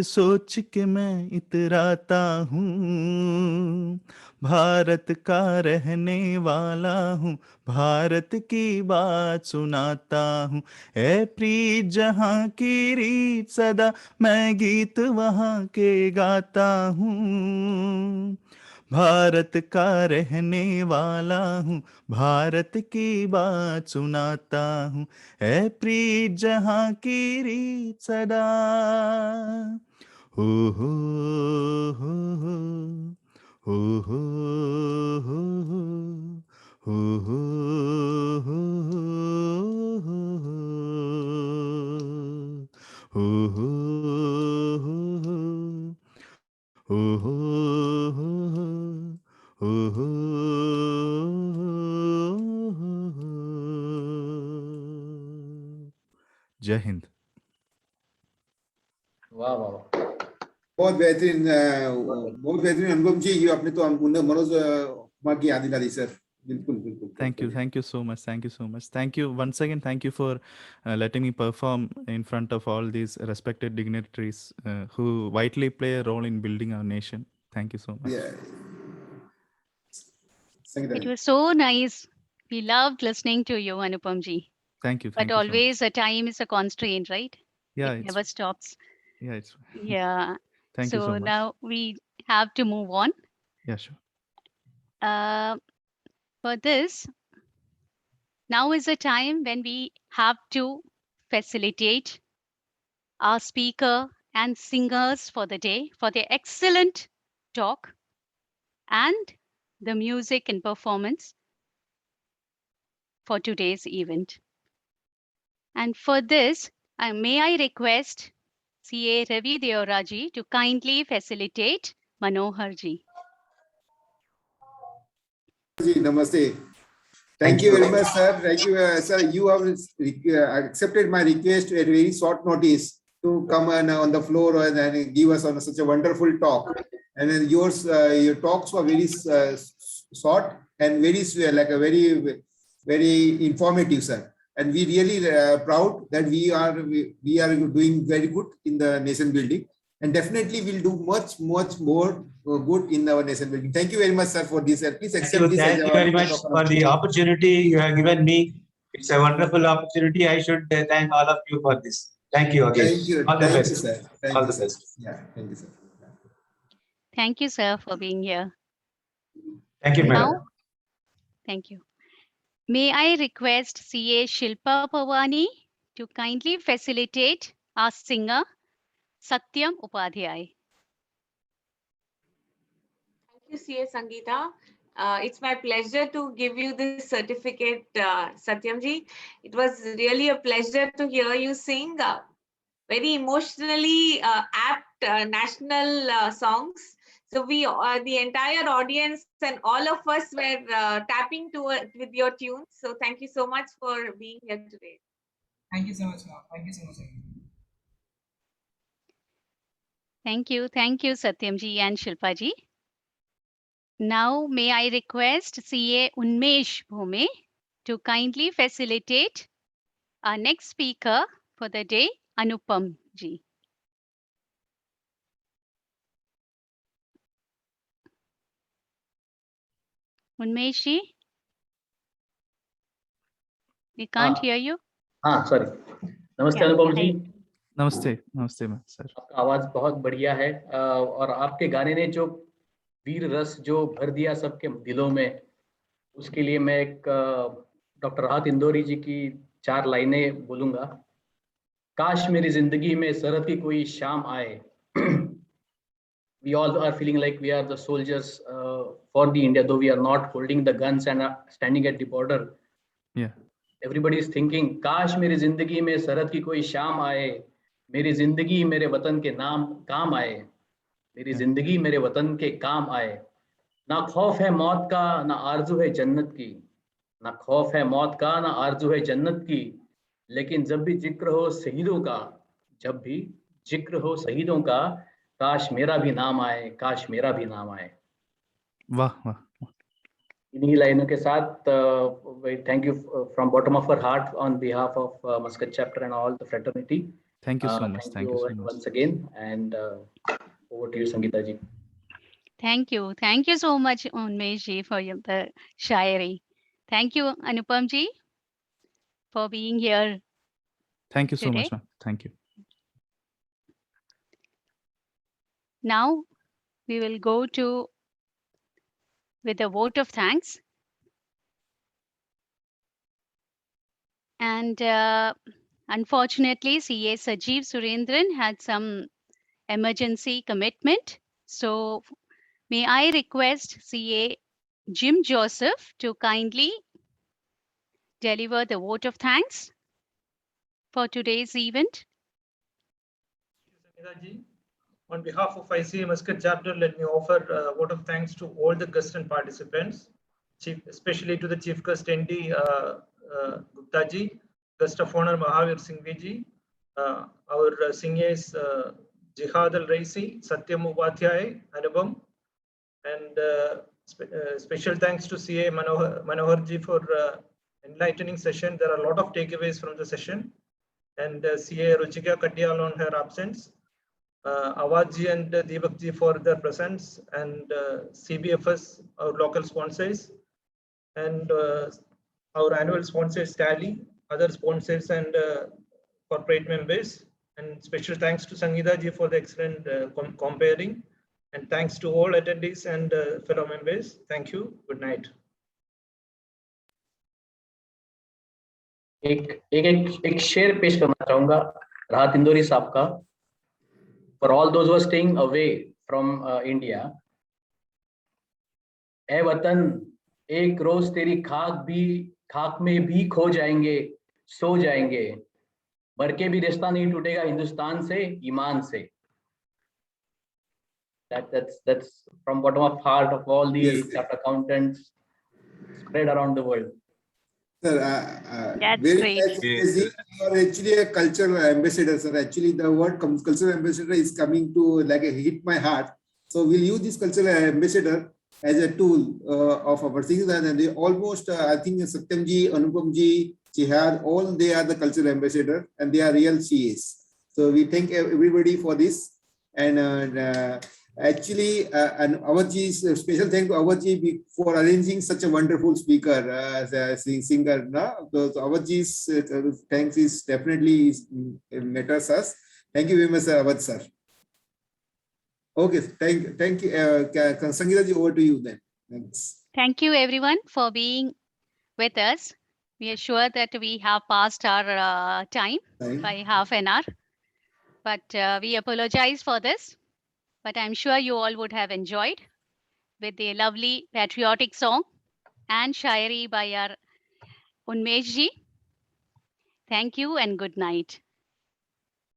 सोच के मैं इतराता हूँ। भारत का रहने वाला हूँ, भारत की बात सुनाता हूँ। ऐ प्रीत जहाँ की रीत सदा, मैं गीत वहाँ के गाता हूँ। भारत का रहने वाला हूँ, भारत की बात सुनाता हूँ। है प्रीत जहाँ की रीत सदा। हो हो हो हो हो हो हो हो हो हो हो हो हो हो हो। जय हिंद।
वाह वाह वाह।
बहुत बेहतरीन अनुपम जी, ये आपने तो मनोज कुमार की याद दिला दी सर। बिल्कुल बिल्कुल।
Thank you so much, thank you so much. Thank you once again, thank you for letting me perform in front of all these respected dignitaries who vitally play a role in building our nation. Thank you so much.
Yeah.
It was so nice. We loved listening to you, Anupam ji.
Thank you.
But
Thank you so much.
always a time is a constraint, right?
Yeah,
It never stops.
Yeah, it's.
Yeah.
Thank you so
So
much.
now we have to move on.
Yeah, sure.
For this, now is a time when we have to facilitate our speaker and singers for the day for their excellent talk and the music and performance for today's event. And for this, may I request CA Ravi Deoraji to kindly facilitate Manohar ji.
Namaste. Thank you very much, sir. Thank you, sir. You have accepted my request at very short notice to come on the floor and give us on such a wonderful talk. And then your talks were very short and very informative, sir. And we really proud that we are doing very good in the nation building, and definitely will do much more good in our nation building. Thank you very much, sir, for this. Please accept this.
Thank you very much for the opportunity you have given me. It's a wonderful opportunity. I should thank all of you for this. Thank you again.
Thank you.
All the
Thank
best.
you, sir. Thank
all
you,
the
sir.
best.
Yeah, thank you, sir.
Thank you, sir, for being here.
Thank you, madam.
Now, thank you. May I request CA Shilpa Pawani to kindly facilitate our singer, Satyam Upadhyay.
Thank you, CA Sangeeta. It's my pleasure to give you this certificate, Satyamji. It was really a pleasure to hear you sing very emotionally apt national songs. So we, the entire audience and all of us were tapping to it with your tunes. So thank you so much for being here today.
Thank you so much, ma'am. Thank you so much.
Thank you, Satyamji and Shilpaji. Now, may I request CA Unmesh Bhume to kindly facilitate our next speaker for the day, Anupam ji. Unmesh ji, we can't hear you.
हाँ sorry. नमस्ते अनुपम जी।
नमस्ते नमस्ते sir.
आपका आवाज बहुत बढ़िया है और आपके गाने ने जो वीर रस जो भर दिया सबके दिलों में, उसके लिए मैं एक डॉक्टर राहत इंदौरी जी की 4 लाइनें बोलूंगा। काश मेरी जिंदगी में सरहद की कोई शाम आए. We all are feeling like we are the soldiers for the India, though we are not holding the guns and are standing at the border.
Yeah.
Everybody is thinking, काश मेरी जिंदगी में सरहद की कोई शाम आए, मेरी जिंदगी मेरे वतन के नाम काम आए, मेरी जिंदगी मेरे वतन के काम आए. ना खौफ है मौत का, ना आरजू है जन्नत की, ना खौफ है मौत का, ना आरजू है जन्नत की, लेकिन जब भी जिक्र हो शहीदों का, जब भी जिक्र हो शहीदों का, काश मेरा भी नाम आए, काश मेरा भी नाम आए.
वाह वाह.
इन्हीं लाइनों के साथ thank you from bottom of our heart on behalf of Muscat chapter and all the fraternity.
Thank you so much.
Thank you once again, and over to you, Sangeeta ji.
Thank you. Thank you so much, Unmesh ji, for the Shayari. Thank you, Anupam ji, for being here.
Thank you so
today.
much, ma'am. Thank you.
Now we will go with a vote of thanks. And unfortunately, CA Sajeev Surendran had some emergency commitment. So may I request CA Jim Joseph to kindly deliver the vote of thanks for today's event.
On behalf of ICAI Muscat chapter, let me offer a vote of thanks to all the guests and participants, especially to the Chief Guest ND Gupta ji, Guest of Honor Mahavir Singhvi ji, our singers Jihad Al Raisi, Satyam Upadhyay, Anubam, and special thanks to CA Manohar ji for enlightening session. There are a lot of takeaways from the session, and CA Ruchika Katyal on her absence. Awad ji and Deepak ji for their presence, and CBFS, our local sponsors, and our annual sponsors Tally, other sponsors and corporate members. And special thanks to Sangeeta ji for the excellent comparing. And thanks to all attendees and fellow members. Thank you. Good night.
एक शेर पेश करना चाहूंगा राहत इंदौरी साहब का. For all those who are staying away from India, ए वतन एक रोज तेरी खाक में भी खो जाएंगे, सो जाएंगे, मर के भी रिश्ता नहीं टूटेगा हिंदुस्तान से, ईमान से. That's from bottom of heart of all the chapter accountants spread around the world.
Sir,
that's
very
great.
nice. You are actually a cultural ambassador, sir. Actually, the word cultural ambassador is coming to like hit my heart. So we'll use this cultural ambassador as a tool of our things. And they almost, I think Satyam ji, Anupam ji, Jihad, all they are the cultural ambassador and they are real CAs. So we thank everybody for this. And actually, and Awadji's special thank to Awadji for arranging such a wonderful speaker as a singer. So Awadji's thanks is definitely matters us. Thank you very much, Awad sir. Okay, thank you. Sangeeta ji, over to you then. Thanks.
Thank you everyone for being with us. We are sure that we have passed our time by half an hour, but we apologize for this. But I'm sure you all would have enjoyed with the lovely patriotic song and Shayari by our Unmesh ji. Thank you and good night.